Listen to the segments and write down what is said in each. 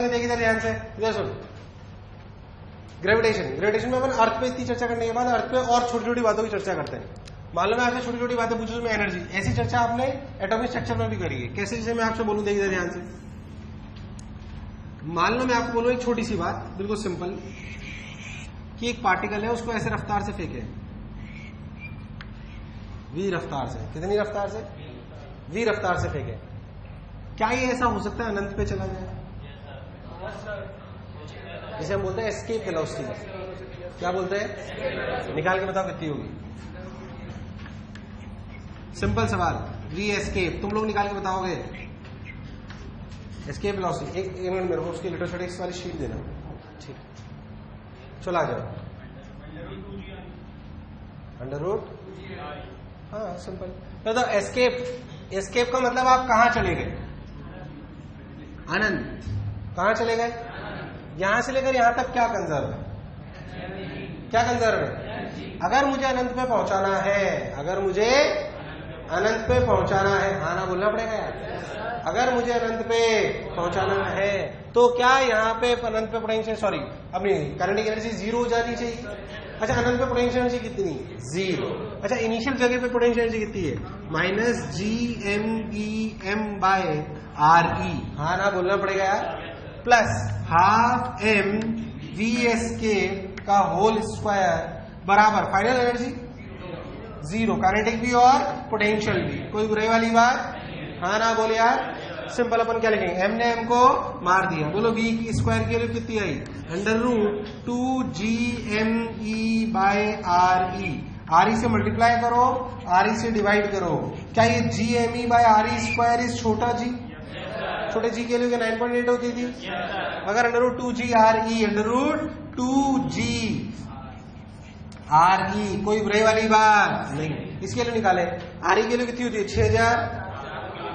देख इधर ध्यान से, इधर सुन। ग्रेविटेशन में अपन अर्थ पे इतनी चर्चा करने के बाद अर्थ पे और छोटी छोटी बातों की चर्चा करते हैं। मान लो मैं आपसे छोटी छोटी बातें पूछूं, एनर्जी, ऐसी चर्चा आपने एटॉमिक स्ट्रक्चर में भी करी है। कैसे? जैसे मैं आपसे बोलूं, देखिए इधर ध्यान से। मान लो मैं आपको बोलूं एक छोटी सी बात, बिल्कुल सिंपल, कि एक पार्टिकल है, उसको ऐसे रफ्तार से फेंके, v रफ्तार से। कितनी रफ्तार से? v रफ्तार से फेंके। क्या ये ऐसा हो सकता है अनंत पे चला जाए? जिसे हम बोलते हैं एस्केप वेलोसिटी। क्या बोलते हैं? निकाल के बताओ कितनी होगी। सिंपल सवाल, v एस्केप, तुम लोग निकाल के बताओगे एस्केप वेलोसिटी। एक मिनट मेरे को उसकी इलेक्ट्रोस्टैटिक्स वाली शीट देना। ठीक, चलो आ जाओ। अंडर रूट, हाँ सिंपल। तो एस्केप का मतलब आप कहां चले गए? अनंत। कहां चले गए? यहां से लेकर यहां तक क्या कंजर्व है? क्या कंजर्व है? अगर मुझे अनंत पे पहुंचाना है, अगर मुझे अनंत पे पहुंचाना है, हाँ ना बोलना पड़ेगा यार। अगर मुझे अनंत पे पहुंचाना है तो क्या यहाँ पे अनंत पे पोटेंशियल, सॉरी अपनी काइनेटिक एनर्जी जीरो हो जानी चाहिए। अच्छा, अनंत पे पोटेंशियल एनर्जी कितनी? जीरो। अच्छा, इनिशियल जगह पे पोटेंशियल एनर्जी कितनी है? माइनस GMEM/RE, हाँ ना बोलना पड़ेगा यार। प्लस हाफ mv का होल स्क्वायर बराबर फाइनल एनर्जी जीरो, काइनेटिक भी और पोटेंशियल भी। कोई बुराई वाली बात? हाँ ना बोले यार। सिंपल अपन क्या लिखेंगे? m ने m को मार दिया, बोलो v की स्क्वायर की वैल्यू कितनी आई? Under root 2GME/RE। RE से मल्टीप्लाई करो, RE से डिवाइड करो। क्या ये GME/RE स्क्वायर इज छोटा जी? छोटे जी के लिए 9.8 होती थी। अगर under root 2GRE, under root 2GRE, कोई बुराई वाली बात नहीं। इसके लिए निकाले, RE के लिए कितनी होती है?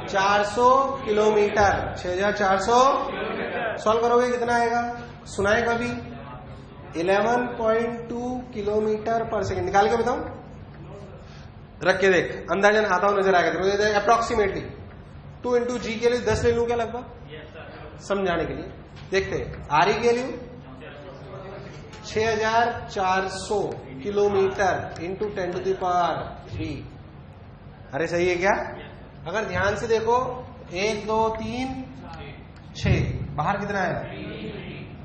6400 किलोमीटर। 6400 सॉल्व करोगे कितना आएगा? सुनाए कभी? 11.2 किलोमीटर पर सेकेंड। निकाल के बताऊं? रख के देख, अंदाजन आता हुआ नजर आएगा अप्रोक्सीमेटली। 2 इंटू जी के लिए 10 ले लूं क्या लगभग? समझाने के लिए देखते हैं। RE के लिए 6400 किलोमीटर इंटू 10⁻3। अरे सही है क्या? अगर ध्यान से देखो, 1 2 3 6, बाहर कितना है?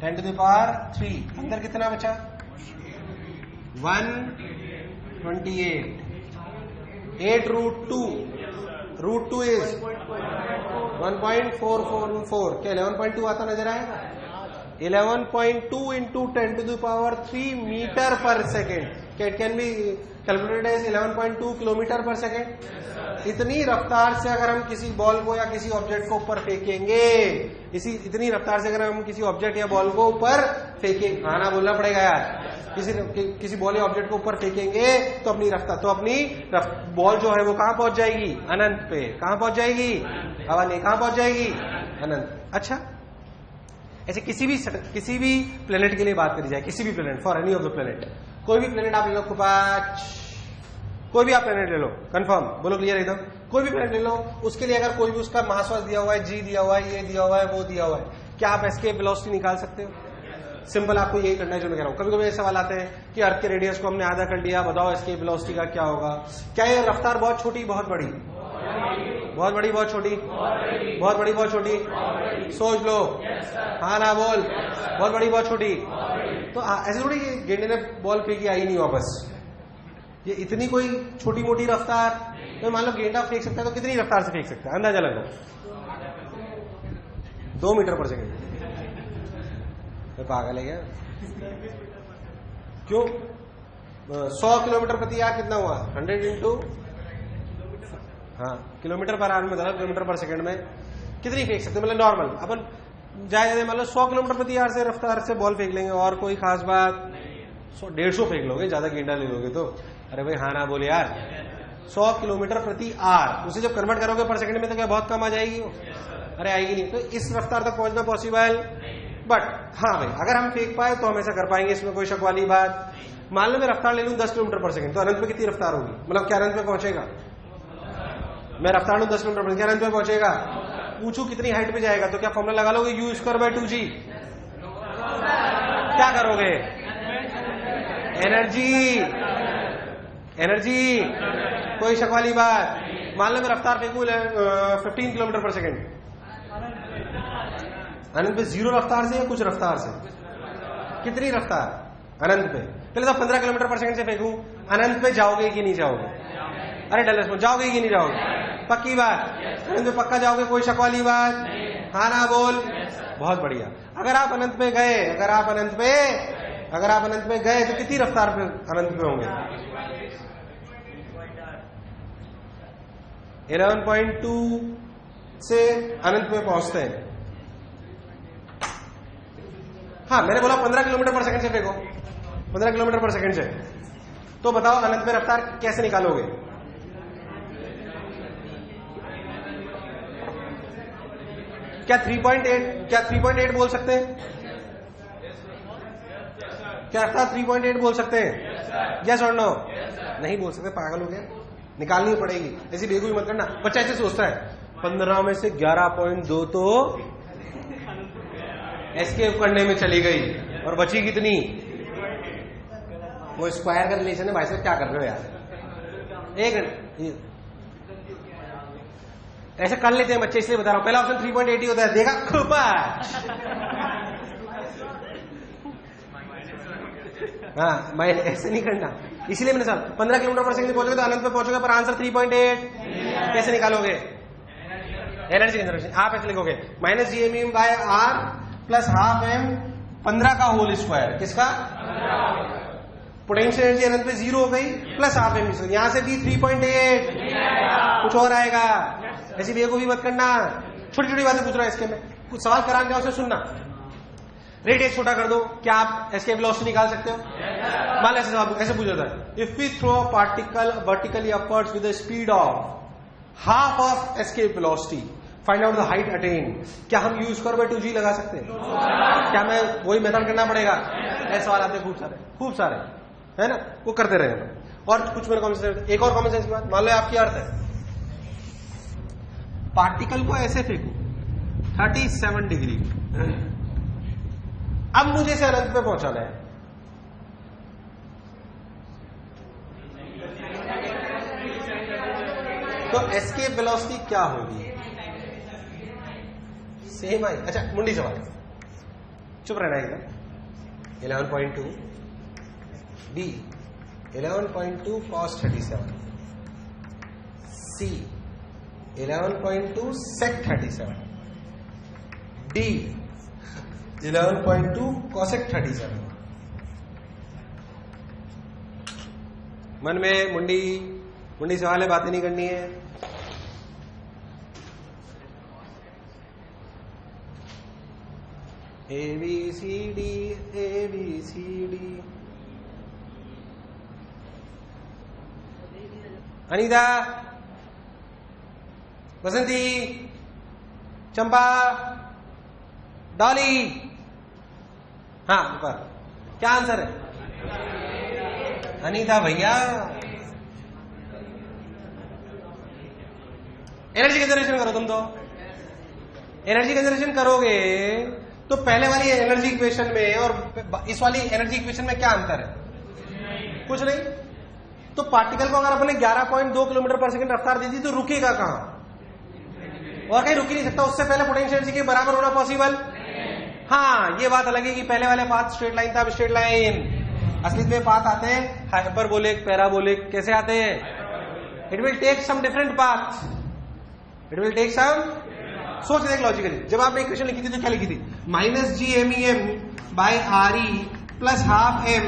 10⁻3, अंदर कितना बचा? 128। 8 रूट 2 इज 1.444। क्या 11.2 आता नजर आएगा? 11.2 into 10⁻3 metre per second. It can be calculated as 11.2 kilometre per second. इतनी रफ्तार से अगर हम किसी बॉल को या किसी ऑब्जेक्ट को ऊपर फेंकेंगे, इतनी रफ्तार से अगर हम किसी ऑब्जेक्ट या बॉल को ऊपर फेंकेंगे, आना बोलना पड़ेगा यार। किसी बॉल या ऑब्जेक्ट को ऊपर फेंकेंगे तो अपनी रफ्तार, तो अपनी बॉल जो है वो कहां पहुंच जाएगी? अनंत पे। कहां पहुंच जाएगी? हवा नहीं, कहां पहुंच जाएगी? अनंत। अच्छा, ऐसे किसी भी प्लेनेट के लिए बात करी जाए, किसी भी planet, for any of the planet, कोई भी प्लेनेट आप ले लो, कोई भी आप प्लेनेट ले लो, कंफर्म बोलो, क्लियर एकदम। कोई भी प्लेनेट ले लो, उसके लिए अगर कोई भी उसका मास वास दिया हुआ है, जी दिया हुआ है, ये दिया हुआ है, वो दिया हुआ है, क्या आप एस्केप वेलोसिटी निकाल सकते हो? सिंपल, आपको यही करना है जो मैं कह रहा हूं। कभी कभी ऐसे सवाल आते हैं कि अर्थ के रेडियस को हमने आधा कर लिया, बताओ एस्केप वेलोसिटी का क्या होगा? क्या ये रफ्तार बहुत छोटी, बहुत बड़ी? बहुत बड़ी, बहुत छोटी? बहुत बड़ी, बहुत छोटी? सोच लो, हाँ ना बोल। बहुत बड़ी, बहुत छोटी? तो ऐसे थोड़ी गेंडे ने बॉल फेंकी आई नहीं वापस, ये इतनी कोई छोटी मोटी रफ्तार। तो मान लो गेंडा फेंक सकता है तो कितनी रफ्तार से फेंक सकता है? अंदाजा लगाओ। 2 मीटर पर सेकेंड। पागल है क्या? क्यों? 100 किलोमीटर प्रति आवर कितना हुआ? 100 इंटू, हाँ किलोमीटर पर आवर में, 10 किलोमीटर पर सेकंड में कितनी फेंक सकते? मतलब नॉर्मल अपन जाए मतलब 100 किलोमीटर प्रति आवर से रफ्तार से बॉल फेंक लेंगे, और कोई खास बात? 150 फेंक लोगे, ज्यादा गेंडा ले लोगे तो। अरे भाई हाँ ना बोले यार। 100 किलोमीटर प्रति आवर, उसे जब कन्वर्ट करोगे पर सेकंड में तो क्या बहुत कम आ जाएगी वो? अरे आएगी नहीं। तो इस रफ्तार तक पहुंचना पॉसिबल, बट हाँ भाई अगर हम फेंक पाए तो हम ऐसा कर पाएंगे, इसमें कोई शक वाली बात। मान लो मैं रफ्तार ले लूं 10 किलोमीटर पर सेकंड, तो अनंत में कितनी रफ्तार होगी? मतलब क्या अनंत में पहुंचेगा? मैं रफ्तार लूं 10 किलोमीटर पर, क्या अनंत में पहुंचेगा? पूछूं कितनी हाइट पे जाएगा तो क्या फॉर्मूला लगा लोगे, u स्क्वायर बाय 2g। क्या करोगे, एनर्जी कोई शक वाली बात। मान लो मैं रफ्तार फेंकू 15 किलोमीटर पर सेकेंड, अनंत पे 0 रफ्तार से या कुछ रफ्तार से, कितनी रफ्तार अनंत पे, पहले तो 15 किलोमीटर पर सेकंड से फेंकूं, अनंत पे जाओगे कि नहीं जाओगे, अरे डलस में जाओगे कि नहीं जाओगे, पक्की बात, अनंत पे पक्का जाओगे, कोई शक वाली बात, हाँ ना बोल, बहुत बढ़िया। अगर आप अनंत पे गए, अगर आप अनंत पे गए तो कितनी रफ्तार पे अनंत पे होंगे, 11.2 से अनंत पे पहुंचते हैं। हाँ मैंने बोला 15 किलोमीटर पर सेकंड से फेंको, 15 किलोमीटर पर सेकंड से, तो बताओ अनंत में रफ्तार कैसे निकालोगे, क्या 3.8 बोल सकते हैं, क्या रफ्तार 3.8 बोल सकते हैं, यस और नो, नहीं बोल सकते, पागल हो गया, निकालनी पड़ेगी। ऐसी बेवकूफी मत करना, बच्चा ऐसे सोचता है 15 में से 11.2 तो एस्केप करने में चली गई और बची कितनी, वो स्क्वायर का रिलेशन है भाई साहब, क्या कर रहे हो यार, एक ऐसे कर लेते हैं बच्चे, इसलिए बता रहा हूं, पहला ऑप्शन 3.8 होता है, देखा खुपाच, हाँ मैं ऐसे नहीं करना, इसलिए मैंने सर 15 किलोमीटर पर सेकंड पहुंचोगे तो अनंत पे पहुंचोगे, पर आंसर 3.8 कैसे निकालोगे, एनर्जी कंजर्वेशन आप ऐसे लिखोगे -gm by R plus half M 15 का होल स्क्वायर, किसका, पोटेंशियल एनर्जी अनंत पे 0 हो गई, प्लस हाफ एम, यहां से भी 3.8, कुछ और आएगा, ऐसी बेवकूफी मत करना, छोटी छोटी बातें पूछ रहा है इसके में, कुछ सवाल कराने जाओ उसे सुनना, रेडियस छोटा कर दो, क्या आप एस्केप वेलोसिटी निकाल सकते हो, मान लो ऐसे सवाल ऐसे पूछ जाता है, if we throw a particle vertically upwards with the speed of half of escape velocity, find out the height attain, क्या हम u स्क्वायर बाय 2g लगा सकते हैं, क्या मैं वही मेथड करना पड़ेगा, ऐसे सवाल आते हैं खूब सारे है ना, वो करते रहेंगे। और कुछ मेरे कॉमन सेंस, एक और कॉमन सेंस की बात, मान लो आपकी अर्थ है, पार्टिकल को ऐसे फेंकू 37 डिग्री, अब मुझे इसे अनंत पे पहुंचाना है, तो एस्केप वेलोसिटी क्या होगी, सेम आई, अच्छा मुंडी सवाल, चुप रहना एकदम, 11.2 B 11.2 cos 37, C 11.2 sec 37, D 11.2 cosec 37। मन में मुंडी सवाल है, बातें नहीं करनी है, ABCD अनीता, बसंती, चंपा, डॉली, हाँ ऊपर क्या आंसर है, अनीता भैया, एनर्जी कंजर्वेशन करो तुम, तो एनर्जी कंजर्वेशन करोगे तो पहले वाली एनर्जी इक्वेशन में और इस वाली एनर्जी इक्वेशन में क्या अंतर है, कुछ नहीं, तो पार्टिकल को अगर अपने 11.2 किलोमीटर पर सेकंड रफ्तार दे दी तो रुकेगा कहां, और कहीं रुक ही नहीं सकता, उससे पहले पोटेंशियल एनर्जी के बराबर होना पॉसिबल, हाँ ये बात अलग है कि पहले वाले पाथ स्ट्रेट लाइन था, अब स्ट्रेट लाइन, असली में पाथ आते हैं हाइपरबोलिक, पैराबोलिक, कैसे आते हैं, it will take some different path, it will take some, सोच देख लॉजिकली, जब आपने इक्वेशन लिखी थी तो क्या लिखी थी, -gmem by re plus half M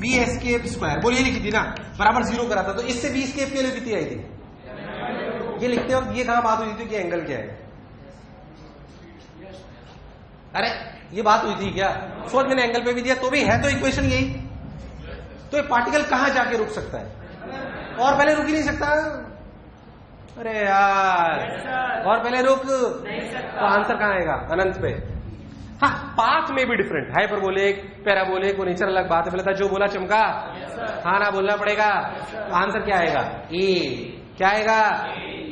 v escape square, बोलिए लिखी थी ना, बराबर 0 करा था, तो इससे v एस्केप के लिए कितनी आई थी, ये लिखते वक्त ये कहां बात हुई थी कि एंगल क्या है, अरे ये बात हुई थी क्या, सोच मैंने एंगल पे भी दिया तो भी है तो इक्वेशन यही, तो ये पार्टिकल कहां जाके रुक सकता है, और पहले रुक ही नहीं सकता, अरे यार और पहले रुक तो आंसर कहां आएगा, अनंत पे, हाँ पाथ में भी डिफरेंट, हाइपरबोलिक, पैराबोलिक, वो नेचर अलग बात है, पहले था जो बोला चमका, हाँ ना बोलना पड़ेगा, तो आंसर क्या आएगा, ए, क्या आएगा,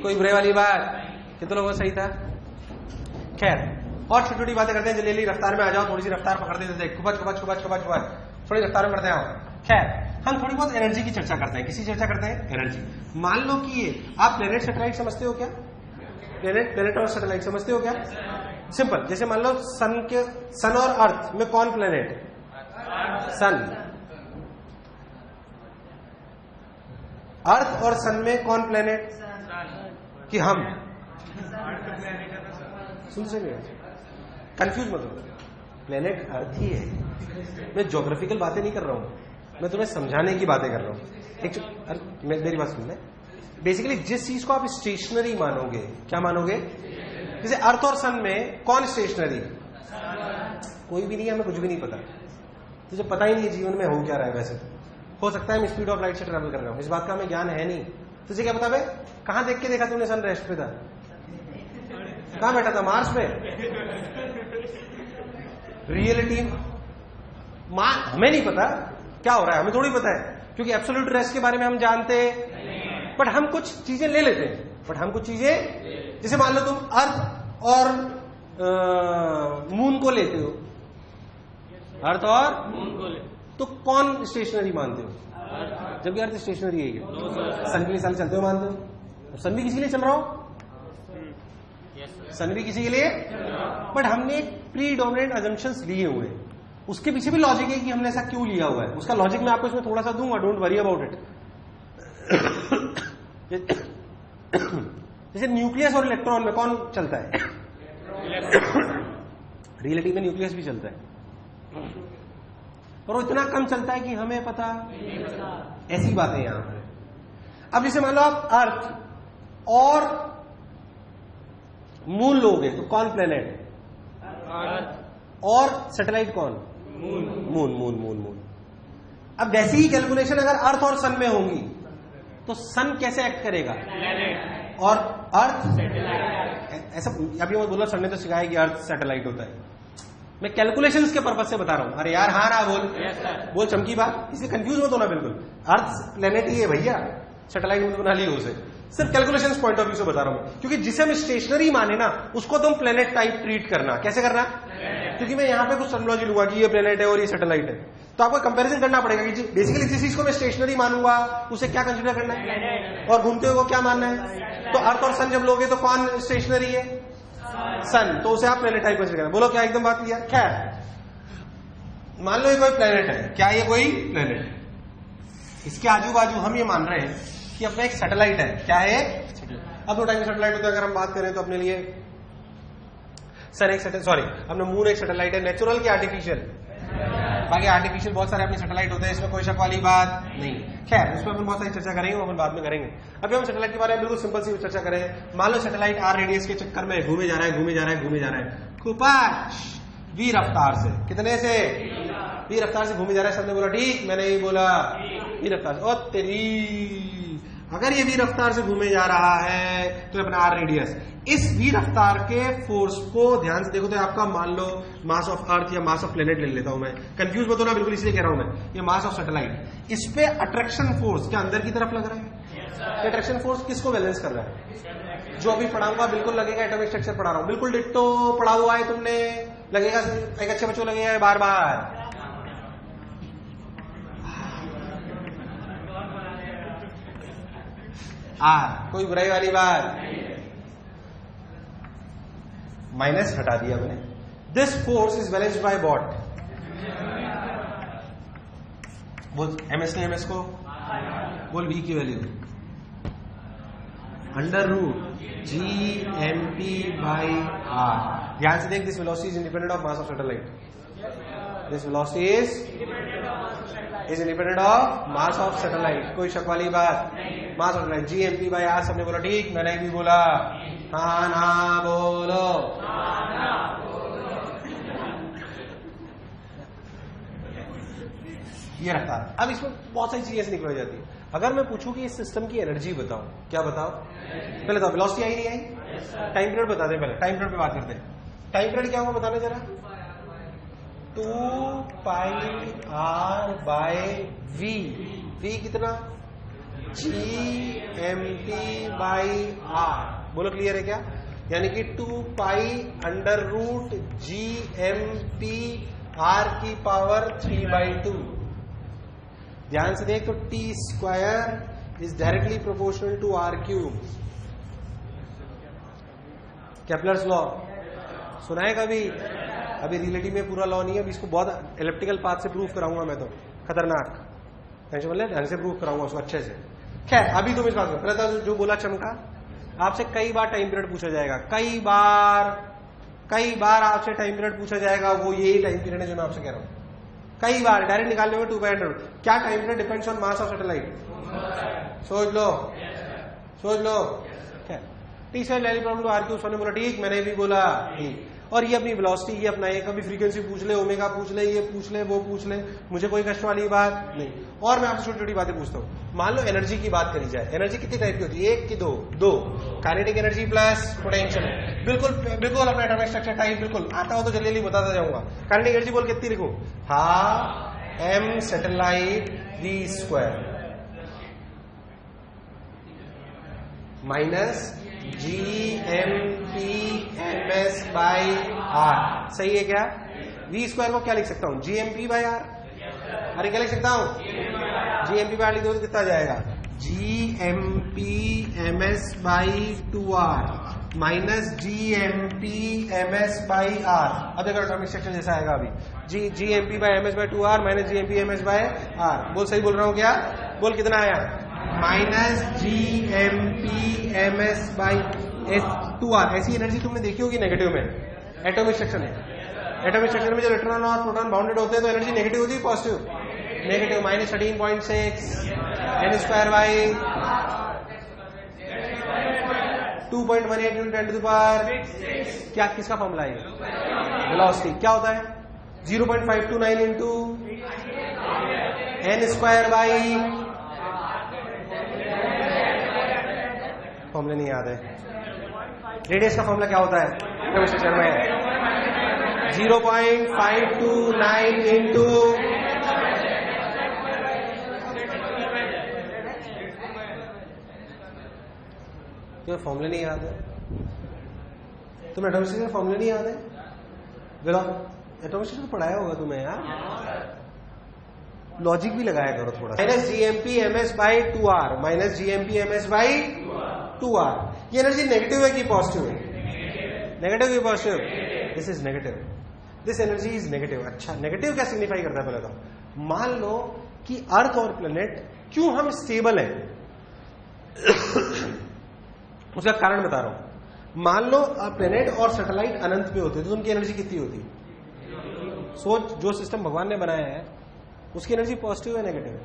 कोई बुरे वाली बात, कितने लोगों का सही था, खैर, और छोटी छोटी बातें करते हैं, जल्दी रफ्तार में आ जाओ, थोड़ी सी रफ्तार पकड़ देते थे, कुबच कुबच कुबच कुबच कुबच, थोड़ी रफ्तार में करते हैं। खैर, हम थोड़ी बहुत एनर्जी की चर्चा करते हैं। किसी चर्चा करते हैं? एनर्जी। मान लो कि ये आप प्लेनेट सैटेलाइट समझते हो क्या? प्लेनेट और सैटेलाइट समझते हो क्या? सिंपल, जैसे मान लो सन और अर्थ में कौन प्लेनेट है? सन। अर्थ और सन में कौन प्लेनेट? कि हम। सुन सके, कंफ्यूज मत हो, प्लेनेट अर्थ ही है। मैं ज्योग्राफिकल बातें नहीं कर रहा हूं, मैं तुम्हें समझाने की बातें कर रहा हूं। मेरी बात सुनना। बेसिकली जिस चीज को आप स्टेशनरी मानोगे, क्या मानोगे? जैसे अर्थ और सन में कौन स्टेशनरी? कोई भी नहीं है, हमें कुछ भी नहीं पता। तुझे पता ही नहीं जीवन में हो क्या रहा है। वैसे हो सकता है मैं स्पीड ऑफ लाइट से ट्रैवल कर रहा हूं, इस बात का हमें ज्ञान है नहीं। तुझे क्या पता भाई? कहां देख के देखा तूने सन रेस्ट पे था? कहां बैठा था? मार्स पे। रियलिटी हमें नहीं पता क्या हो रहा है, हमें थोड़ी पता है, क्योंकि एब्सोल्यूट रेस्ट के बारे में हम जानते हैं। बट हम कुछ चीजें ले लेते हैं। बट हम कुछ चीजें, जैसे मान लो तुम अर्थ और मून को लेते हो, अर्थ और मून को ले, तो कौन स्टेशनरी मानते हो? जबकि अर्थ स्टेशनरी है। सन के लिए साल चलते हो मानते हो? सन भी किसी के लिए चल रहा हो? सन भी किसी के लिए। बट हमने प्री डोमिनेंट अजम्पशंस लिए हुए हैं। उसके पीछे भी लॉजिक है कि हमने ऐसा क्यों लिया हुआ है। उसका लॉजिक मैं आपको इसमें थोड़ा सा दूंगा, डोंट वरी अबाउट इट। जैसे न्यूक्लियस और इलेक्ट्रॉन में कौन चलता है? रियलिटी में न्यूक्लियस भी चलता है, पर वो इतना कम चलता है कि हमें पता। ऐसी बातें यहां पर। अब जैसे मान लो आप अर्थ और मून लोगे तो कौन प्लेनेट? और सैटेलाइट कौन? मून। Moon moon moon. अब वैसी ही कैलकुलेशन अगर अर्थ और सन में होंगी तो सन कैसे एक्ट करेगा? और अर्थ ऐसा। अभी मैं बोला, सन ने तो सिखाया कि अर्थ सैटेलाइट होता है। मैं कैलकुलेशंस के पर्पज से बता रहा हूं। अरे यार हाँ ना बोल, बोल चमकी बात, इसलिए कंफ्यूज मत होना बिल्कुल। अर्थ प्लेनेट ही है भैया, सैटेलाइट बना ली उसे। सिर्फ कैलकुलेशंस पॉइंट ऑफ व्यू से बता रहा हूं, क्योंकि जिसे हम स्टेशनरी माने ना, उसको तुम प्लेनेट टाइप ट्रीट करना। कैसे करना? क्योंकि मैं यहां पे कुछ टर्मिनोलॉजी लूंगा कि ये प्लेनेट है और ये सैटेलाइट है, तो आपको कंपैरिजन करना पड़ेगा कि बेसिकली जिस चीज को मैं स्टेशनरी मानूंगा उसे क्या कंसीडर करना है, और घूमते हुए को क्या मानना है। तो अर्थ और सन जब लोगे तो कौन स्टेशनरी है? सन। तो उसे आप प्लेनेट टाइप कंसीडर करना। बोलो क्या एकदम बात किया? खैर, मान लो ये कोई प्लेनेट है। क्या ये कोई प्लेनेट है? इसके आजू बाजू हम ये मान रहे हैं कि अपना एक सैटेलाइट है। क्या है? अब दो टाइप के सैटेलाइट होते हैं। अगर हम बात करें तो अपने लिए सन एक सैटेलाइट, सॉरी अपना मून एक सैटेलाइट है। नेचुरल के आर्टिफिशियल? बाकी आर्टिफिशियल बहुत सारे अपने सैटेलाइट होते हैं, इसमें कोई शक वाली बात नहीं। खैर, इसमें अपन बहुत सारी चर्चा करेंगे, अपन बाद में करेंगे। अभी हम सैटेलाइट के बारे में बिल्कुल सिंपल सी चर्चा करें। मान लो सैटेलाइट आर रेडियस के चक्कर में घूमे जा रहा है, घूमे जा रहा है, घूमे जा रहा है, खुपाच वी रफ्तार से। कितने से? वी रफ्तार से घूमे जा रहा है। सबने बोला ठीक, मैंने ही बोला वी रफ्तार से। और तेरी, अगर ये वी रफ्तार से घूमे जा रहा है तो अपना आर रेडियस, इस वी रफ्तार के फोर्स को ध्यान से देखो तो आपका मान लो मास ऑफ अर्थ या मास ऑफ प्लेनेट ले लेता हूं मैं, कंफ्यूज मत होना बिल्कुल, इसलिए कह रहा हूं मैं। ये मास ऑफ सैटेलाइट, इस पे अट्रैक्शन फोर्स क्या अंदर की तरफ लग रहा है? अट्रैक्शन फोर्स किसको बैलेंस कर रहा है? जो अभी पढ़ाऊंगा बिल्कुल लगेगा, एटॉमिक स्ट्रक्चर पढ़ा रहा हूं, बिल्कुल डिट्टो पढ़ा हुआ है तुमने, लगेगा एक अच्छे बच्चों लगेगा बार बार। कोई बुराई वाली बात, माइनस हटा दिया मैंने। This force is balanced by what? बोल एमएस ने एमएस को बोल, वी की value under root G M P by R. ध्यान से देख, this velocity is independent of mass of satellite. This velocity is independent of mass of satellite. कोई शक वाली बात? Mass of satellite G M P by R. सबने बोला ठीक, मैंने भी बोला हाँ ना बोलो। ये रखता है। अब इसमें बहुत सारी चीजें निकल जाती है। अगर मैं पूछूं कि इस सिस्टम की एनर्जी बताओ, क्या बताओ? पहले तो वेलोसिटी आई नहीं आई, टाइम पीरियड बता दें। पहले टाइम पीरियड पे बात करते हैं। टाइम पीरियड क्या होगा बताना जरा? 2 pi R by V. V कितना? G M T by R. बोलो क्लियर है क्या? यानी कि 2 pi under root GMP R की पावर 3/2। ध्यान से देख, तो T square is directly proportional to R cube. Kepler's law सुना है कभी? अभी रिलेटिव में पूरा लॉ नहीं है, अभी इसको बहुत इलेप्टिकल पाथ से प्रूफ कराऊंगा मैं, तो खतरनाक टेंशन वाले ढंग से प्रूफ कराऊंगा उसको अच्छे से। खैर अभी तुम इस बात को, पहले तो जो बोला चमका, आपसे कई बार टाइम पीरियड पूछा जाएगा, कई बार आपसे टाइम पीरियड पूछा जाएगा, वो यही टाइम पीरियड है जो मैं आपसे कह रहा हूं। कई बार डायरेक्ट निकालने में 2/100। क्या time period depends on mass of satellite? सोच लो। क्या टी सेट लैली प्रॉब्लम टू आर क्यूब, सोने बोला ठीक, मैंने भी बोला ठीक। और ये अपनी वेलोसिटी, ये अपना, ये कभी फ्रीक्वेंसी पूछ ले, ओमेगा पूछ ले, ये पूछ ले, वो पूछ ले, मुझे कोई कष्ट वाली बात नहीं। और मैं आपसे छोटी छोटी बातें पूछता हूँ। मान लो एनर्जी की बात करी जाए, एनर्जी कितनी टाइप की होती है? एक की दो काइनेटिक एनर्जी प्लस पोटेंशियल। बिल्कुल अपना एटॉमिक स्ट्रक्चर टाइप बिल्कुल आता हो तो जल्दी बताता जाऊंगा। काइनेटिक एनर्जी बोल कितनी लिखो? ½ m satellite v² minus GMP MS/R। सही है क्या? v² को क्या लिख सकता हूं? GMP/R। अरे क्या लिख सकता हूं? GMP/R लिख दो तो कितना जाएगा? GMP MS/2R minus GMP MS/R। अब देखो एटॉमिक स्ट्रक्चर जैसा आएगा अभी, GMP MS/2R minus GMP MS/R। बोल सही बोल रहा हूं क्या? बोल कितना आया? Minus GMP MS/2R। ऐसी एनर्जी तुमने देखी होगी नेगेटिव में एटॉमिक स्ट्रक्चर में। एटॉमिक स्ट्रक्चर में जब इलेक्ट्रॉन और प्रोटॉन बाउंडेड होते हैं तो एनर्जी नेगेटिव होती है पॉजिटिव? नेगेटिव। माइनस 13.6 n² 2.18 × 10⁻⁶ क्या, किसका फॉर्मूला है? वेलोसिटी क्या होता है? 0.529 इंटू n²। फॉर्मूला नहीं याद है। रेडियस का फॉर्मूला क्या होता है? में 0.529 इंटू तुम्हें फॉर्मूला नहीं याद है? तुम्हें एटॉमिक स्ट्रक्चर फॉर्मूला नहीं याद है? एटॉमिक स्ट्रक्चर पढ़ाया होगा तुम्हें यार, लॉजिक भी लगाया करो थोड़ा। Minus GMP MS/2R minus GMP MS/2R। ये एनर्जी नेगेटिव है कि पॉजिटिव है? नेगेटिव की positive? This is negative, this energy is negative. अच्छा, नेगेटिव क्या सिग्निफाई करता है? पहले तो मान लो कि अर्थ और प्लेनेट, क्यों हम स्टेबल हैं उसका कारण बता रहा हूं। मान लो प्लेनेट और सैटेलाइट अनंत पे होते तो उनकी एनर्जी कितनी होती? सोच, जो सिस्टम भगवान ने बनाया है उसकी एनर्जी पॉजिटिव है नेगेटिव?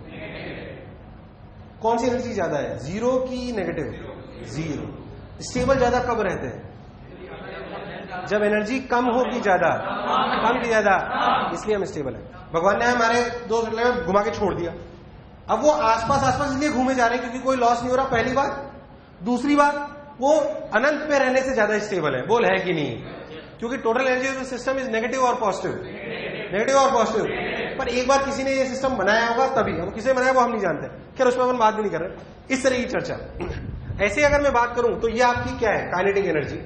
कौन सी एनर्जी ज्यादा है, जीरो की नेगेटिव? जीरो। स्टेबल ज्यादा कब रहते हैं? जब एनर्जी कम होगी ज्यादा, कम की ज्यादा, इसलिए हम स्टेबल है। भगवान ने हमारे दो सैटेलाइट घुमा के छोड़ दिया, अब वो आसपास इसलिए घूमे जा रहे हैं क्योंकि कोई लॉस नहीं हो रहा, पहली बात। दूसरी बात, वो अनंत पे रहने से ज्यादा स्टेबल है। बोल है कि नहीं? क्योंकि total energy of the system is negative और पॉजिटिव, नेगेटिव और पॉजिटिव। पर एक बार किसी ने ये सिस्टम बनाया होगा तभी, अब किसे बनाया वो हम नहीं जानते, खैर उसमें अपन बात भी नहीं कर रहे। इस तरह की चर्चा। ऐसे अगर मैं बात करूं तो ये आपकी क्या है? काइनेटिक एनर्जी,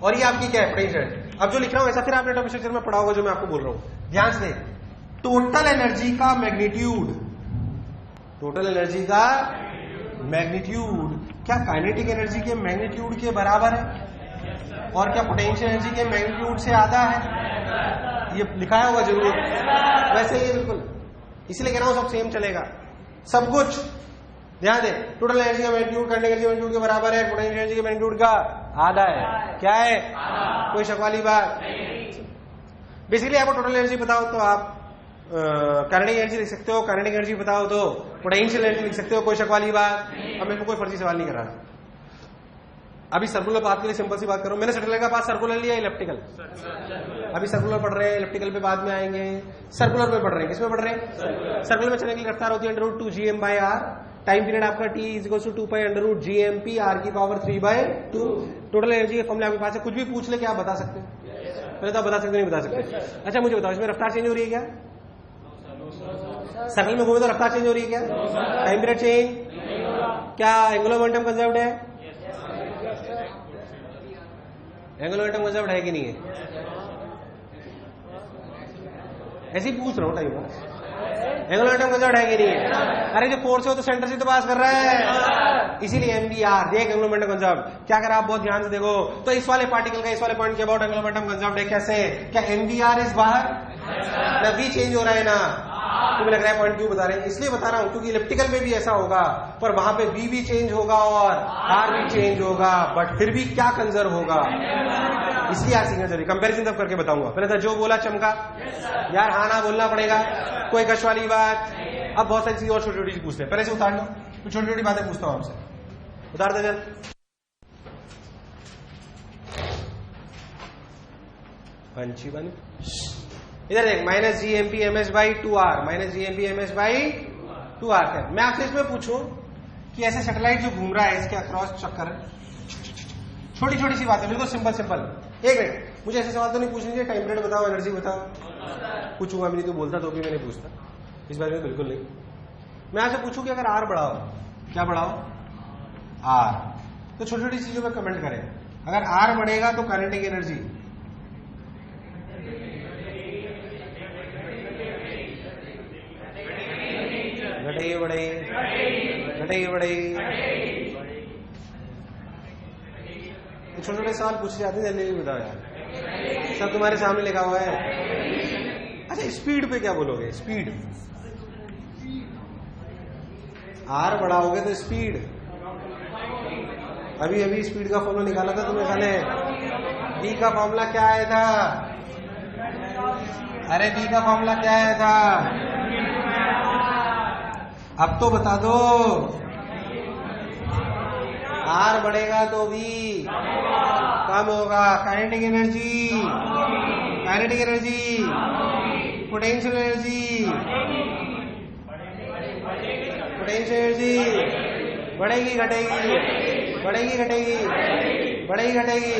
और ये आपकी क्या है? पोटेंशियल। अब जो लिख रहा हूं ऐसा फिर आपने एटॉमिक स्ट्रक्चर में पढ़ा होगा जो मैं आपको बोल रहा हूं, ध्यान से। टोटल एनर्जी का मैग्नीट्यूड, टोटल एनर्जी का मैग्नीट्यूड क्या काइनेटिक एनर्जी के मैग्नीट्यूड के बराबर है? और क्या पोटेंशियल एनर्जी के मैग्नीट्यूड से आधा है? ये लिखाया होगा जरूर, वैसे ही बिल्कुल। इसलिए कह रहा हूं सब सेम चलेगा, सब कुछ ध्यान दे। टोटल एनर्जी का मैग्नीट्यूड काइनेटिक एनर्जी मैग्नीट्यूड के बराबर है, पोटेंशियल एनर्जी के मैग्नीट्यूड का आधा है। क्या है? कोई शक वाली बात? बेसिकली आपको टोटल एनर्जी बताओ तो आप काइनेटिक एनर्जी लिख सकते हो, काइनेटिक एनर्जी बताओ तो पोटेंशियल एनर्जी लिख सकते हो, कोई शक वाली बात। अब मेरे को कोई फर्जी सवाल नहीं कर रहा। अभी सर्कुलर पाथ के लिए सिंपल सी बात करो, मैंने सैटेलाइट का पाथ सर्कुलर लिया, इलेप्टिकल। अभी सर्कुलर पढ़ रहे हैं, इलेप्टिकल पे बाद में आएंगे। सर्कुलर पे पढ़ रहे हैं, किसमें पढ़ रहे हैं? सर्कुलर में चलने की रफ्तार होती है √2 GM/R। टाइम पीरियड आपका T = 2 पाई √ GMP R की पावर 3/2। टोटल एनर्जी के फॉर्मूले आपके पास है, कुछ भी पूछ ले क्या आप बता सकते हैं? पहले तो आप बता सकते नहीं बता सकते? अच्छा मुझे बताओ, इसमें रफ्तार चेंज हो रही है क्या? सर्कल में घूमे तो रफ्तार चेंज हो रही है क्या? Time period change? क्या एंगुलर मोमेंटम कंजर्व्ड है? एंगुलर मोमेंटम कंजर्व्ड है कि नहीं है? ऐसे ही पूछ रहा हूँ time pass. Angular momentum conserved है कि नहीं है? अरे जो फोर्स है वो तो सेंटर से तो पास कर रहा है, इसीलिए एमबीआर देख एंगुलर मोमेंटम कंजर्व्ड। क्या करा आप बहुत ध्यान से देखो, तो इस वाले पार्टिकल का इस वाले पॉइंट के अबाउट एंगुलर मोमेंटम कंजर्व्ड है। कैसे? क्या एमबीआर इस बाहर ना वी चेंज हो रहा है ना, तुम्हें लग रहा है पॉइंट क्यों बता रहे हैं? इसलिए बता रहा हूं क्योंकि इलेप्टिकल में भी ऐसा होगा, पर वहां पे बी भी चेंज होगा और आर भी चेंज होगा, बट फिर भी क्या कंजर्व होगा, इसलिए आर सिग्नल जरूरी। कंपेरिजन तब करके बताऊंगा। पहले था जो बोला चमका, यार हाँ ना बोलना पड़ेगा, कोई कश वाली बात। अब बहुत सारी चीजें और छोटी छोटी पूछते हैं, पहले से उतार लो, तो छोटी छोटी बातें पूछता हूं आपसे, उतार दे जल। पंची बन इधर देख, minus G M P M S by 2r, minus G M P M S by 2r। मैं आपसे इसमें पूछूं कि ऐसे सैटेलाइट जो घूम रहा है इसके अक्रॉस चक्कर, छोटी छोटी सी बातें, बिल्कुल सिंपल सिंपल। एक मिनट, मुझे ऐसे सवाल तो नहीं पूछने चाहिए, टाइम पीरियड बताओ, एनर्जी बताओ, पूछूंगा भी नहीं तो बोलता तो भी मैं नहीं पूछता, इस बारे में बिल्कुल नहीं। मैं आपसे पूछूं कि अगर आर बढ़ाओ, क्या बढ़ाओ? आर, तो छोटी छोटी चीजों पर कमेंट करें। अगर आर बढ़ेगा तो काइनेटिक एनर्जी घटेगी बढ़ेगी, घटेगी बढ़ेगी। छोटे छोटे सवाल पूछे जाते हैं, जल्दी बताओ यार, सब तुम्हारे सामने लिखा हुआ है। अच्छा, स्पीड पे क्या बोलोगे? स्पीड, आर बढ़ाओगे तो स्पीड, अभी अभी स्पीड का फॉर्मूला निकाला था तुम्हें साले, बी का फॉर्मूला क्या आया था? अरे बी का फॉर्मूला क्या आया था? अब तो बता दो। आर बढ़ेगा तो भी कम होगा, kinetic energy, kinetic energy, potential energy, potential energy बढ़ेगी घटेगी, बढ़ेगी घटेगी, बढ़ेगी घटेगी,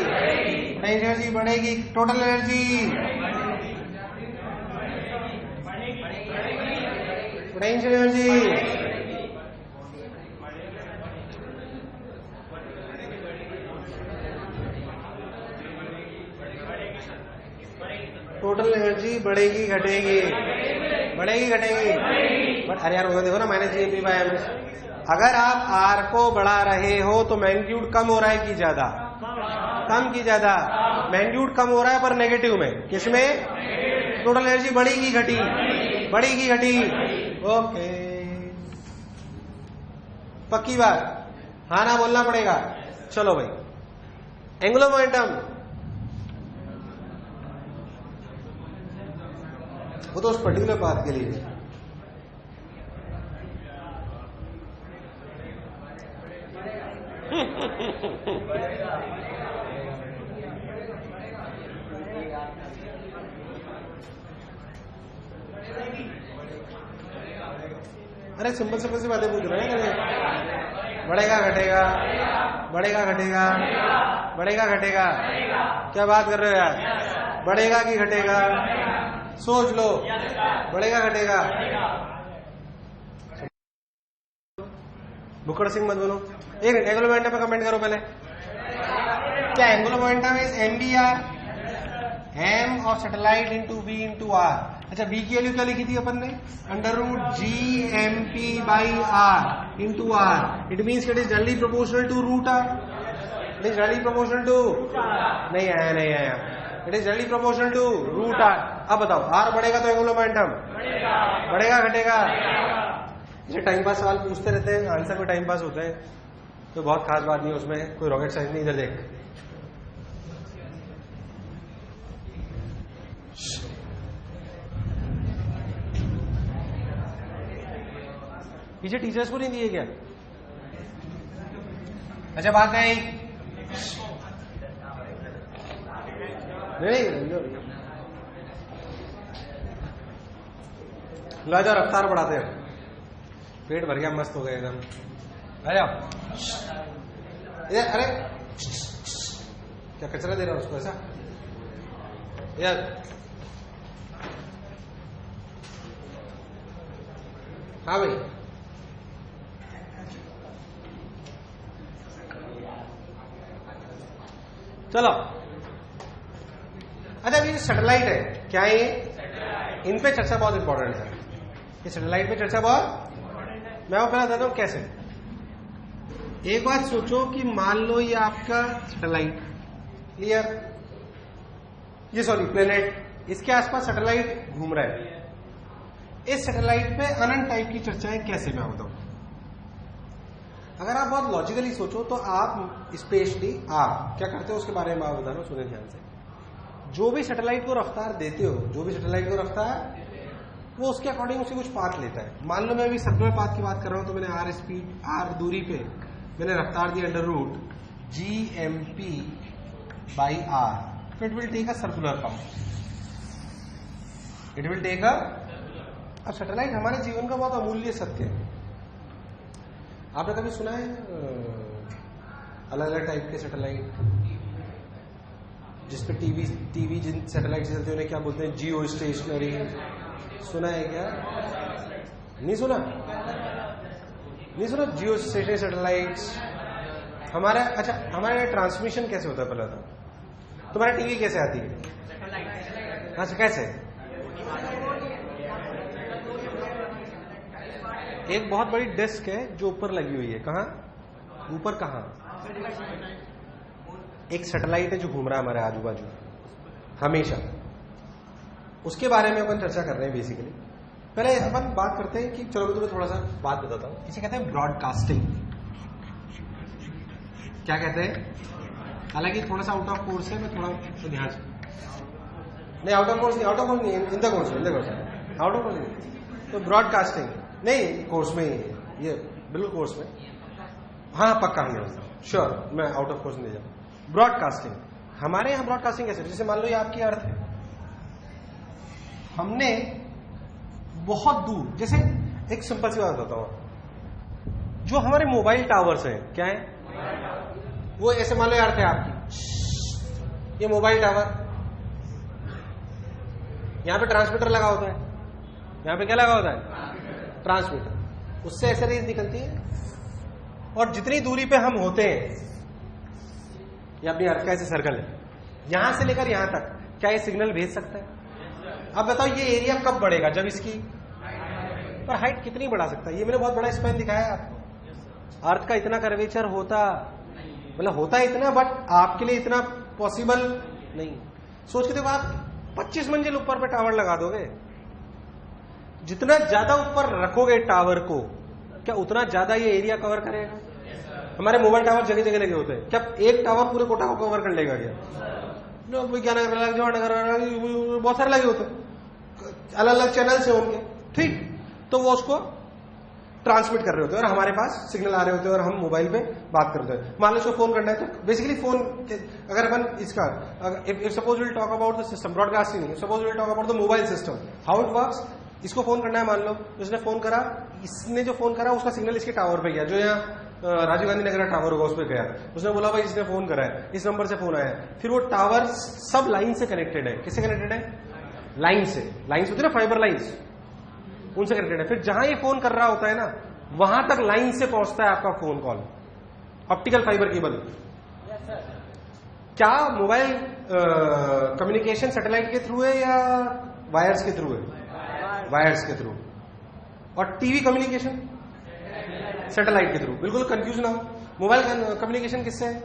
पोटेंशियल एनर्जी बढ़ेगी, total energy, potential energy, total energy बढ़ेगी घटेगी, बढ़ेगी घटेगी। बट अरे यार देखो ना, minus G by M S. अगर आप आर को बढ़ा रहे हो तो मैग्नीट्यूड कम हो रहा है कि ज्यादा? कम की ज्यादा? मैग्नीट्यूड कम हो रहा है पर नेगेटिव में, किसमें? टोटल एनर्जी बढ़ेगी घटी, बढ़ेगी घटी। ओके, पक्की बात, हाँ ना बोलना पड़ेगा। चलो भाई, एंगुलर मोमेंटम, वो तो उस पर्टिकुलर बात के लिए है। अरे सिंपल सिंपल सी बातें पूछ रहे हैं। बढ़ेगा घटेगा, बढ़ेगा घटेगा, बढ़ेगा घटेगा, क्या बात कर रहे हो यार? बढ़ेगा कि घटेगा? सोच लो, बढ़ेगा घटेगा। बुकड़ सिंह मत बनो। एक एंगुलर मोमेंटम पे कमेंट करो पहले। क्या angular momentum is MVR, M of satellite into V into R. अच्छा, बी की वैल्यू क्या लिखी थी अपन ने? Under root G M P by R into R. It means it is directly proportional to root R. It is directly proportional to, नहीं आया, नहीं आया, it is directly proportional to root R. अब बताओ, आर बढ़ेगा तो angular momentum बढ़ेगा घटेगा? ये टाइम पास सवाल पूछते रहते हैं, आंसर में टाइम पास होता है, तो बहुत खास बात नहीं है उसमें, कोई रॉकेट साइंस नहीं। इधर देख, पीछे टीचर्स को नहीं दिए क्या? अच्छा, बात नहीं, ला जाओ, रफ्तार बढ़ाते हैं। पेट भर गया, मस्त हो गया एकदम। आ जाओ इधर। अरे क्या कचरा दे रहा है उसको ऐसा यार? हाँ भाई, चलो, अच्छा ये सैटेलाइट है, क्या है ये? इन पे चर्चा बहुत इंपॉर्टेंट है, ये सैटेलाइट पे चर्चा बहुत, मैं वो पहले बताता हूं कैसे। एक बात सोचो कि मान लो ये आपका सैटेलाइट, क्लियर, ये सॉरी प्लेनेट, इसके आसपास सैटेलाइट घूम रहा है। इस सैटेलाइट पे अनंत टाइप की चर्चाएं कैसे, मैं बताऊं। अगर आप बहुत लॉजिकली सोचो तो आप स्पेशली आप क्या करते हो उसके बारे में आप बता रहा हूं, सुने ध्यान से। जो भी सैटेलाइट को रफ्तार देते हो, जो भी सैटेलाइट को रफ्तार, वो उसके अकॉर्डिंग उसे कुछ पाथ लेता है। मान लो मैं अभी सर्कुलर पाथ की बात कर रहा हूं, तो मैंने आर स्पीड, आर दूरी पे मैंने रफ्तार दी under root GMP by R, तो it will take a circular path, it will take a. अब सैटेलाइट हमारे जीवन का बहुत अमूल्य सत्य है। आपने कभी सुना है अलग अलग टाइप के सैटेलाइट, जिसपे टीवी जिन सैटेलाइट से चलते हैं उन्हें क्या बोलते हैं, जियो स्टेशनरी, सुना है क्या? नहीं सुना, नहीं सुना, जियो स्टेशनरी सैटेलाइट्स हमारा। अच्छा, हमारे ट्रांसमिशन कैसे होता है पहले तो? तुम्हारा टीवी कैसे आती है? अच्छा, कैसे? एक बहुत बड़ी डिस्क है जो ऊपर लगी हुई है, कहां ऊपर, कहां? एक सैटेलाइट है जो घूम रहा है हमारे आजू बाजू हमेशा, उसके बारे में अपन चर्चा कर रहे हैं बेसिकली। पहले अपन बात करते हैं कि, चलो मैं तुम्हें थोड़ा सा बात बताता हूं, इसे कहते हैं ब्रॉडकास्टिंग। क्या कहते हैं? हालांकि थोड़ा सा आउट ऑफ कोर्स है, मैं थोड़ा तो ध्यान से, नहीं आउट ऑफ कोर्स नहीं, आउट ऑफ कोर्स नहीं, in the course, out of course नहीं, तो ब्रॉडकास्टिंग नहीं, कोर्स में ये बिल्कुल कोर्स में, हाँ पक्का नहीं, श्योर, मैं आउट ऑफ कोर्स नहीं जाऊँ। ब्रॉडकास्टिंग, हमारे यहाँ ब्रॉडकास्टिंग कैसे, जैसे मान लो ये आपकी अर्थ है, हमने बहुत दूर, जैसे एक सिंपल सी बात बताता हूं, जो हमारे मोबाइल टावर्स हैं, क्या है वो, ऐसे मान लो अर्थ है आपकी, ये मोबाइल टावर, यहां पे ट्रांसमीटर लगा होता है, यहां पे क्या लगा होता है? ट्रांसमीटर, उससे ऐसे रेंज निकलती है, और जितनी दूरी पे हम होते हैं, या अपनी अर्थ का ऐसे सर्कल है, यहां से लेकर यहां तक, क्या ये सिग्नल भेज सकता है? अब बताओ ये एरिया कब बढ़ेगा, जब इसकी पर हाइट कितनी बढ़ा सकता है? ये मैंने बहुत बड़ा स्पैन दिखाया आपको, अर्थ का इतना कर्वेचर होता, मतलब होता इतना, बट आपके लिए इतना पॉसिबल नहीं। सोच के देखो, आप 25 मंजिल ऊपर पे टावर लगा दोगे, जितना ज्यादा ऊपर रखोगे टावर को, क्या उतना ज्यादा ये एरिया कवर करेगा? हमारे मोबाइल टावर जगह जगह लगे होते हैं, क्या एक टावर पूरे कोटा को कवर कर लेगा क्या? विज्ञानगर, जवाहरनगर, बहुत सारे लगे होते हैं, अलग अलग चैनल से होंगे, ठीक, तो वो उसको ट्रांसमिट कर रहे होते हैं, और हमारे पास सिग्नल आ रहे होते हैं, और हम मोबाइल पे बात करते हैं। मान लो इसको फोन करना है, तो बेसिकली फोन, अगर अपन इसका, if suppose will talk about the system, broadcasting नहीं, suppose will talk about the mobile system, how it works. इसको फोन करना है, मान लो उसने फोन करा, इसने जो फोन करा उसका सिग्नल इसके टावर पे गया, जो यहाँ राजीव गांधी नगर टावर होगा उस पर गया, उसने बोला भाई इसने फोन करा है, इस नंबर से फोन आया है, फिर वो टावर सब लाइन से कनेक्टेड है, किससे कनेक्टेड है? लाइन से, लाइन होती है ना, फाइबर लाइन्स, उनसे कनेक्टेड है। फिर जहां ये फोन कर रहा होता है ना, वहां तक लाइन से पहुंचता है आपका phone call, optical fibre cable. क्या मोबाइल कम्युनिकेशन सैटेलाइट के थ्रू है या वायर्स के थ्रू है? वायर्स के थ्रू। और टीवी कम्युनिकेशन सैटेलाइट के थ्रू, बिल्कुल कंफ्यूज ना हो। मोबाइल कम्युनिकेशन किससे है?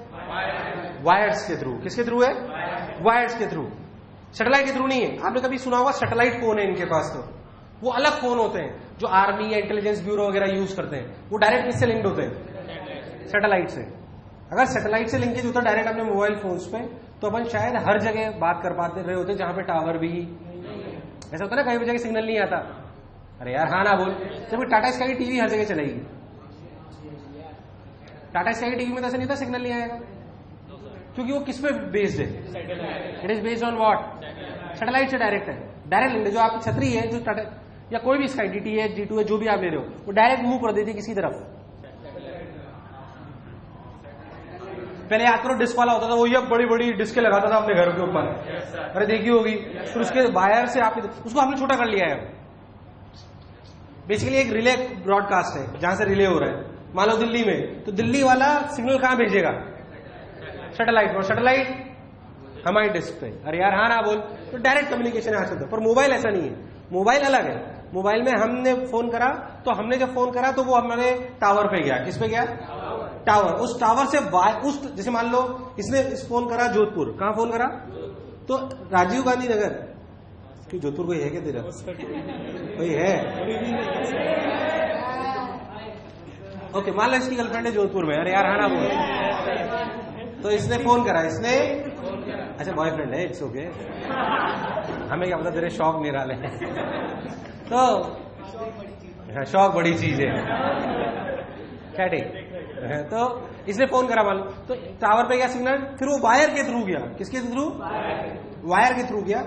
वायर्स के थ्रू। किसके थ्रू है? वायर्स के थ्रू, सैटेलाइट के थ्रू नहीं है। आपने कभी सुना होगा सैटेलाइट फोन है इनके पास, तो वो अलग फोन होते हैं जो आर्मी या इंटेलिजेंस ब्यूरो वगैरह यूज करते हैं, वो डायरेक्ट किससे लिंक्ड होते हैं? सैटेलाइट से। अगर सैटेलाइट से लिंकेज होता डायरेक्ट अपने मोबाइल फोन्स पे, तो अपन शायद हर जगह बात कर पाते रहे होते जहां पे टावर भी, ऐसा होता ना कहीं भी जगह सिग्नल नहीं आता, अरे यार हाँ ना बोल, जब टाटा स्काई टीवी हर जगह चलेगी, टाटा स्काई टीवी में तो ऐसा नहीं था सिग्नल नहीं आएगा, क्योंकि वो किस पे बेस्ड है? It is based on what? Satellite से डायरेक्ट है, डायरेक्ट लिंक। जो आपकी छतरी है, जो टाटा या कोई भी स्काई DTH G2 है, जो भी आप ले रहे हो, वो डायरेक्ट मूव कर देती है किसी तरफ। पहले याद करो डिस्क वाला होता था, वो ये बड़ी बड़ी डिस्कें लगाता था अपने घर के ऊपर, अरे देखी होगी, फिर उसके वायर से आपने उसको हमने छोटा कर लिया है। बेसिकली एक रिले ब्रॉडकास्ट है, जहां से रिले हो रहा है, मान लो दिल्ली में, तो दिल्ली वाला सिग्नल कहां भेजेगा? सैटेलाइट। और सैटेलाइट हमारी डिस्क पे, अरे यार हाँ ना बोल, तो डायरेक्ट कम्युनिकेशन यहाँ से होता है। पर मोबाइल ऐसा नहीं है, मोबाइल अलग है। मोबाइल में हमने फोन करा, तो हमने जब फोन करा तो वो हमारे टावर पे गया। किस पे गया? टावर। उस टावर से उस, जैसे मान लो इसने इस फोन करा जोधपुर, कहाँ फोन करा? तो राजीव गांधी नगर, कि जोधपुर कोई है क्या तेरा? कोई है? ओके, मान लो इसकी गर्लफ्रेंड है जोधपुर में, अरे यार हाँ ना बोल, तो इसने फोन करा, इसने, अच्छा बॉयफ्रेंड है, इट्स ओके, हमें क्या पता तेरे शौक निराले हैं। तो शौक बड़ी चीज है, क्या ठीक है। तो इसने फोन करा मान लो, तो टावर पे गया सिग्नल, फिर वो वायर के थ्रू गया। किसके थ्रू? वायर के थ्रू गया।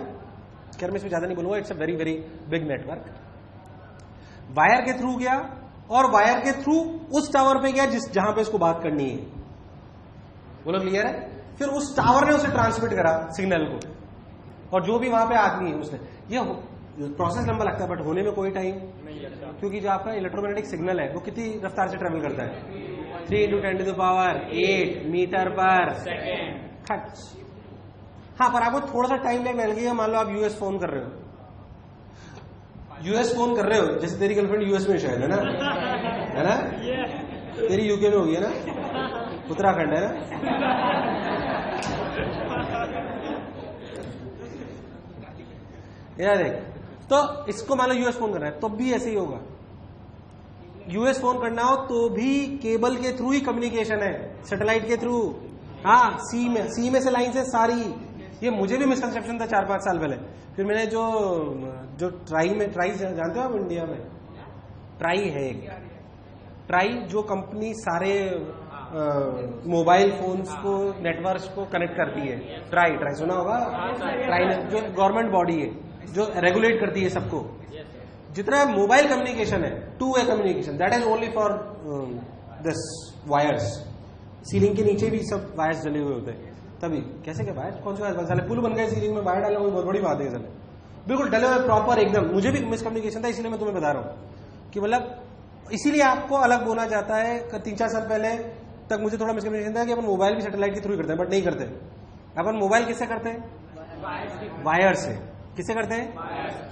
खैर मैं इसमें ज्यादा नहीं बोलूंगा, it's a very very big network. Wire के थ्रू गया, और वायर के थ्रू उस टावर पे गया जहां पे उसको बात करनी है। बोलो क्लियर है? फिर उस टावर ने उसे ट्रांसमिट करा सिग्नल को, और जो भी वहां पे आदमी है उसने, ये प्रोसेस लंबा लगता है बट होने में कोई टाइम नहीं लगता, क्योंकि जो आपका इलेक्ट्रोमैग्नेटिक सिग्नल है वो कितनी रफ्तार से ट्रेवल करता है? 3 × 10⁸ मीटर पर सेकेंड। हाँ, पर आपको थोड़ा सा टाइम लग गया। मान लो आप यूएस फोन कर रहे हो, यूएस फोन कर रहे हो, जैसे तेरी गर्लफ्रेंड यूएस में शायद है ना, है ना? तेरी यूके में होगी है ना, उत्तराखंड है ना? यार देख, तो इसको मान लो यूएस फोन करना है, तो भी ऐसे ही होगा। यूएस फोन करना हो तो भी केबल के थ्रू ही कम्युनिकेशन है, सैटेलाइट के थ्रू। हाँ, सी में से लाइन से सारी। ये मुझे भी मिसकंसेप्शन था 4-5 साल पहले। फिर मैंने जो ट्राई जानते हो आप इंडिया में? ट्राई है एक, ट्राई जो कंपनी सारे मोबाइल फोन्स को, नेटवर्क्स को कनेक्ट करती है। ट्राई सुना होगा? ट्राई जो गवर्नमेंट बॉडी है जो रेगुलेट करती है सबको। जितना मोबाइल कम्युनिकेशन है, 2-वे communication, that is only for this wires. Ceiling के नीचे भी सब वायर्स डले हुए होते हैं। तभी कैसे क्या वायर्स, कौन से वायर्स? साले पुल बन गए सीलिंग में, वायर डालना कोई बहुत बड़ी बात है? साले बिल्कुल डले हुए प्रॉपर एकदम। मुझे भी मिसकम्युनिकेशन था, इसलिए मैं तुम्हें बता रहा हूँ कि मतलब इसीलिए आपको अलग बोला जाता है। 3-4 साल पहले तक मुझे थोड़ा मिसकम्युनिकेशन था कि अपन मोबाइल भी सैटेलाइट के थ्रू करते हैं, बट नहीं करते। अपन मोबाइल किससे करते हैं? वायर से। किससे करते हैं?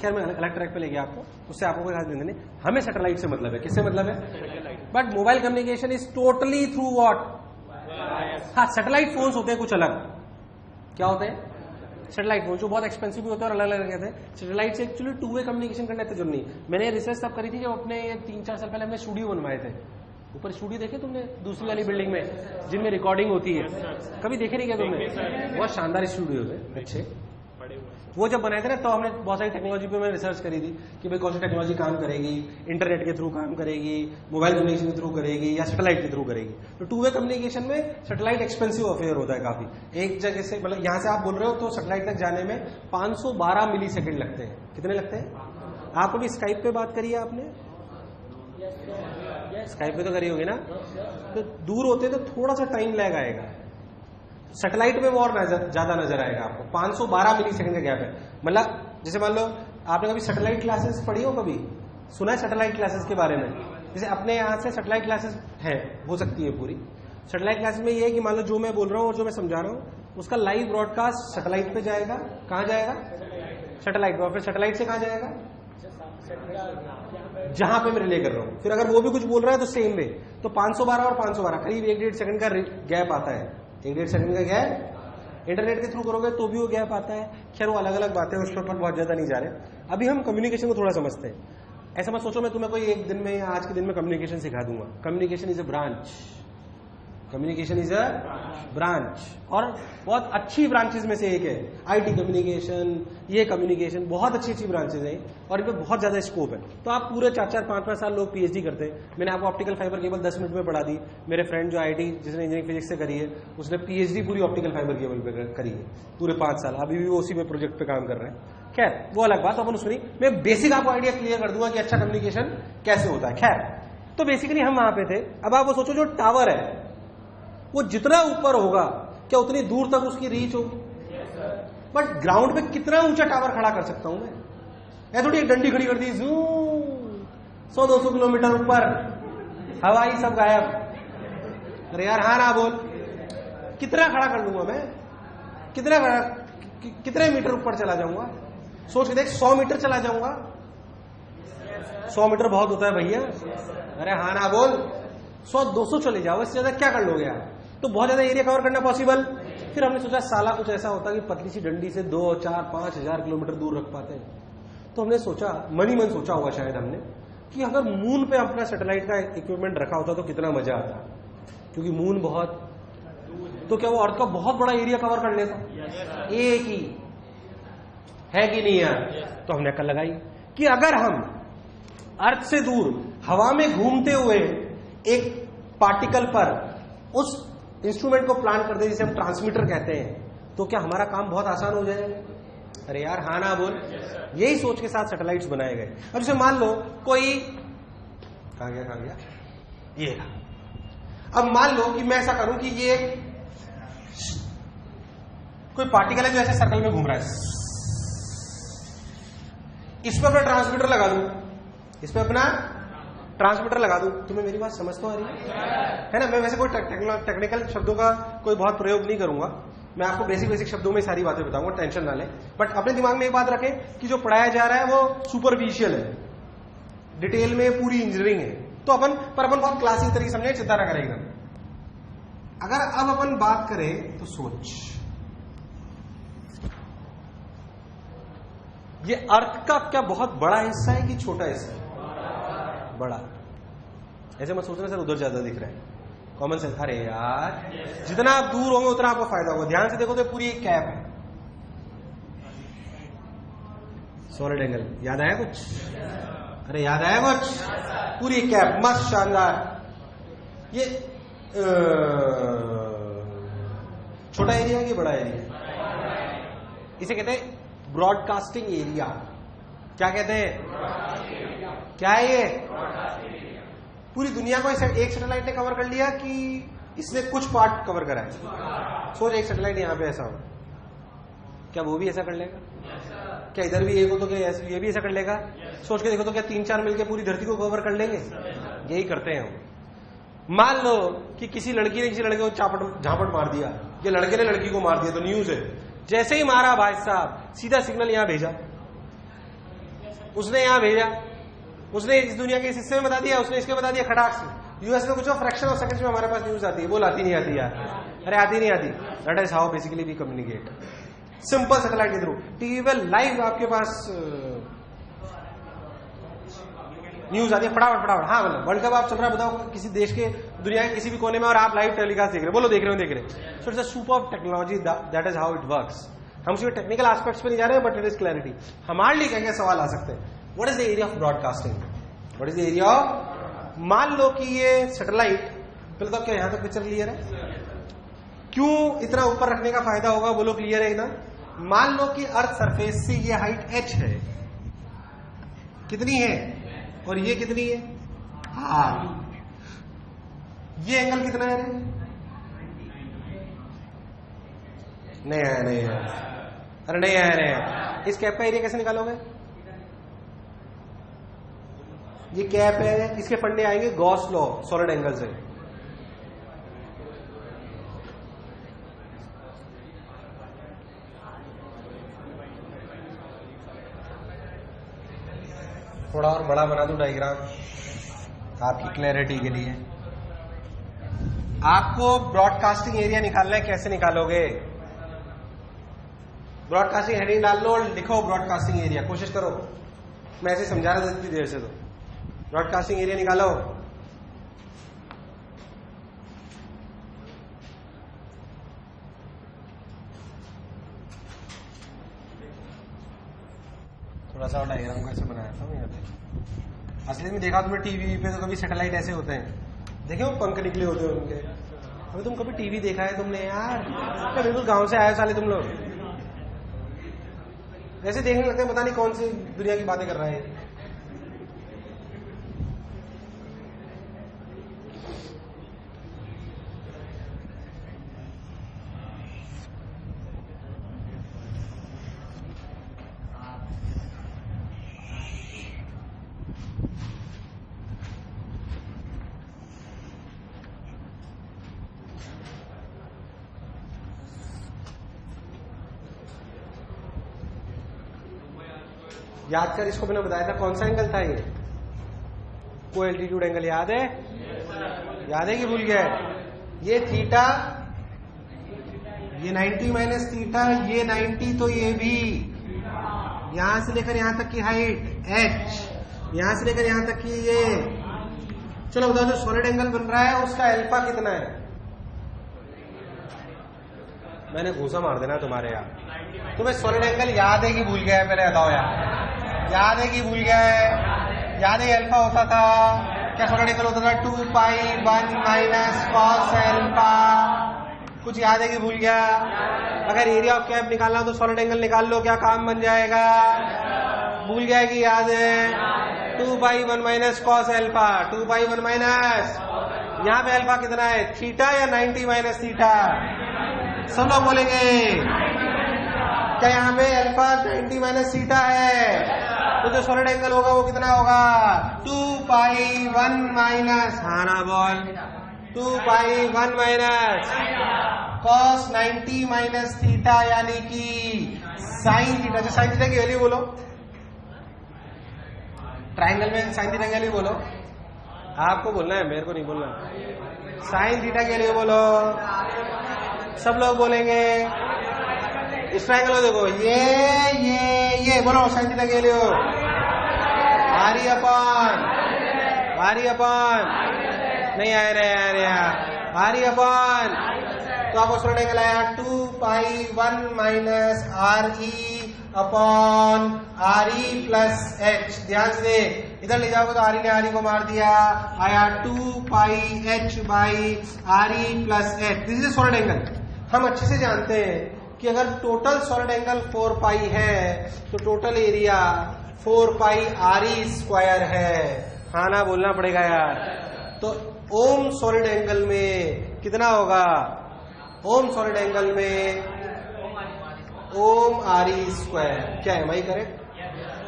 खैर मैं अलग ट्रैक पे ले गया आपको, उससे आपको कोई खास लेना नहीं। हमें सैटेलाइट से मतलब है। किससे मतलब है? But mobile communication is totally through what? हाँ, सैटेलाइट फोन्स होते हैं कुछ अलग। क्या होते हैं? सैटेलाइट फोन जो बहुत एक्सपेंसिव भी होते हैं और अलग अलग रहते हैं। सैटेलाइट से एक्चुअली 2-वे कम्युनिकेशन करने की जरूरत नहीं। मैंने रिसर्च तब करी थी जब अपने 3-4 साल पहले हमने स्टूडियो बनवाए थे। ऊपर स्टूडियो देखे तुमने दूसरी वाली बिल्डिंग में, जिनमें रिकॉर्डिंग होती है? कभी देखे नहीं क्या तुमने? बहुत शानदार स्टूडियो थे, अच्छे। वो जब बनाए थे ना, तो हमने बहुत सारी टेक्नोलॉजी पे मैंने रिसर्च करी थी कि भाई कौन सी टेक्नोलॉजी काम करेगी, इंटरनेट के थ्रू काम करेगी, मोबाइल कम्युनिकेशन के थ्रू करेगी, या सैटेलाइट के थ्रू करेगी। तो 2-वे कम्युनिकेशन में सैटेलाइट एक्सपेंसिव अफेयर होता है काफी। एक जगह से, मतलब यहां से आप बोल रहे हो तो सैटेलाइट तक जाने में 512 मिलीसेकंड लगते हैं। कितने लगते हैं? आप कभी स्काइप पे बात करी है आपने? स्काइप पे तो करी होगी ना। तो दूर होते तो थोड़ा सा टाइम लैग आएगा, सैटेलाइट में वो और ज्यादा नजर आएगा आपको। 512 मिलीसेकंड का गैप है। मतलब जैसे मान लो आपने कभी सैटेलाइट क्लासेस पढ़ी हो, कभी सुना है सैटेलाइट क्लासेस के बारे में? जैसे अपने यहाँ से सैटेलाइट क्लासेस है, हो सकती है पूरी। सैटेलाइट क्लासेस में ये है कि मान लो जो मैं बोल रहा हूँ और जो मैं समझा रहा हूँ उसका लाइव ब्रॉडकास्ट सैटेलाइट पे जाएगा। कहाँ जाएगा? सैटेलाइट पे। और फिर सैटेलाइट से कहाँ जाएगा? जहां पे मैं रिले कर रहा हूं। फिर अगर वो भी कुछ बोल रहा है तो सेम वे। तो 512 और 512 करीब 1-1.5 सेकंड का गैप आता है। 1-1.5 सेकंड का गैप इंटरनेट के थ्रू करोगे तो भी वो गैप आता है। खैर वो अलग अलग बातें, उस पर बहुत ज्यादा नहीं जा रहे। अभी हम कम्युनिकेशन को थोड़ा समझते हैं। ऐसा मत सोचो मैं तुम्हें कोई एक दिन में या आज के दिन में कम्युनिकेशन सिखा दूंगा। Communication is a branch. Communication is a branch, और बहुत अच्छी ब्रांचेस में से एक है आईटी कम्युनिकेशन। ये कम्युनिकेशन बहुत अच्छी अच्छी ब्रांचेस हैं और इनमें बहुत ज्यादा स्कोप है। तो आप पूरे 4-4, 5-5 साल लोग पीएचडी करते हैं। मैंने आपको ऑप्टिकल फाइबर केबल 10 मिनट में पढ़ा दी। मेरे फ्रेंड जो आईटी जिसने इंजीनियरिंग फिजिक्स से करी है उसने पीएचडी पूरी ऑप्टिकल फाइबर केबल पे करी है पूरे 5 साल। अभी भी वो उसी पे प्रोजेक्ट पे काम कर रहे हैं। खैर वो अलग बात, अपन उसमें मैं बेसिक आपको आइडिया क्लियर कर दूंगा कि अच्छा कम्युनिकेशन कैसे होता है। खैर तो बेसिकली हम वहां पे थे। अब आप वो सोचो जो टावर है वो जितना ऊपर होगा क्या उतनी दूर तक उसकी रीच होगी। बट ग्राउंड पे कितना ऊंचा टावर खड़ा कर सकता हूं मैं? ऐ थोड़ी एक डंडी खड़ी कर दी, 100-200 किलोमीटर ऊपर, हवाई सब गायब। अरे यार हाँ ना बोल, कितना खड़ा कर लूंगा मैं? कितने मीटर ऊपर चला जाऊंगा? सोच के देख, 100 मीटर चला जाऊंगा। 100 मीटर बहुत होता है भैया। अरे हाँ ना बोल, 100-200 चले जाओ, इससे ज्यादा क्या कर लोगे यार? तो बहुत ज्यादा एरिया कवर करना पॉसिबल। फिर हमने सोचा साला कुछ ऐसा होता कि पतली सी डंडी से 2, 4, 5 हजार किलोमीटर दूर रख पाते हैं। तो हमने सोचा, मन ही मन सोचा होगा शायद हमने, कि अगर मून पे अपना सैटेलाइट का इक्विपमेंट रखा होता तो कितना मजा आता, क्योंकि मून बहुत, तो क्या वो अर्थ का बहुत बड़ा एरिया कवर कर लेता? एक ही है कि नहीं यार? तो हमने अक्ल लगाई कि अगर हम अर्थ से दूर हवा में घूमते हुए एक पार्टिकल पर उस इंस्ट्रूमेंट को प्लांट कर दे, जिसे हम ट्रांसमीटर कहते हैं, तो क्या हमारा काम बहुत आसान हो जाएगा? अरे यार हाँ ना बोल। यही सोच के साथ सैटेलाइट्स बनाए गए। अब जैसे मान लो कोई कहा गया ये, अब मान लो कि मैं ऐसा करूं कि ये कोई पार्टिकल है जो ऐसे सर्कल में घूम रहा है, इस पर अपना ट्रांसमीटर लगा दूं, इस पर अपना ट्रांसमीटर लगा दूं। तुम्हें मेरी बात समझ तो आ रही है ना? मैं वैसे कोई टेक्निकल शब्दों का कोई बहुत प्रयोग नहीं करूंगा, मैं आपको बेसिक शब्दों में सारी बातें बताऊंगा, टेंशन ना लें। बट अपने दिमाग में एक बात रखें कि जो पढ़ाया जा रहा है वो सुपरफिशियल है, डिटेल में पूरी इंजीनियरिंग है। तो अपन बहुत क्लासिक तरीके समझे, चिंता ना करें एकदम। अगर अब अपन बात करें तो सोच, ये अर्थ का क्या बहुत बड़ा हिस्सा है कि छोटा हिस्सा है? बड़ा। ऐसे मत सोचना सर उधर ज्यादा दिख रहा है, कॉमन सेंस। अरे यार जितना आप दूर होंगे उतना आपको फायदा होगा। ध्यान से देखो तो पूरी एक कैप है, सॉलिड एंगल। याद आया कुछ? अरे याद आया कुछ? पूरी एक कैप, मस्त शानदार। ये छोटा एरिया है कि बड़ा एरिया? इसे कहते हैं ब्रॉडकास्टिंग एरिया। क्या कहते हैं? क्या है ये? पूरी दुनिया को एक सैटेलाइट ने कवर कर लिया कि इसने कुछ पार्ट कवर करा है? सोच एक सैटेलाइट यहां पे ऐसा हो, क्या वो भी ऐसा कर लेगा? क्या इधर भी एक हो तो क्या ये भी ऐसा कर लेगा? सोच के देखो तो क्या 3-4 मिलकर पूरी धरती को कवर कर लेंगे? यही करते हैं हम। मान लो कि किसी लड़की ने किसी लड़के को झापट मार दिया, या लड़के ने लड़की को मार दिया, तो न्यूज है। जैसे ही मारा भाई साहब, सीधा सिग्नल यहां भेजा, उसने यहां भेजा, उसने इस दुनिया के इस हिस्से में बता दिया, उसने इसके बता दिया खटाक से। यूएस में कुछ फ्रैक्शन ऑफ सेकंड्स में हमारे पास न्यूज आती है, बोल आती नहीं आती यार? अरे आती नहीं आती। That is how basically we communicate, simple satellite के थ्रू। टीवी पे लाइव आपके पास न्यूज आती है, फटाफट। हाँ बोलो, वर्ल्ड कप आप चल रहा है, बताओ किसी देश के, दुनिया के किसी भी कोने में, और आप लाइव टेलीकास्ट देख रहे हो, बोलो देख रहे हो? So it's a super technology, that is how it works. हम सिर्फ टेक्निकल एस्पेक्ट्स पे नहीं जा रहे हैं, बट इट इज क्लैरिटी। हमारे लिए क्या सवाल आ सकते हैं? What is the area of broadcasting? What is the area of, मान लो कि ये सैटेलाइट, पहले तो क्या यहां तक पिक्चर क्लियर है? क्यों इतना ऊपर रखने का फायदा होगा, बोलो क्लियर है एकदम? मान लो कि अर्थ सरफेस से ये हाइट h है, कितनी है? और ये कितनी है? हाँ। ये एंगल कितना है? नहीं आया। अरे नहीं आया। इस कैप का एरिया कैसे निकालोगे? ये कैप है, इसके फंडे आएंगे गॉस लॉ, सॉलिड एंगल से। थोड़ा और बड़ा बना दूं डायग्राम आपकी क्लैरिटी के लिए। आपको ब्रॉडकास्टिंग एरिया निकालना है, कैसे निकालोगे? ब्रॉडकास्टिंग हेडिंग डाल लो और लिखो ब्रॉडकास्टिंग एरिया, कोशिश करो। मैं ऐसे समझा रहा था इतनी देर से, तो ब्रॉडकास्टिंग एरिया निकालो। थोड़ा सा डायग्राम कैसे बनाया था मैं, असली में देखा तुमने टीवी पे तो कभी सैटेलाइट ऐसे होते हैं, देखे वो पंख निकले होते हैं उनके। अभी तुम कभी टीवी देखा है तुमने यार? क्या बिल्कुल गांव से आए साले तुम लोग, ऐसे देखने लगते हैं पता नहीं कौन सी दुनिया की बातें कर रहे हैं। याद कर, इसको मैंने बताया था कौन सा एंगल था ये, को एल्टीट्यूड एंगल, याद है? याद है कि भूल गया? ये थीटा, ये 90 माइनस थीटा, ये 90, तो ये भी यहां से लेकर यहां तक की हाइट h, यहां से लेकर यहां तक की ये। चलो बताओ, जो सॉलिड एंगल बन रहा है उसका अल्फा कितना है? मैंने घूसा मार देना तुम्हारे यार। तुम्हें सॉलिड एंगल याद है कि भूल गया है? पहले बताओ यार, याद है कि भूल गया है? याद है अल्फा होता था क्या? सॉलिड एंगल होता था 2 पाई 1 माइनस कॉस अल्फा। कुछ याद है कि भूल गया? अगर एरिया ऑफ कैप निकालना हो तो सॉलिड एंगल निकाल लो, क्या काम बन जाएगा? भूल गया कि याद है? 2 पाई 1 माइनस कॉस अल्फा, 2 पाई 1 माइनस, यहाँ पे अल्फा कितना है? थीटा या 90 माइनस थीटा? सब लोग बोलेंगे क्या यहाँ पे अल्फा 90 माइनस थीटा है? तो जो सॉलिड एंगल होगा वो कितना होगा? 2 पाई 1 माइनस, हाँ ना बोल, 2 पाई 1 माइनस कॉस 90 माइनस थीटा, यानी कि साइन थीटा। जो साइन थीटा की वैल्यू बोलो, ट्राइंगल में साइन थीटा की वैल्यू बोलो, आपको बोलना है, मेरे को नहीं बोलना। साइन थीटा के लिए बोलो, सब लोग बोलेंगे। इस ट्राइंगल को देखो, ये बोलो साइन थीटा के लिए आरी अपन नहीं आ रहे आरी अपन, तो आपको सॉलिड एंगल आया 2 पाई 1 माइनस आर ई upon R E plus H. ध्यान से इधर ले जाओगे तो आर ई ने आर ई को मार दिया, आया 2 pi H by R E plus H. This is solid angle. हम अच्छे से जानते हैं कि अगर टोटल सॉलिड एंगल 4 पाई है तो टोटल एरिया 4 पाई आर ई स्क्वायर है। हाँ ना बोलना पड़ेगा यार। तो ओम सॉलिड एंगल में कितना होगा? ओम सॉलिड एंगल में ओम आर ई स्क्वायर। क्या है भाई करेक्ट?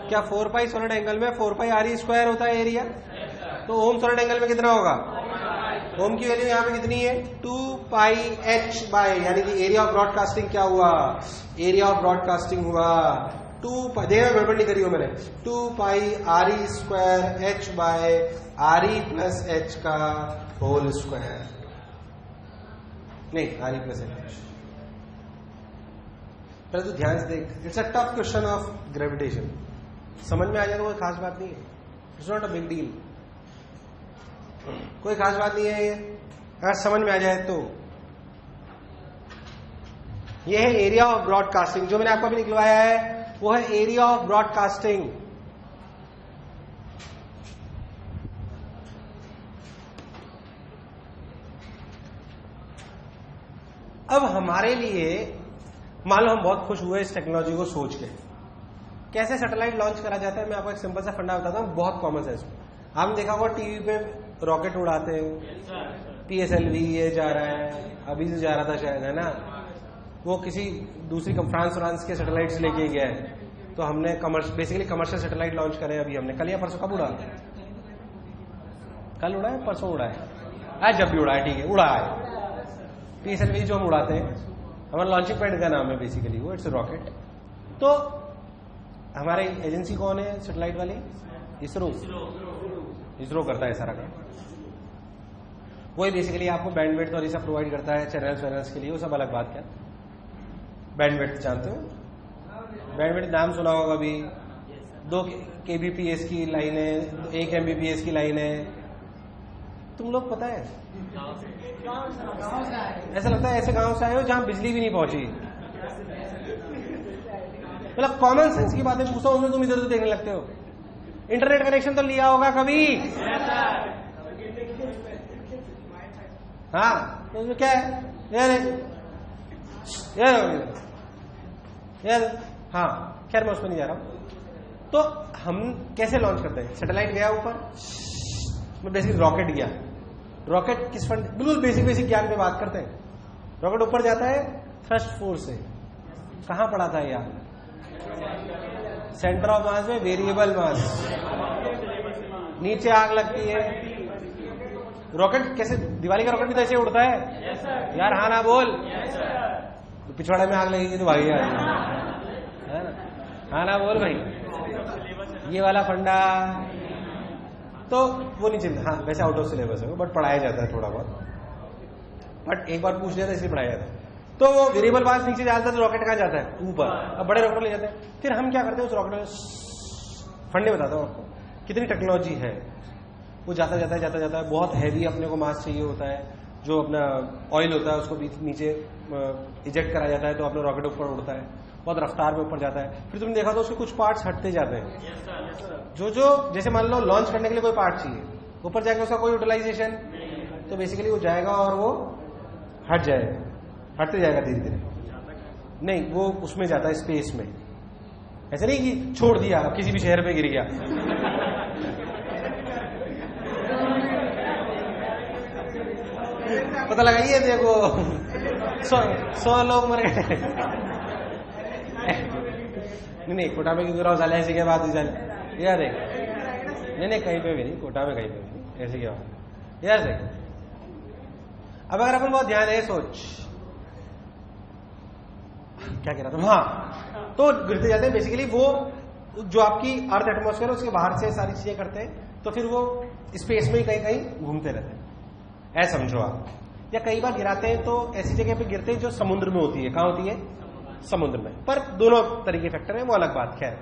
क्या 4 पाई सॉलिड एंगल में 4 पाई आर ई स्क्वायर होता है एरिया? तो ओम सॉलिड एंगल में कितना होगा? ओम की वैल्यू यहाँ पे कितनी है? 2 पाई एच बाय, यानी कि एरिया ऑफ ब्रॉडकास्टिंग क्या हुआ? एरिया ऑफ ब्रॉडकास्टिंग हुआ 2 पाई, देखो गड़बड़ नहीं करी हो मैंने, 2 pi R E square H by R E plus H का होल स्क्वायर। नहीं, आर ई प्लस एच। पहले तो ध्यान से देख, it's a tough question of gravitation. समझ में आ जाए तो कोई खास बात नहीं है, it's not a big deal, कोई खास बात नहीं है ये, अगर समझ में आ जाए तो। ये है एरिया ऑफ ब्रॉडकास्टिंग। जो मैंने आपको अभी निकलवाया है वो है एरिया ऑफ ब्रॉडकास्टिंग। अब हमारे लिए मान लो हम बहुत खुश हुए इस टेक्नोलॉजी को सोच के, कैसे सैटेलाइट लॉन्च करा जाता है मैं आपको एक सिंपल सा फंडा बताता हूँ, बहुत कॉमन है इसमें। आपने देखा होगा टीवी पे रॉकेट उड़ाते हैं, PSLV ये जा रहा है, अभी से जा रहा था शायद, है ना, वो किसी दूसरी फ्रांस के सैटेलाइट्स लेके गया है। तो हमने बेसिकली कमर्शियल सैटेलाइट लॉन्च करे अभी हमने, कल या परसों। कब उड़ा? कल उड़ा है, परसों उड़ा है, आज जब भी उड़ा है, ठीक है, उड़ा है। PSLV जो हम उड़ाते हैं, हमारा लॉन्चिंग पैड का नाम है बेसिकली वो, इट्स रॉकेट। तो हमारी एजेंसी कौन है सैटेलाइट वाली? इसरो करता है सारा काम। वही बेसिकली आपको बैंडविड्थ और ये सब प्रोवाइड करता है, चैनल्स के लिए, वो सब अलग बात है। बैंडविड्थ जानते हो? बैंडविड्थ नाम सुना होगा अभी। 2 kbps की लाइन है, 1 mbps की लाइन है। तुम लोग पता है, ऐसा लगता है ऐसे गांव से आए हो जहां बिजली भी नहीं पहुंची। मतलब कॉमन सेंस की बातें पूछो, उसमें तुम इधर उधर देखने लगते हो। इंटरनेट कनेक्शन तो लिया होगा कभी? हाँ, तो उसमें क्या है यार हाँ, खैर मैं उसमें नहीं जा रहा हूं। तो हम कैसे लॉन्च करते हैं? सैटेलाइट गया ऊपर, बेसिकली रॉकेट गया। रॉकेट किस फंड, बिल्कुल बेसिक ज्ञान पे बात करते हैं। रॉकेट ऊपर जाता है थ्रस्ट फोर्स से। कहां पड़ा था यार? सेंटर ऑफ मास में, वेरिएबल मास। नीचे आग लगती है। रॉकेट कैसे? दिवाली का रॉकेट भी तो ऐसे उड़ता है यार, हाँ ना बोल। तो पिछवाड़े में आग लगेगी तो भाई यार, है ना, हाँ ना बोल भाई। ये वाला फंडा तो वो नहीं चिंता। हाँ वैसे आउट ऑफ सिलेबस है बट पढ़ाया जाता है थोड़ा बहुत, बट एक बार पूछ लिया था इसलिए पढ़ाया जाता है। तो वो वेरिएबल मास नीचे डालता है तो रॉकेट कहाँ जाता है? ऊपर। अब बड़े रॉकेट ले जाते हैं, फिर हम क्या करते हैं उस रॉकेट में फंडे बताता हूँ आपको कितनी टेक्नोलॉजी है। वो जाता जाता है, बहुत हैवी अपने को मास चाहिए होता है, जो अपना ऑयल होता है उसको नीचे इजेक्ट करा जाता है तो अपना रॉकेट ऊपर उड़ता है, बहुत रफ्तार में ऊपर जाता है। फिर तुमने देखा तो उसके कुछ पार्ट्स हटते जाते हैं, जो जैसे मान लो लॉन्च करने के लिए कोई पार्ट चाहिए, ऊपर जाएगा उसका कोई यूटिलाइजेशन, तो बेसिकली वो जाएगा और वो हटते जाएगा धीरे धीरे। नहीं, वो उसमें जाता है स्पेस में, ऐसा नहीं कि छोड़ दिया किसी भी शहर पे गिर गया। पता लगाइए, देखो 100 लोग मर गए। नहीं कोटा में क्यों गिरा साले, ऐसी क्या बात हुई साले, याद है? नहीं कहीं पे भी नहीं, कोटा में कहीं पे भी नहीं, ऐसी क्या बात याद है? अब अगर अपन बहुत ध्यान है, सोच क्या कह रहा था, हाँ तो गिरते जाते हैं। बेसिकली वो जो आपकी अर्थ एटमॉस्फेयर है उसके बाहर से सारी चीजें करते हैं, तो फिर वो स्पेस में ही कहीं कहीं घूमते रहते हैं, ऐसा समझो आप। या कई बार गिराते हैं तो ऐसी जगह पे गिरते हैं जो समुद्र में होती है। कहां होती है? समुद्र में। पर दोनों तरीके फैक्टर है, वो अलग बात। खैर,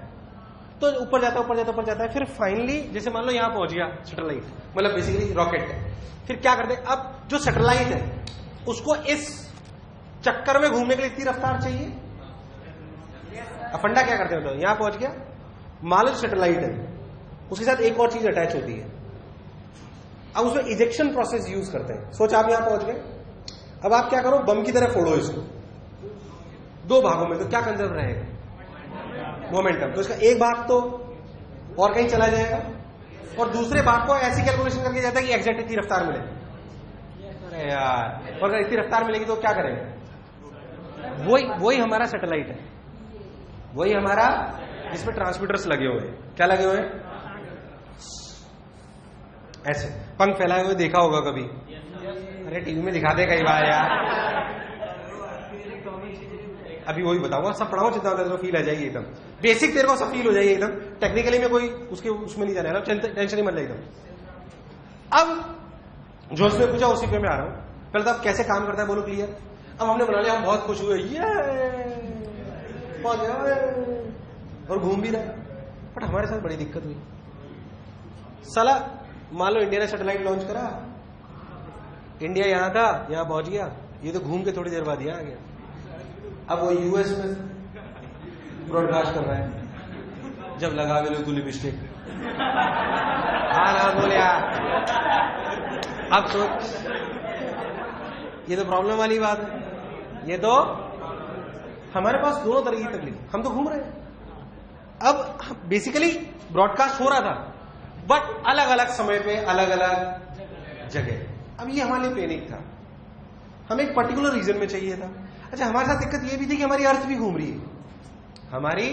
तो ऊपर जाता है, फिर फाइनली जैसे मान लो यहां पहुंच गया सैटेलाइट, मतलब बेसिकली रॉकेट। फिर क्या करते हैं, अब जो सैटेलाइट है उसको इस चक्कर में घूमने के लिए इतनी रफ्तार चाहिए। अब फंडा क्या करते हैं, तो यहां पहुंच गया, मान लो सैटेलाइट है, उसके साथ एक और चीज अटैच होती है। अब उसमें इजेक्शन प्रोसेस यूज करते हैं। सोच आप यहां पहुंच गए, अब आप क्या करो, बम की तरह फोड़ो इसको दो भागों में, तो क्या कंजर्व रहेगा? मोमेंटम। तो इसका एक भाग तो और कहीं चला जाएगा, और दूसरे भाग को ऐसी कैलकुलेशन करके जाता है कि एग्जैक्ट इतनी रफ्तार मिले। अरे यार, और अगर इतनी रफ्तार मिलेगी तो क्या करेंगे? वही हमारा सैटेलाइट है, वही हमारा, जिसमें ट्रांसमीटर्स लगे हुए हैं। क्या लगे हुए हैं? ऐसे पंख फैलाए हुए, देखा होगा कभी? अरे टीवी में दिखाते कई बार यार। अभी वही बताऊंगा, सब पढ़ाओ, जितना होता है फील आ जाएगी एकदम बेसिक, तेरे को सब फील हो जाएगी एकदम। टेक्निकली में कोई उसमें नहीं जा रहा है, टेंशन ही मत ले एकदम। अब जो उसने पूछा उसी पे मैं आ रहा हूं। पहले तो अब कैसे काम करता है बोलो, क्लियर? अब हमने बना लिया, हम बहुत खुश हुए, ये और घूम भी रहा, बट हमारे साथ बड़ी दिक्कत हुई। साला मान लो इंडिया ने सैटेलाइट लॉन्च करा, इंडिया यहां था, यहां पहुंच गया, ये तो घूम के थोड़ी देर बाद यहां आ गया। अब वो यूएस में ब्रॉडकास्ट कर रहा है, जब लगा वे तू लिपस्टिक। हाँ ना बोले यार। अब सोच, ये तो प्रॉब्लम वाली बात है। ये तो हमारे पास दोनों तरह की तकलीफ, हम तो घूम रहे हैं। अब बेसिकली ब्रॉडकास्ट हो रहा था, बट अलग अलग समय पे अलग अलग जगह। अब ये हमारे लिए पैनिक था, हमें एक पर्टिकुलर रीजन में चाहिए था। अच्छा, हमारे साथ दिक्कत ये भी थी कि हमारी अर्थ भी घूम रही है। हमारी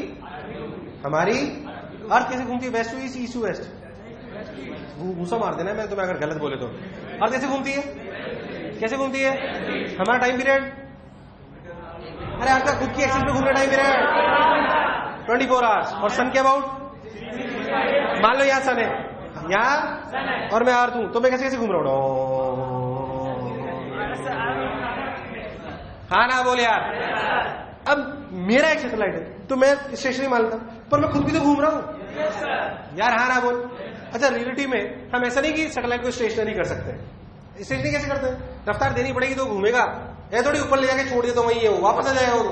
अर्थ कैसे घूमती है? West to east, east to west. घूसा मार देना मैं तुम्हें अगर गलत बोले तो। अर्थ कैसे घूमती है? कैसे घूमती है? हमारा टाइम पीरियड, अरे आपका खुद की एक्सिस में घूमने टाइम पीरियड 24 आवर्स। और सन के अबाउट, मान लो यहाँ सन है, यहाँ और मैं अर्थ हूं, तो मैं कैसे घूम रहा हूं? हाँ ना बोले यार। अब मेरा एक सैटेलाइट है तो मैं स्टेशनरी मानता हूं, पर मैं खुद भी तो घूम रहा हूं यार। हाँ ना बोल। अच्छा, रियलिटी में हम ऐसा नहीं कि सैटेलाइट को स्टेशनरी कर सकते हैं। स्टेशनरी कैसे करते हैं? रफ्तार देनी पड़ेगी तो घूमेगा, या थोड़ी ऊपर ले जाके छोड़ दिया तो वही है, वो वापस आ जाएगा वो तो।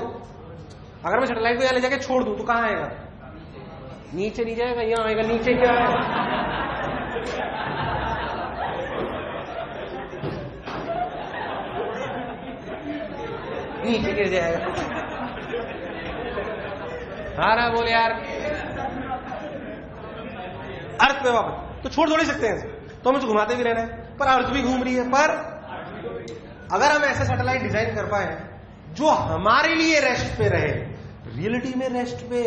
अगर मैं सैटेलाइट को यहाँ ले जाके छोड़ दूं तो कहाँ आएगा? नीचे नहीं जाएगा, यहाँ आएगा। नीचे क्या है? नीचे गिर जाएगा। हाँ ना बोले यार। अर्थ पे वापस तो छोड़ थोड़ी सकते हैं, तो हमें घुमाते भी रहना है, पर अर्थ भी घूम रही है। पर अगर हम ऐसा सैटेलाइट डिजाइन कर पाए जो हमारे लिए रेस्ट पे रहे, रियलिटी में रेस्ट पे,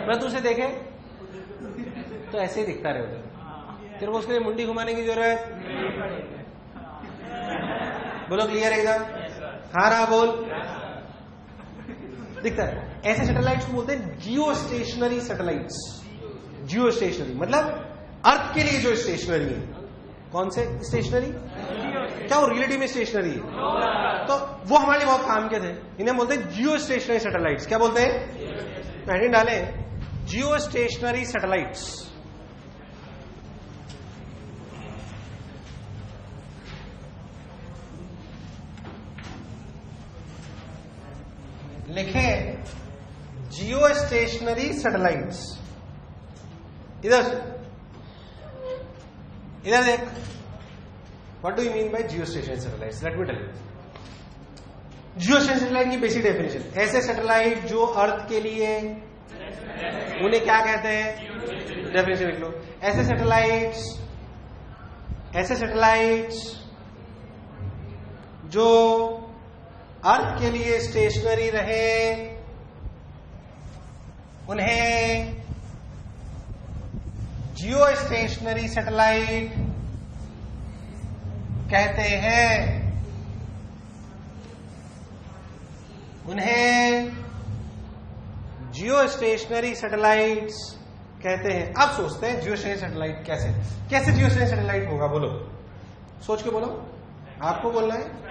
मैं तुझे देखे तो ऐसे ही दिखता रहे उधर, तेरे को उसके लिए मुंडी घुमाने की जरूरत? बोलो क्लियर एकदम? हाँ ना बोल। दिखता है। ऐसे सैटेलाइट्स को बोलते हैं जियो स्टेशनरी सैटेलाइट्स। जियो स्टेशनरी मतलब अर्थ के लिए जो स्टेशनरी है। कौन से स्टेशनरी? क्या वो रियलिटी में स्टेशनरी है? तो वो हमारे लिए बहुत काम के थे। इन्हें बोलते हैं जियो स्टेशनरी सैटेलाइट्स। क्या बोलते हैं? हेडिंग डालें, जियो स्टेशनरी सैटेलाइट्स। लिखे जियो स्टेशनरी सैटेलाइट्स। इधर देख, what do you mean by geo stationary satellites? Let me tell you. Geo stationary satellite की बेसिक डेफिनेशन, ऐसे सैटेलाइट जो अर्थ के लिए, उन्हें क्या कहते हैं? डेफिनेशन लिख लो। ऐसे सैटेलाइट्स जो अर्थ के लिए स्टेशनरी रहे, उन्हें जियो स्टेशनरी सैटेलाइट कहते हैं। उन्हें जियो स्टेशनरी सैटेलाइट्स कहते हैं। अब सोचते हैं जियो स्टेशनरी सैटेलाइट कैसे जियो स्टेशनरी सैटेलाइट होगा? बोलो, सोच के बोलो। आपको बोलना है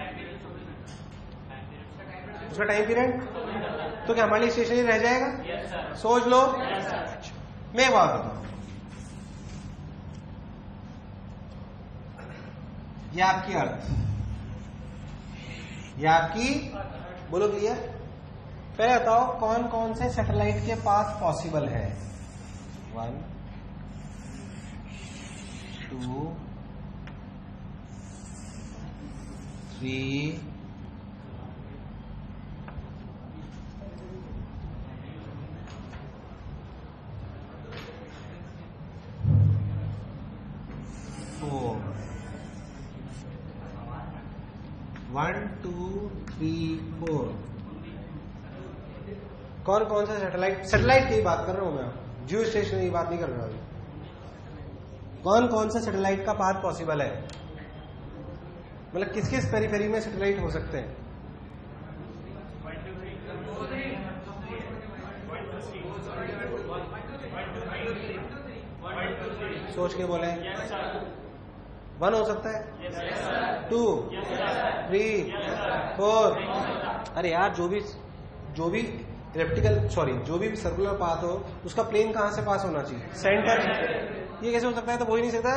उसका टाइम पीरियड। तो क्या हमारे लिए स्टेशनरी रह जाएगा? सोच लो। मैं बात बताऊं, ये आपकी अर्थ, ये आपकी, बोलो क्लियर। पहले बताओ कौन कौन से सैटेलाइट के पास पॉसिबल है? 1 2 3 4 1 2 3 4। कौन कौन सा सैटेलाइट की बात कर रहा हूं मैं, जियो स्टेशन की बात नहीं कर रहा हूं। कौन कौन सा सैटेलाइट का पाथ पॉसिबल है? मतलब किस किस पेरीफेरी में सैटेलाइट हो सकते हैं? सोच के बोले। 1 हो सकता है, 2 3 4। अरे यार, जो भी इलेप्टिकल, जो भी सर्कुलर पाथ हो, उसका प्लेन कहां से पास होना चाहिए? सेंटर। ये कैसे हो सकता है? तो हो ही नहीं सकता।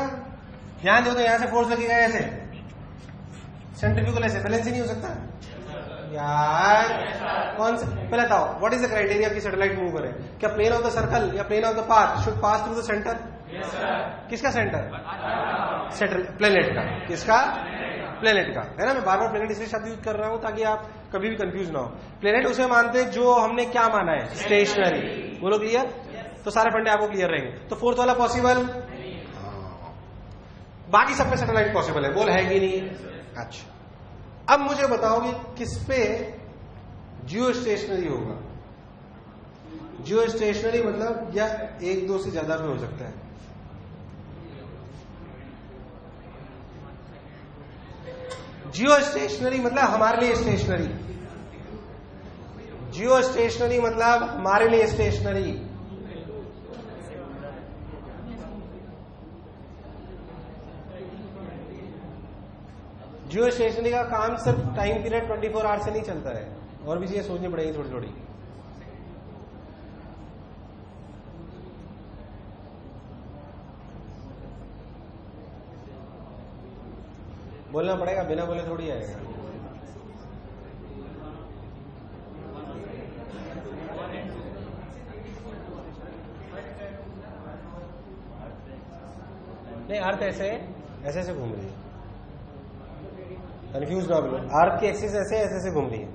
ध्यान दो, तो यहां से फोर्स लगेगा ऐसे, सेंट्रीफ्यूगल ऐसे, बैलेंस ही नहीं हो सकता यार। कौन सा? पहले बताओ, व्हाट इज द क्राइटेरिया की सैटेलाइट मूव करे? क्या प्लेन ऑफ द सर्कल या plane of the path should pass through the centre? किसका सेंटर? प्लेनेट का। किसका? प्लेनेट का, है ना। मैं बार बार प्लेनेट इसलिए शब्द यूज कर रहा हूं ताकि आप कभी भी कंफ्यूज ना हो। प्लेनेट उसे मानते जो हमने क्या माना है? स्टेशनरी। बोलो क्लियर। तो सारे फंडे आपको क्लियर रहेंगे। तो फोर्थ वाला पॉसिबल, बाकी सब पे सैटेलाइट पॉसिबल है। बोल है कि नहीं? अच्छा, अब मुझे बताओगे किस पे जियो स्टेशनरी होगा? जियो स्टेशनरी मतलब या 1-2 से ज्यादा पे हो सकता है। जियो स्टेशनरी मतलब हमारे लिए स्टेशनरी। जियो स्टेशनरी मतलब हमारे लिए स्टेशनरी। जियो स्टेशनरी का काम सिर्फ टाइम पीरियड 24 आवर्स से नहीं चलता है, और भी चीजें सोचनी पड़ेगी थोड़ी थोड़ी। बोलना पड़ेगा, बिना बोले थोड़ी आएगा। नहीं, अर्थ ऐसे ऐसे घूम रही है, कंफ्यूज ना बोलो। अर्थ की एक्सिस ऐसे घूम रही है,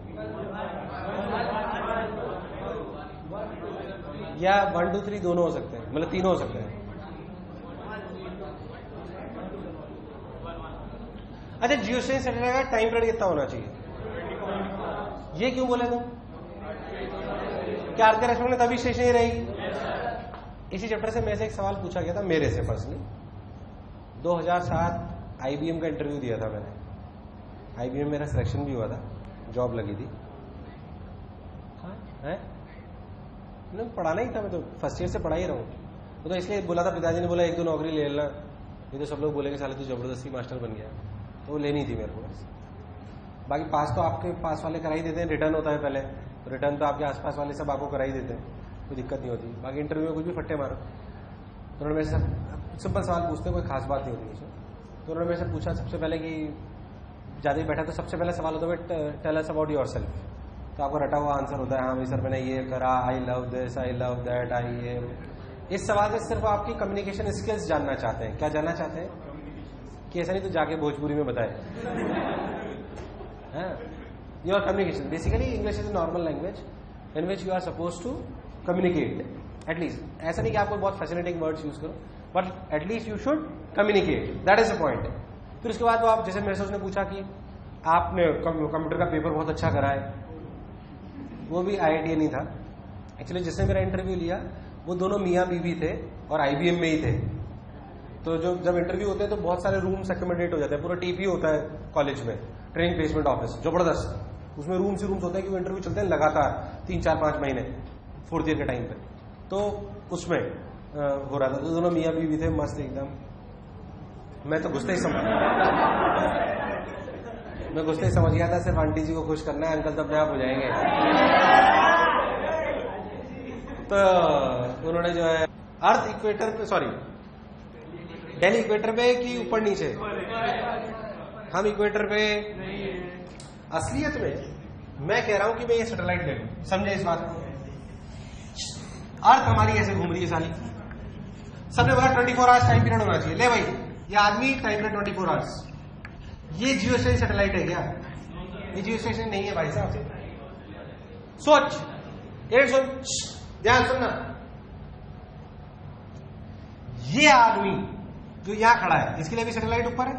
या 1 2 3 दोनों हो सकते हैं, मतलब तीनों हो सकते हैं। अच्छा, जियो स्टेशन सैटेलाइट का टाइम पीरियड कितना होना चाहिए? ये क्यों बोले तुम? क्या अर्थ के रेस्पेक्ट में तभी स्टेशन ही रहेगी? इसी चैप्टर से मेरे से एक सवाल पूछा गया था, मेरे से पर्सनली। 2007 IBM का इंटरव्यू दिया था मैंने। IBM मेरा सिलेक्शन भी हुआ था, जॉब लगी थी। है पढ़ाना ही था, मैं तो फर्स्ट ईयर से पढ़ा ही रहा हूं। वो तो इसलिए बोला था, पिताजी ने बोला 1-2 नौकरी ले लेना, ये तो सब लोग बोलेंगे साले तू जबरदस्ती मास्टर बन गया, तो वो लेनी थी मेरे को। बाकी पास तो आपके पास वाले करा ही देते हैं, रिटर्न होता है पहले, रिटर्न तो आपके आसपास वाले सब आपको करा ही देते हैं, कोई दिक्कत नहीं होती। बाकी इंटरव्यू में कुछ भी फट्टे मारो। तो उन्होंने मेरे से सिंपल सवाल पूछते हैं, कोई खास बात नहीं होती मुझे। तो उन्होंने मेरे से पूछा सबसे पहले कि ज़्यादा ही बैठा तो सबसे पहले सवाल होता है टेल अस अबाउट योरसेल्फ। तो आपको रटा हुआ आंसर होता है, हाँ भाई सर मैंने ये करा, I love this, I love that, I ये। इस सवाल से सिर्फ आपकी कम्युनिकेशन स्किल्स जानना चाहते हैं। क्या जानना चाहते हैं? कि ऐसा नहीं तो जाके भोजपुरी में बताए। Your communication, basically English is normal language in which you are suppose to communicate. At least ऐसा नहीं कि आपको बहुत फैसिनेटिंग वर्ड्स यूज करो, but at least you should communicate, that is the point. फिर उसके बाद वो आप जैसे मेरे से उसने पूछा कि आपने कंप्यूटर का पेपर बहुत अच्छा करा है, वो भी IIT नहीं था एक्चुअली। जिसने मेरा इंटरव्यू लिया वो दोनों मियाँ बीवी थे और IBM में ही थे। तो जब इंटरव्यू होते हैं तो बहुत सारे रूम्स एक्कोमोडेट हो जाते हैं, पूरा TP होता है कॉलेज में, ट्रेनिंग प्लेसमेंट ऑफिस जबरदस्त। उसमें रूम्स ही रूम्स होते हैं क्योंकि इंटरव्यू चलते हैं लगातार 3-4-5 महीने 4th ईयर के टाइम पे। तो उसमें हो रहा था, तो दोनों मियाँ बीवी थे मस्त एकदम। मैं तो घुसते ही समझ गया था सिर्फ आंटी जी को खुश करना है, अंकल तो अपने आप हो जाएंगे। तो उन्होंने जो है अर्थ इक्वेटर पे, सॉरी डेली इक्वेटर पे कि ऊपर नीचे, हम इक्वेटर पे। असलियत में मैं कह रहा हूं कि मैं ये सैटेलाइट ले लूं, समझे इस बात को? अर्थ हमारी ऐसे घूम रही है साली, सबने बोला 24 आवर्स टाइम पीरियड होना चाहिए। ले भाई ये आदमी टाइम पीरियड 24 आवर्स, ये जियो स्टेशन सैटेलाइट है क्या? ये जियो स्टेशन नहीं है भाई साहब। सोच, ध्यान सुनना, ये आदमी जो यहां खड़ा है इसके लिए भी सैटेलाइट ऊपर है।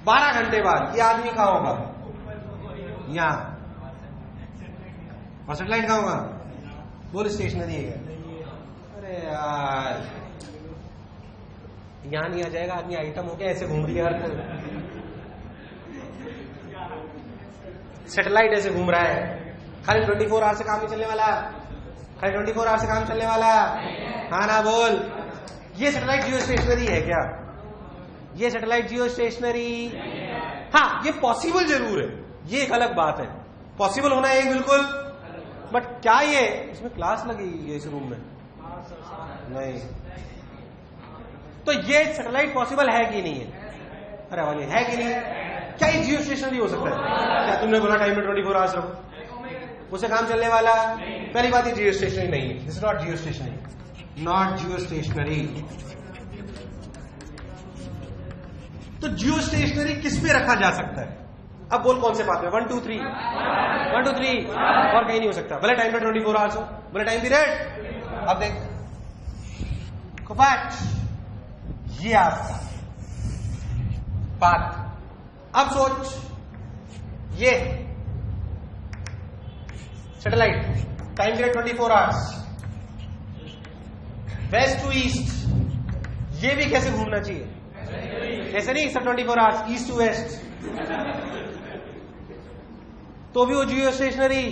12 घंटे बाद ये आदमी कहां होगा? यहां। और सैटेलाइट कहां होगा? बोल स्टेशनरी है। अरे यार यहां नहीं आ जाएगा आदमी, आइटम हो गया, ऐसे घूम रही है अर्थ। सैटेलाइट ऐसे घूम रहा है, खाली 24 आवर से काम नहीं चलने वाला, खाली 24 आवर से काम चलने वाला। हाँ ना बोल। ये सैटेलाइट जियो स्टेशनरी है क्या? ये सैटेलाइट जियो स्टेशनरी, हाँ ये पॉसिबल जरूर है, ये एक अलग बात है, पॉसिबल होना है बिल्कुल। बट क्या ये इसमें क्लास लगेगी इस रूम में? नहीं। तो ये सैटेलाइट पॉसिबल है कि नहीं है? अरे वाली है कि नहीं? क्या ये जियो स्टेशनरी हो सकता है? क्या तुमने बोला टाइम में 24 आवर्स रखो, उससे काम चलने वाला? पहली बात ये जियो स्टेशनरी नहीं है, this is not Jio stationery, not Jio stationery. तो जियो स्टेशनरी किस पे रखा जा सकता है? अब बोल कौन से बात में? 1 2 3 1 2 3 और कहीं नहीं हो सकता, भले टाइम पे 24 आवर्स हो, भले टाइम पीरियड। अब देख ये आपका बात। अब सोच ये satellite time period 24 hours, west to east, ये भी कैसे घूमना चाहिए? ऐसे नहीं सब 24 आवर्स ईस्ट टू वेस्ट, तो भी वो जियो स्टेशनरी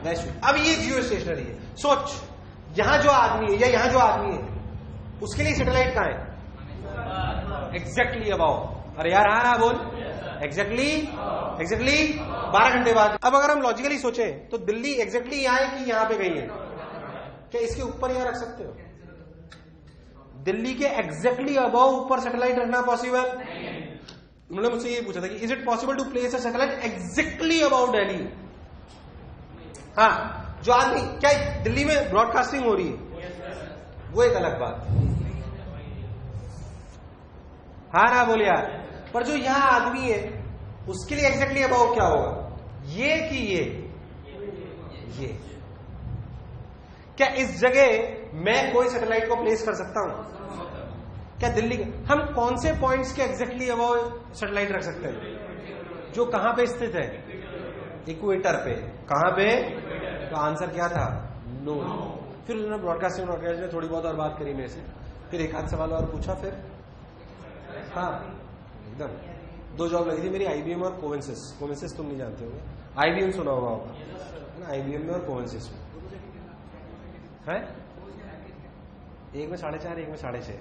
वेस्ट। अब ये जियो स्टेशनरी है। सोच यहां जो आदमी है या यहां जो आदमी है उसके लिए सैटेलाइट कहां है? Exactly above. अरे यार हाँ ना बोल, एग्जैक्टली 12 घंटे बाद। अब अगर हम लॉजिकली सोचें तो दिल्ली एग्जैक्टली यहां है कि यहां पे गई है? क्या इसके ऊपर यहां रख सकते हो? दिल्ली के एग्जैक्टली अबाउ ऊपर सैटेलाइट रखना पॉसिबल? उन्होंने मुझसे ये पूछा था कि is it possible to place a satellite exactly about Delhi? हाँ, जो आदमी क्या दिल्ली में ब्रॉडकास्टिंग हो रही है वो एक अलग बात, हाँ ना बोलिए यार। पर जो यहां आदमी है उसके लिए एग्जैक्टली अबाउट क्या होगा? ये कि ये क्या इस जगह मैं कोई सैटेलाइट को प्लेस कर सकता हूं? क्या दिल्ली के हम कौन से पॉइंट्स के एग्जैक्टली अबाउट सैटेलाइट रख सकते हैं? जो कहां पे स्थित है? इक्वेटर पे। कहां पे? तो आंसर क्या था? नो। फिर उन्होंने ब्रॉडकास्टिंग में थोड़ी बहुत और बात करी मेरे से, फिर एक आध सवाल और पूछा, फिर हाँ एकदम 2 जॉब लगी थी मेरी, IBM और कोवेंसिस तुम नहीं जानते होंगे, IBM सुना होगा है ना, IBM में और कोवेंसिस में। है? एक में 4.5, एक में 6.5।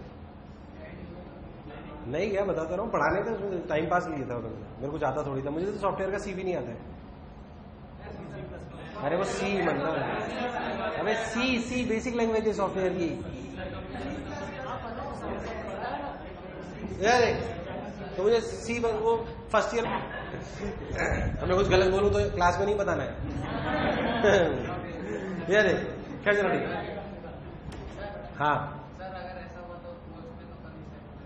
नहीं गया, बताता रहा हूँ, पढ़ाने का टाइम पास लिया था उन्होंने, मेरे को जाता थोड़ी था, मुझे तो सॉफ्टवेयर का सी भी नहीं आता है। अरे वो सी मतलब, अबे सी बेसिक लैंग्वेज है सॉफ्टवेयर की यार। तो मुझे सी वो फर्स्ट ईयर मैं कुछ गलत बोलूं तो क्लास में नहीं बताना है यार। क्या चलो ठीक। हाँ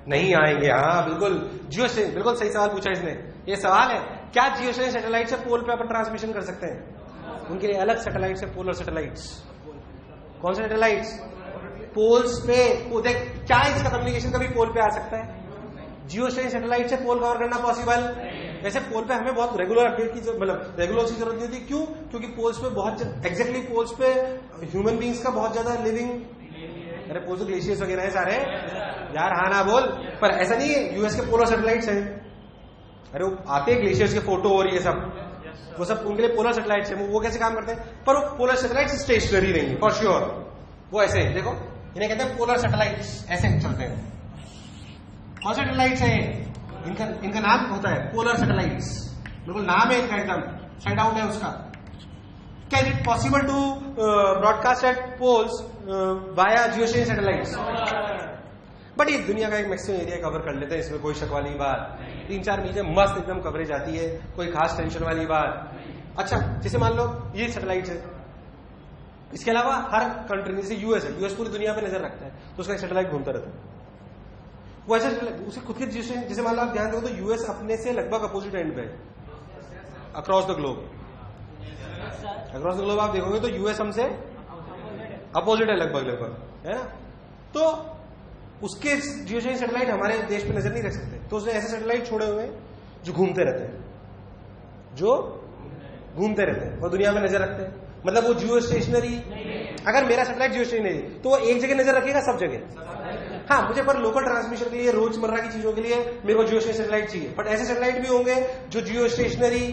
नहीं आएंगे, हाँ बिल्कुल। जियो स्टेशन, बिल्कुल सही सवाल पूछा इसने। ये सवाल है, क्या जियो स्टेशन सैटेलाइट से पोल पे अपन ट्रांसमिशन कर सकते हैं? उनके लिए अलग सैटेलाइट्स है, पोलर सैटेलाइट्स। कौन से सैटेलाइट्स? पोल्स पे। देख क्या इसका कम्युनिकेशन कभी पोल पे आ सकता है? जियो स्टेशन सैटेलाइट से पोल कवर करना पॉसिबल? वैसे पोल पे हमें बहुत रेगुलर अपडेट की मतलब रेगुलर की जरूरत नहीं होती। क्यों? क्योंकि पोल्स पे बहुत एग्जैक्टली पोल्स पे ह्यूमन बींग्स का बहुत ज्यादा लिविंग, अरे पोल्स ग्लेशियर्स वगैरह है सारे यार, हाँ ना बोल। पर ऐसा नहीं है, यूएस के पोलर सैटेलाइट्स हैं, अरे वो आते हैं ग्लेशियर्स के फोटो और ये सब, वो सब उनके लिए पोलर सैटेलाइट्स है। वो कैसे काम करते हैं? पर वो पोलर सैटेलाइट्स स्टेशनरी नहीं है फॉर श्योर, वो ऐसे है, देखो इन्हें कहते हैं पोलर सैटेलाइट्स, ऐसे चलते हैं। कौन सैटेलाइट्स है? इनका नाम होता है पोलर सैटेलाइट्स, बिल्कुल नाम है इनका, एकदम साइड आउट है उसका। Can it possible to broadcast at poles via geostation satellites? But ये दुनिया का एक मैक्सिमम एरिया कवर कर लेते हैं, इसमें कोई शक वाली बात। 3-4 मील मस्त एकदम कवरेज आती है, कोई खास टेंशन वाली बात। अच्छा जैसे मान लो ये सैटेलाइट है, इसके अलावा हर कंट्री, जैसे यूएस है, यूएस पूरी दुनिया पे नजर रखता है, तो उसका सैटेलाइट घूमता रहता है। वो ऐसे उसे खुद के जैसे मान लो आप ध्यान दो तो यूएस अपने से लगभग अपोजिट एंड पे, across the globe. Across the globe आप देखोगे तो यूएस हमसे अपोजिट है लगभग, है ना? तो उसके जियोस्टेशन सैटेलाइट हमारे देश पे नजर नहीं रख सकते, तो उसने ऐसे सैटेलाइट छोड़े हुए हैं जो घूमते रहते हैं, और दुनिया में नजर रखते हैं। मतलब वो जियो स्टेशनरी, अगर मेरा सैटेलाइट जियो स्टेशनरी तो वो एक जगह नजर रखेगा सब जगह। हाँ मुझे पर लोकल ट्रांसमिशन के लिए, रोजमर्रा की चीजों के लिए मेरे को जियो स्टेशन सैटेलाइट चाहिए, बट ऐसे सैटेलाइट भी होंगे जो जियो स्टेशनरी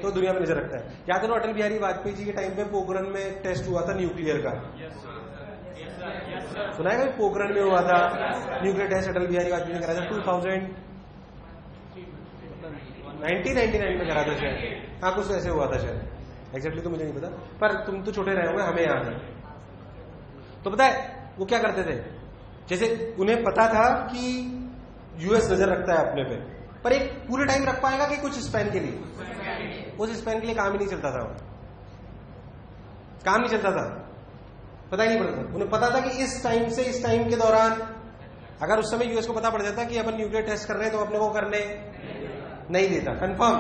तो दुनिया में नजर रखता है। याद है अटल बिहारी वाजपेयी जी के टाइम पे पोखरण में एक टेस्ट हुआ था न्यूक्लियर का, सुना है? पोखरण में हुआ था न्यूक्लियर टेस्ट, अटल बिहारी वाजपेयी ने कराया था 1999 में करा था शायद, हाँ कुछ ऐसे हुआ था शायद, एग्जैक्टली तो मुझे नहीं पता, पर तुम तो छोटे रहे होंगे, हमें याद है। तो पता है वो क्या करते थे, जैसे उन्हें पता था कि यूएस नजर रखता है अपने पे, पर एक पूरे टाइम रख पाएगा कि कुछ स्पैन के लिए, उस स्पैन के लिए काम ही नहीं चलता था, काम नहीं चलता था, पता ही नहीं पड़ता। उन्हें पता था कि इस टाइम से इस टाइम के दौरान, अगर उस समय यूएस को पता पड़ जाता कि अपन न्यूक्लियर टेस्ट कर रहे हैं तो अपने को करने नहीं देता, कंफर्म।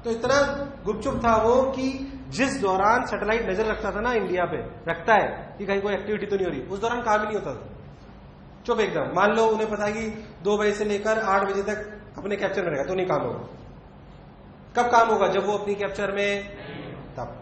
तो इतना गुपचुप था वो कि जिस दौरान सैटेलाइट नजर रखता था ना इंडिया पे, रखता है कि कहीं कोई एक्टिविटी तो नहीं हो रही, उस दौरान काम ही नहीं होता था, चुप एकदम। मान लो उन्हें पता है कि 2 बजे से लेकर 8 बजे तक अपने कैप्चर करेगा, तो नहीं काम होगा। कब काम होगा? जब वो अपनी कैप्चर में, तब।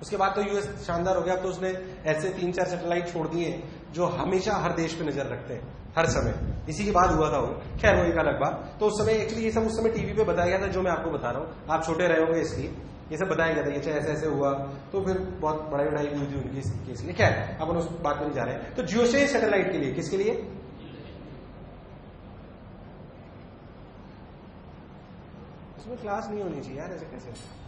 उसके बाद तो यूएस शानदार हो गया, तो उसने ऐसे 3-4 सैटेलाइट छोड़ दिए जो हमेशा हर देश पे नजर रखते हैं हर समय। इसी के बाद हुआ था वो, खैर वो एक अलग बात। तो उस समय एक्चुअली ये सब उस समय टीवी पे बताया गया था, जो मैं आपको बता रहा हूँ, आप छोटे रहे होंगे इसलिए ये सब बताया गया था, ये ऐसे ऐसे हुआ, तो फिर बहुत बड़ाई बढ़ाई हुई थी उनकी केस लिए। खैर अपन उस बात में नहीं जा रहे हैं। तो जियोस्टेशन सैटेलाइट के लिए, किसके लिए? इसमें क्लास नहीं होनी चाहिए यार, ऐसे कैसे?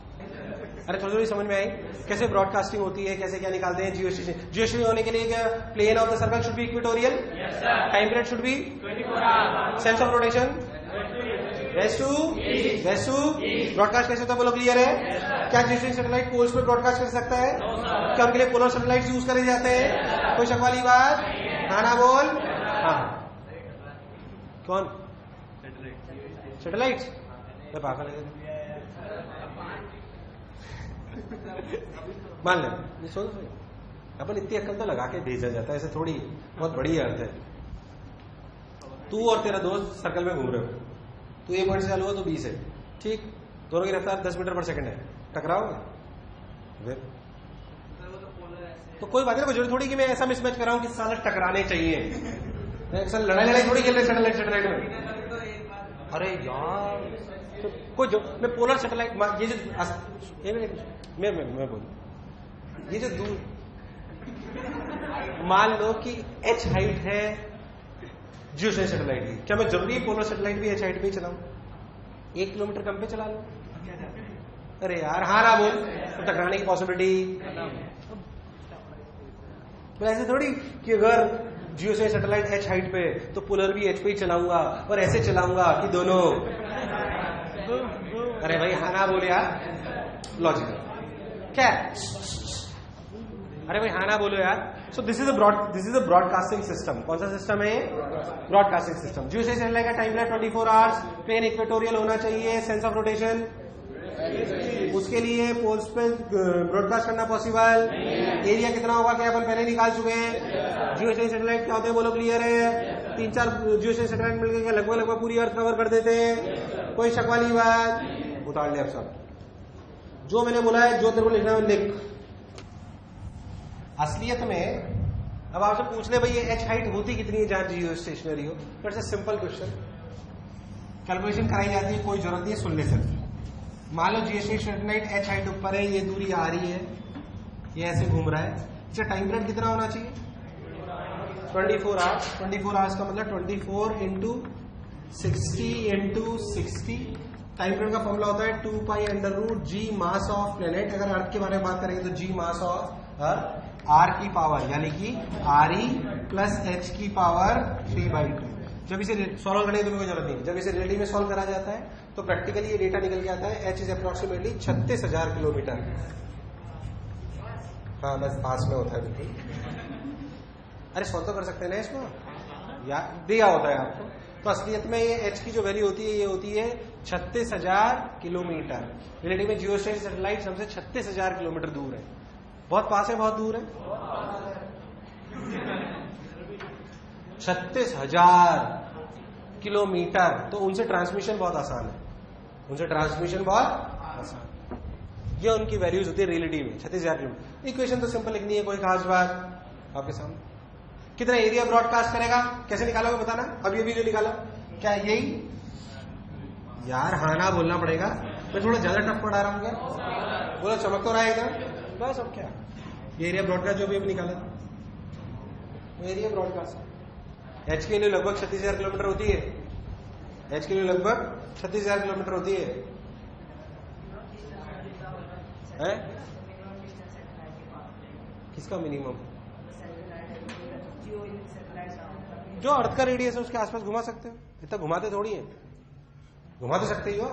अरे थोड़ी थोड़ी समझ में आई कैसे ब्रॉडकास्टिंग होती है, कैसे क्या निकालते हैं। जियो स्टेशन होने के लिए क्या plane of the circle should be equatorial, time period should be 24 hours, sense of rotation west to broadcast कैसे होता है बोलो, क्लियर है? क्या जियो सैटेलाइट पोल्स पे ब्रॉडकास्ट कर सकता है? क्या उनके लिए पोलर सैटेलाइट यूज करे जाते हैं? कोई शक वाली बात? हाँ ना बोल। हाँ कौन सैटेलाइट? पागल है, मान ले सोच अपन इतनी अक्ल तो लगा के भेजा जाता है, ऐसे थोड़ी, बहुत बड़ी अर्थ है। तू और तेरा दोस्त सर्कल में घूम रहे हो, तू 1 पॉइंट से चालू हो तो 20 है, ठीक, दोनों की रफ्तार 10 मीटर पर सेकंड है, टकराओगे? तो कोई बात नहीं, जरूरी थोड़ी कि मैं ऐसा मिसमैच कराऊं कि साले टकराने चाहिए, लड़ाई थोड़ी खेल रहे सैटेलाइट में। अरे यार तो कोई जो मैं पोलर सैटेलाइट, ये जो मैं बोलूं, ये जो दूर मान लो कि h हाइट है जियोस्टेशनरी सैटेलाइट की, क्या मैं जरूरी पोलर सैटेलाइट भी h हाइट पे ही चलाऊं? 1 किलोमीटर कम पे चला लो? अरे यार हाँ ना बोल, तो टकराने की पॉसिबिलिटी। तो ऐसे थोड़ी कि अगर जियोस्टेशनरी सैटेलाइट h हाइट पे तो पोलर भी h पे ही चलाऊंगा और ऐसे चलाऊंगा कि दोनों। अरे भाई हाँ ना बोले यार, लॉजिकल क्या? अरे भाई हाँ ना बोलो यार। So this is a broadcasting system. कौन सा सिस्टम है? Broadcasting system. जियोस्टेशनरी सैटेलाइट का time line 24 hours, plane equatorial होना चाहिए, सेंस ऑफ रोटेशन, उसके लिए पोल्स पे ब्रॉडकास्ट करना पॉसिबल। एरिया कितना होगा क्या अपन पहले निकाल चुके हैं। जियोस्टेशनरी सैटेलाइट क्या होते हैं बोलो, क्लियर है? 3-4 जियोस्टेशनरी सैटेलाइट मिलकर लगभग पूरी अर्थ कवर कर देते हैं, कोई शक वाली बात? उतार ले अब सब जो मैंने बोला है, जो तेरे को लिखना है लिख। असलियत में अब आपसे पूछ ले भाई ये h हाइट होती कितनी है जहां जियो स्टेशनरी हो, तो it's a simple question. Calculation कराई जाती है, कोई जरूरत नहीं है, सुन ले सिर्फ। मान लो जियो स्टेशनरी h हाइट ऊपर है, ये दूरी आ रही है, ये ऐसे घूम रहा है, इसका टाइम पीरियड कितना होना चाहिए? 24 आवर्स। 24 आवर्स का मतलब 24 इंटू 60 इंटू 60। टाइम पीरियड का फॉर्मूला होता है 2 pi under root G mass of planet. अगर अर्थ के बारे में बात करेंगे तो G mass of earth, R की पावर यानी कि आर ई प्लस एच की पावर 3/2। जब इसे सॉल्व करने की कोई जरूरत नहीं, जब इसे रिलेटिव में सॉल्व करा जाता है तो प्रैक्टिकली ये डेटा निकल के आता है एच इज अप्रोक्सीमेटली 36,000 किलोमीटर। हाँ बस पास में होता है बिल्कुल। अरे सॉल्व तो कर सकते हैं ना इसको, या दिया होता है आपको। तो असलियत में ये एच की जो वैल्यू होती है ये होती है 36,000 किलोमीटर। रिलेटिव में जियोस्टेशनरी सैटेलाइट हमसे 36,000 किलोमीटर दूर है। बहुत पास है, बहुत दूर है? 36,000 किलोमीटर। तो उनसे ट्रांसमिशन बहुत आसान है, उनसे ट्रांसमिशन बहुत आसान। ये उनकी वैल्यूज होती है रिलेटिव में 36,000 किलोमीटर। इक्वेशन तो सिंपल लिखनी है, कोई खास बात आपके सामने। कितना एरिया ब्रॉडकास्ट करेगा, कैसे निकालोगे बताना? अभी अभी जो निकाला क्या यही? यार हाँ ना बोलना पड़ेगा। मैं थोड़ा ज्यादा टफ पढ़ा रहा हूँ क्या? बोला चमक तो रहा है एकदम। बस अब क्या, ये एरिया ब्रॉडकास्ट जो भी अभी निकाला था वो एरिया ब्रॉडकास्ट एच के लिए लगभग 36,000 किलोमीटर होती है। एच के लिए लगभग 36,000 किलोमीटर होती है। किसका मिनिमम? जो अर्थ का रेडियस है उसके आसपास घुमा सकते हो। इतना घुमाते थोड़ी है, घुमा तो सकते ही हो।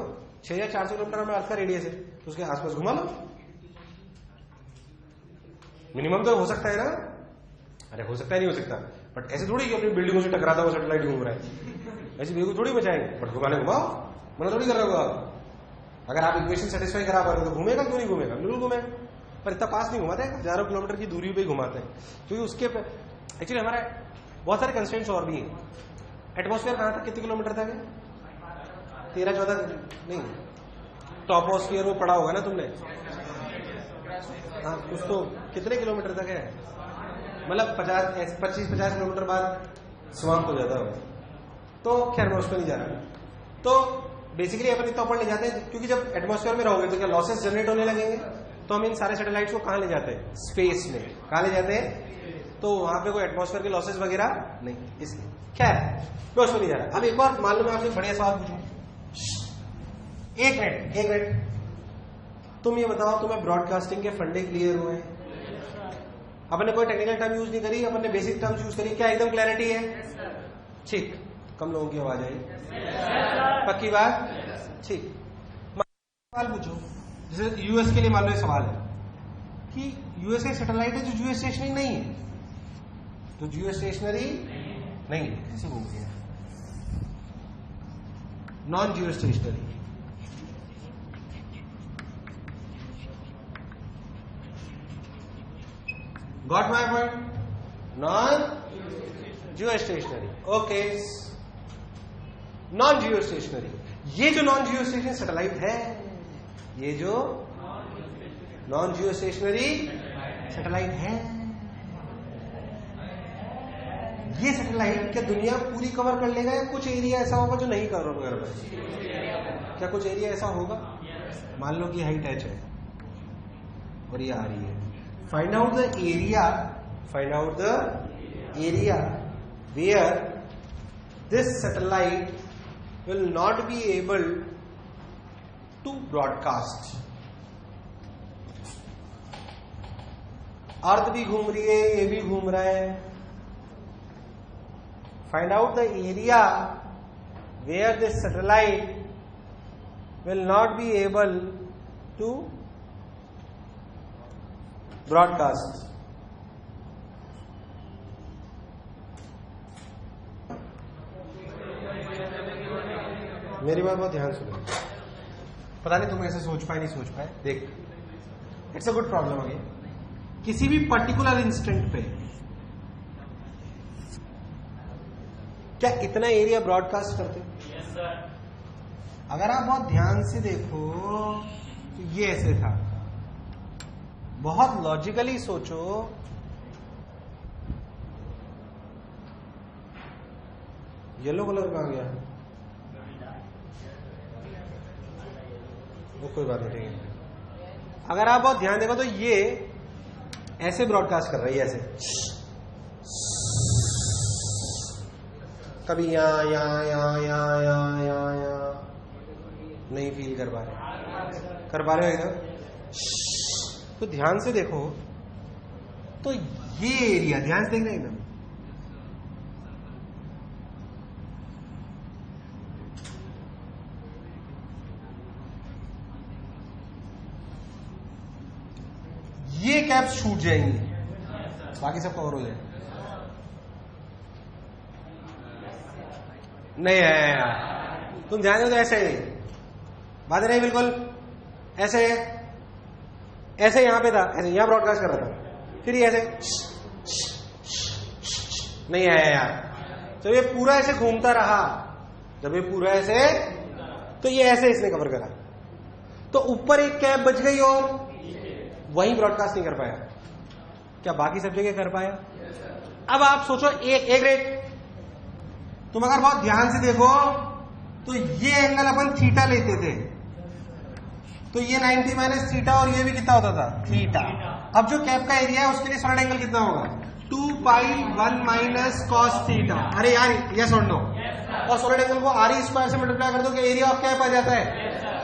6,400 किलोमीटर में अर्थ का रेडियस है तो उसके आसपास घुमा लो। मिनिमम तो हो सकता है ना? अरे हो सकता है, नहीं हो सकता, बट ऐसे थोड़ी कि अपनी बिल्डिंगों से टकराता हुआ सैटेलाइट घूम रहा है, ऐसी बिल्कुल थोड़ी बचाएंगे। बट घुमाने घुमाओ, मना थोड़ी कर रहे हो आप। अगर आप इक्वेशन सेटिस्फाई करा पाओगे तो घूमेगा, क्यों नहीं घूमेगा? बिल्कुल घूमेगा, पर इतना पास नहीं घुमाते, हजारों किलोमीटर की दूरी पे घुमाते हैं। क्योंकि उसके एक्चुअली हमारा बहुत सारे कंस्ट्रेंट्स और भी हैं। एटमॉस्फेयर कहां तक, कितने किलोमीटर तक है? 13-14 नहीं, टॉपोस्फियर वो पढ़ा होगा ना तुमने। हाँ, उसको कितने किलोमीटर तक है? मतलब 25-50 किलोमीटर बाद समाप्त हो जाता है। तो खैर मैं उस पर नहीं जा रहा। तो बेसिकली अपन इतना ऊपर ले जाते हैं क्योंकि जब एटमॉस्फेयर में रहोगे तो क्या लॉसेस जनरेट होने लगेंगे, तो हम इन सारे सैटेलाइट्स को कहां ले जाते हैं? स्पेस में। कहां ले जाते हैं? तो वहां पे कोई एटमॉस्फेयर के लॉसेस वगैरह नहीं, इसलिए खैर मैं उसमें नहीं जा रहा। अब एक बार मान लो मैं आपसे बढ़िया सवाल पूछूं। एक मिनट तुम ये बताओ, तुम्हें ब्रॉडकास्टिंग के फंडे क्लियर हुए? अपन ने कोई टेक्निकल टर्म यूज नहीं करी, अपन ने बेसिक टर्म्स यूज करी। क्या एकदम क्लैरिटी है? ठीक, कम लोगों की आवाज आई, पक्की बात? ठीक। सवाल पूछो, जैसे यूएस के लिए मान लो सवाल है कि यूएस एक सैटेलाइट है जो जियो स्टेशनरी नहीं है, तो जियो स्टेशनरी नहीं है, कैसे बोल दिया? Non Jio stationery. Got my point? Non Jio stationery. Okay, non Jio stationery. ये जो नॉन जियो स्टेशनरी सैटेलाइट है, ये जो नॉन जियो स्टेशनरी सैटेलाइट है, ये सैटेलाइट क्या दुनिया पूरी कवर कर लेगा या कुछ एरिया ऐसा होगा जो नहीं कवर कर पाएगा? क्या कुछ एरिया ऐसा होगा? मान लो कि हाइट h है और ये आ रही है, find out the area Find out the area where this satellite will not be able to broadcast. अर्थ भी घूम रही है, ये भी घूम रहा है. Find out the area where this satellite will not be able to broadcast. मेरी बात बहुत ध्यान सुनो. पता नहीं तुम ऐसे सोच पाए नहीं सोच पाए. देख, it's a good problem again. किसी भी पर्टिकुलर इंस्टेंट पे क्या इतना एरिया ब्रॉडकास्ट करते? yes, sir. अगर आप बहुत ध्यान से देखो तो ये ऐसे था. बहुत लॉजिकली सोचो, येलो कलर कहां गया? वो कोई बात नहीं. अगर आप बहुत ध्यान देखो तो ये ऐसे ब्रॉडकास्ट कर रही है, ऐसे कभी यहां यहां यहां यहां यहां यहां यहां. नहीं फील कर पा रहे हो एकदम. तो ध्यान से देखो तो ये एरिया ध्यान से देखना एकदम. ये कैप्स छूट जाएंगी, बाकी सब कवर हो जाए. नहीं है यार, तुम ध्यान दो तो ऐसे ही बात नहीं, बिल्कुल ऐसे ऐसे यहां पे था, ऐसे यहां ब्रॉडकास्ट कर रहा था, फिर ये ऐसे नहीं है यार. जब ये पूरा ऐसे घूमता रहा, जब ये पूरा ऐसे, तो ये ऐसे इसने कवर करा, तो ऊपर एक कैप बच गई और वहीं ब्रॉडकास्ट नहीं कर पाया. क्या बाकी सब जगह कर पाया? अब आप सोचो एक रेट, तुम अगर बहुत ध्यान से देखो तो ये एंगल अपन थीटा लेते थे, तो ये 90 माइनस थीटा और ये भी कितना होता था? थीटा. अब जो कैप का एरिया है उसके लिए सॉलिड एंगल कितना होगा? 2π1 माइनस कॉस थीटा. अरे यार, यस और नो? और सॉलिड एंगल को आर ई स्क्वायर से मल्टीप्लाई कर दो कि एरिया ऑफ कैप आ जाता है.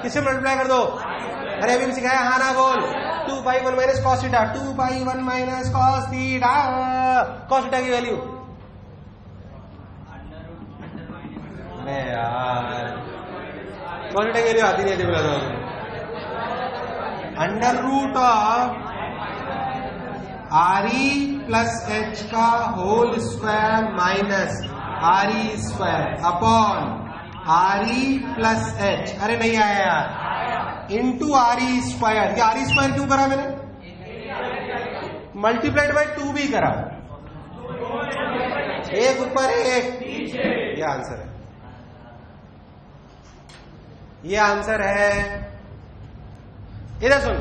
किससे मल्टीप्लाई कर दो? अरे अभी भी सिखाया, हाँ ना बोल. 2π1 minus cos theta, 2π1 minus cos theta. Cos theta की वैल्यू, अरे यार कॉस थीटा की वैल्यू आती नहीं है. बोला था under root of R E plus H का whole square minus R E square upon R E plus H. अरे नहीं आया यार, इंटू आर ई स्क्वायर. ये आर ई स्क्वायर क्यों करा मैंने? मल्टीप्लाइड बाय 2 भी करा, एक ऊपर एक. ये आंसर है, ये आंसर है. इधर सुन,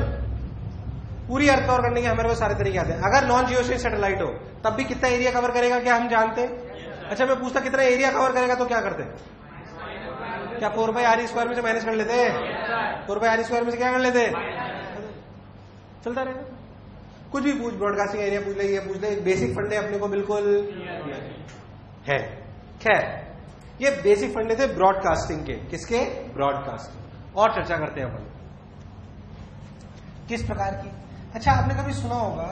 पूरी अर्थ कवर करने के हमारे पास सारे तरीके आते हैं. अगर नॉन जियोस्फीयर सैटेलाइट हो तब भी कितना एरिया कवर करेगा क्या हम जानते हैं? अच्छा मैं पूछता कितना एरिया कवर करेगा तो क्या करते? क्या 4πr² में से माइनस कर लेते? 4πr² में से क्या कर लेते? चलता रहेगा. कुछ भी पूछ, ब्रॉडकास्टिंग एरिया पूछ ले, ये पूछ ले, बेसिक फंडे अपने को बिल्कुल है. खैर, ये बेसिक फंडे थे ब्रॉडकास्टिंग के. किसके? ब्रॉडकास्टिंग. और चर्चा करते हैं अपन किस प्रकार की. अच्छा आपने कभी सुना होगा,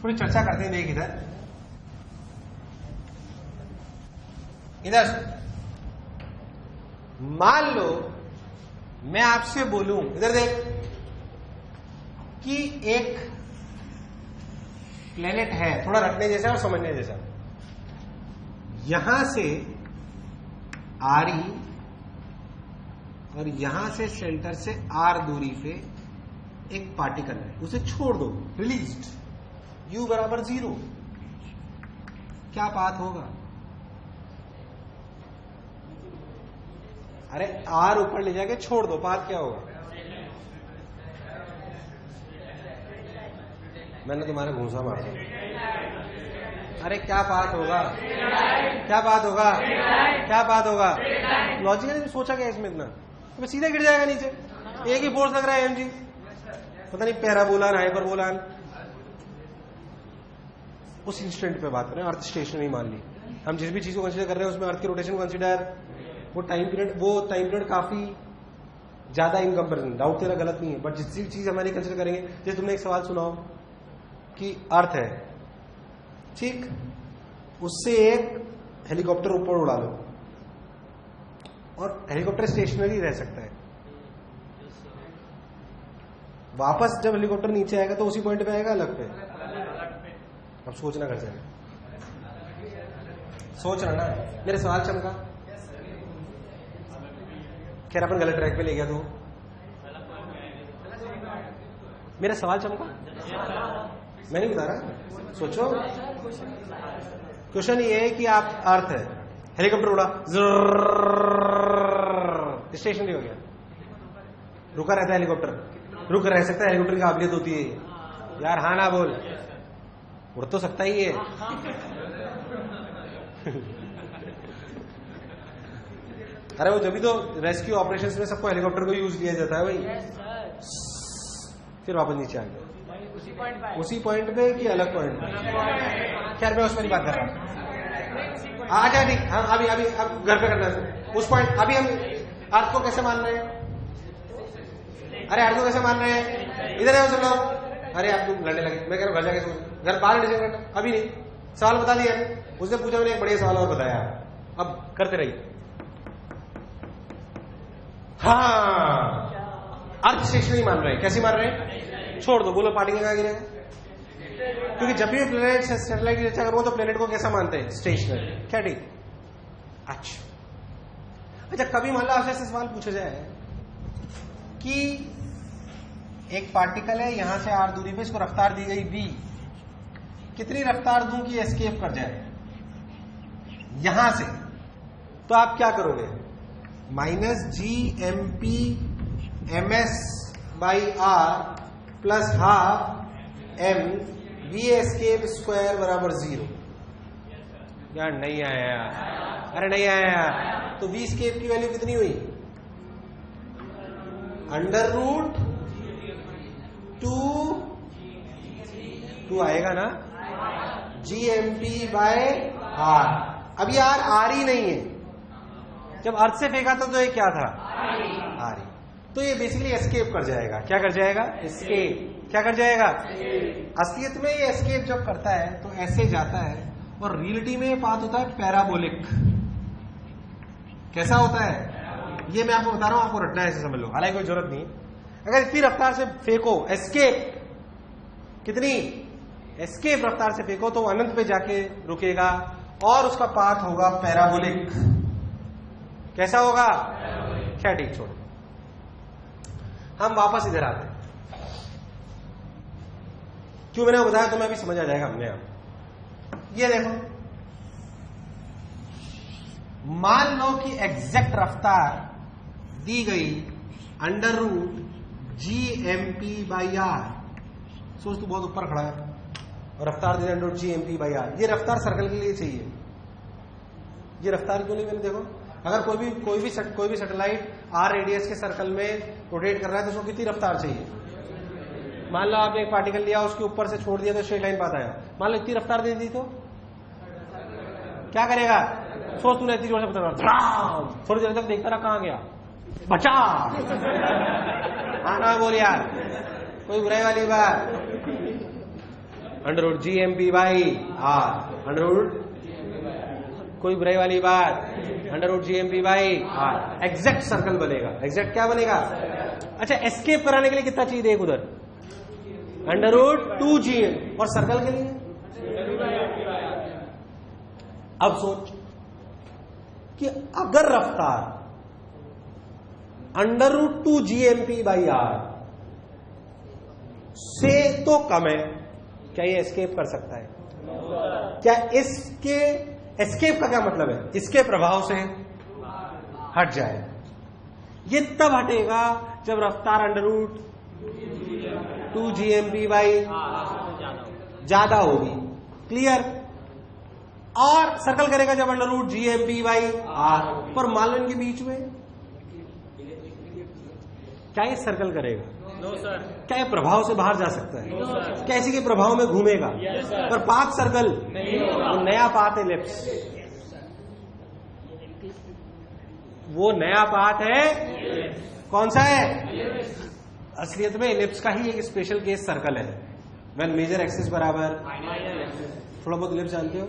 थोड़ी चर्चा करते हैं. देख इधर मान लो मैं आपसे बोलूं, इधर देख, कि एक प्लेनेट है, थोड़ा रटने जैसा और समझने जैसा. यहां से आर ई और यहां से सेंटर से आर दूरी पे एक पार्टिकल है, उसे छोड़ दो, रिलीज्ड, u बराबर 0. क्या पाथ होगा? अरे आर ऊपर ले जाके छोड़ दो, पाथ क्या होगा? मैंने तुम्हारा घूंसा मार दिया. अरे क्या बात होगा? क्या बात होगा? क्या बात होगा? लॉजिकली सोचा क्या इसमें इतना? तो सीधा गिर जाएगा नीचे. एक ही फोर्स लग रहा है mg, पता नहीं पैराबोलान हाइपरबोलान. उस इंस्टेंट पे बात करें, अर्थ स्टेशनरी मान ली, हम जिस भी चीज को कंसीडर कर रहे हैं उसमें अर्थ की रोटेशन कंसीडर, वो टाइम पीरियड काफी ज्यादा इन कंपेरिजन, डाउट तेरा गलत नहीं है, बट जिस चीज हमारी कंसीडर करेंगे, जैसे तुमने एक सवाल सुनाओ कि अर्थ है, ठीक, उससे एक हेलीकॉप्टर ऊपर उड़ा लो और हेलीकॉप्टर स्टेशनरी रह सकता है, वापस जब हेलीकॉप्टर नीचे आएगा तो उसी पॉइंट पे आएगा, अलग पे। अब सोचना घर से, सोच रहा ना, मेरे सवाल चमका, खैर अपन गलत ट्रैक पे ले गया तो मेरा सवाल चमका, मैं नहीं बता रहा, सोचो। क्वेश्चन ये है कि आप अर्थ है, हेलीकॉप्टर उड़ा, स्टेशनरी हो गया, रुका रहता है हेलीकॉप्टर, रुक रह सकता है, हेलीकॉप्टर की काबिलियत होती है यार, हाँ ना बोल, उड़ तो सकता ही है। अरे वो जब भी तो रेस्क्यू ऑपरेशंस में सबको हेलीकॉप्टर को यूज किया जाता है भाई, फिर वापस नीचे आ गया उसी पॉइंट पे कि अलग पॉइंट पे, खैर मैं उस पर नहीं बात कर रहा, आ जाए ठीक, हाँ अभी अब घर पे करना है उस पॉइंट। अभी हम अर्थ को कैसे मान रहे हैं, अरे अर्थ को कैसे मान रहे हैं, इधर है सब लोग, अरे आप तुम लड़ने लगे, मैं कह रहा हूँ घर जाके सोच, घर बाहर डिसीजन करना, अभी नहीं, सवाल बता दिया, उसने पूछा, मैंने एक बढ़िया सवाल और बताया, अब करते रहिए। हाँ, अर्थ स्टेशनरी मान रहे हैं, कैसी मान रहे हैं, छोड़ दो, बोलो पार्टी कहाँ गिरेगा, क्योंकि जब भी प्लेनेट सैटेलाइट की चर्चा करूंगा तो प्लेनेट को कैसा मानते हैं, स्टेशनरी, क्या ठीक। अच्छा कभी मान लो आपसे ऐसा सवाल पूछा जाए कि एक पार्टिकल है, यहां से r दूरी पे, इसको रफ्तार दी गई v, कितनी रफ्तार दूं कि एस्केप कर जाए यहां से, तो आप क्या करोगे, -gmp/ms/r plus half m v escape square बराबर 0। यार नहीं आया, अरे नहीं आया, तो v एस्केप की वैल्यू कितनी हुई, √2 आएगा ना, gmp/r। अब ये r ही नहीं है, जब अर्थ से फेंका था तो ये क्या था, r ही, तो ये बेसिकली एस्केप कर जाएगा, क्या कर जाएगा, एस्केप, क्या कर जाएगा, असलियत में ये एस्केप जब करता है तो ऐसे जाता है, और रियलिटी में ये पाथ होता है पैराबोलिक। कैसा होता है, ये मैं आपको बता रहा हूं, आपको रटना है, ऐसे समझ लो, हालांकि कोई जरूरत नहीं। अगर इतनी रफ्तार से फेंको, एस्केप कितनी, एस्केप रफ्तार से फेंको तो अनंत पे जाके रुकेगा और उसका पाथ होगा पैराबोलिक। कैसा होगा, क्या ठीक, छोड़ो, हम वापस इधर आते हैं, क्यों मैंने बताया तो मैं अभी समझ आ जाएगा हमने। आप ये देखो, मान लो कि एग्जैक्ट रफ्तार दी गई √gmp/r, सोच तू बहुत ऊपर खड़ा है और रफ्तार दी √gmp/r, ये रफ्तार सर्कल के लिए चाहिए, ये रफ्तार क्यों नहीं, मैंने देखो, अगर कोई भी सैटेलाइट r रेडियस के सर्कल में रोटेट कर रहा है तो उसको कितनी रफ्तार चाहिए, मान लो आपने एक पार्टिकल लिया, उसके ऊपर से छोड़ दिया तो स्ट्रेट लाइन पाता है, मान लो इतनी रफ्तार दे दी तो क्या करेगा, सोच तूने इतनी जोर से बता, थोड़ी देर तक देखता रहा, कहां गया, बचा, आना बोल यार, कोई बुराई वाली बात, √gmp/r, कोई बुराई वाली बात, √gmp/r, एग्जैक्ट सर्कल बनेगा, एग्जैक्ट क्या बनेगा। अच्छा एस्केप कराने के लिए कितना चाहिए, एक उधर √2gm, और सर्कल के लिए, अब सोच कि अगर रफ्तार √2gmp/r से तो कम है, क्या ये एस्केप कर सकता है, क्या इसके एस्केप का क्या मतलब है, इसके प्रभाव से हट जाए, ये तब हटेगा जब रफ्तार √2gmp/r ज्यादा होगी, क्लियर, और सर्कल करेगा जब √gmp/r पर, मान लो इनके बीच में क्या ये सर्कल करेगा, नो सर। क्या ये प्रभाव से बाहर जा सकता है? No sir. क्या इसी के प्रभाव में घूमेगा? Yes sir. पर पाथ सर्कल नहीं होगा। वो नया पाथ एलिप्स, वो नया पाथ है। कौन सा है? असलियत में एलिप्स का ही एक स्पेशल केस सर्कल है। व्हेन मेजर एक्सिस बराबर, थोड़ा बहुत एलिप्स जानते हो?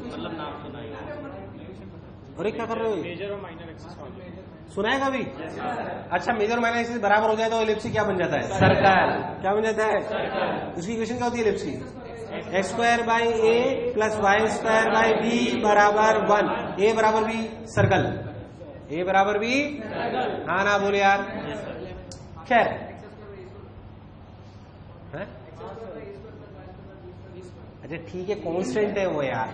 मतलब नाम सुना है। अरे क्या कर रहे हो? मेजर और माइनर एक्सिस सुना है कभी? अच्छा, मेजर माइनर एक्सिस बराबर हो जाए तो एलिप्स क्या बन जाता है? सर्कल। क्या बन जाता है? उसकी इक्वेशन क्या होती है एलिप्स की? X square by A plus Y square by B बराबर 1। ए बराबर बी सर्कल, ए बराबर बी। हाँ ना बोले यार। खैर है? अच्छा ठीक है, कांस्टेंट है वो यार।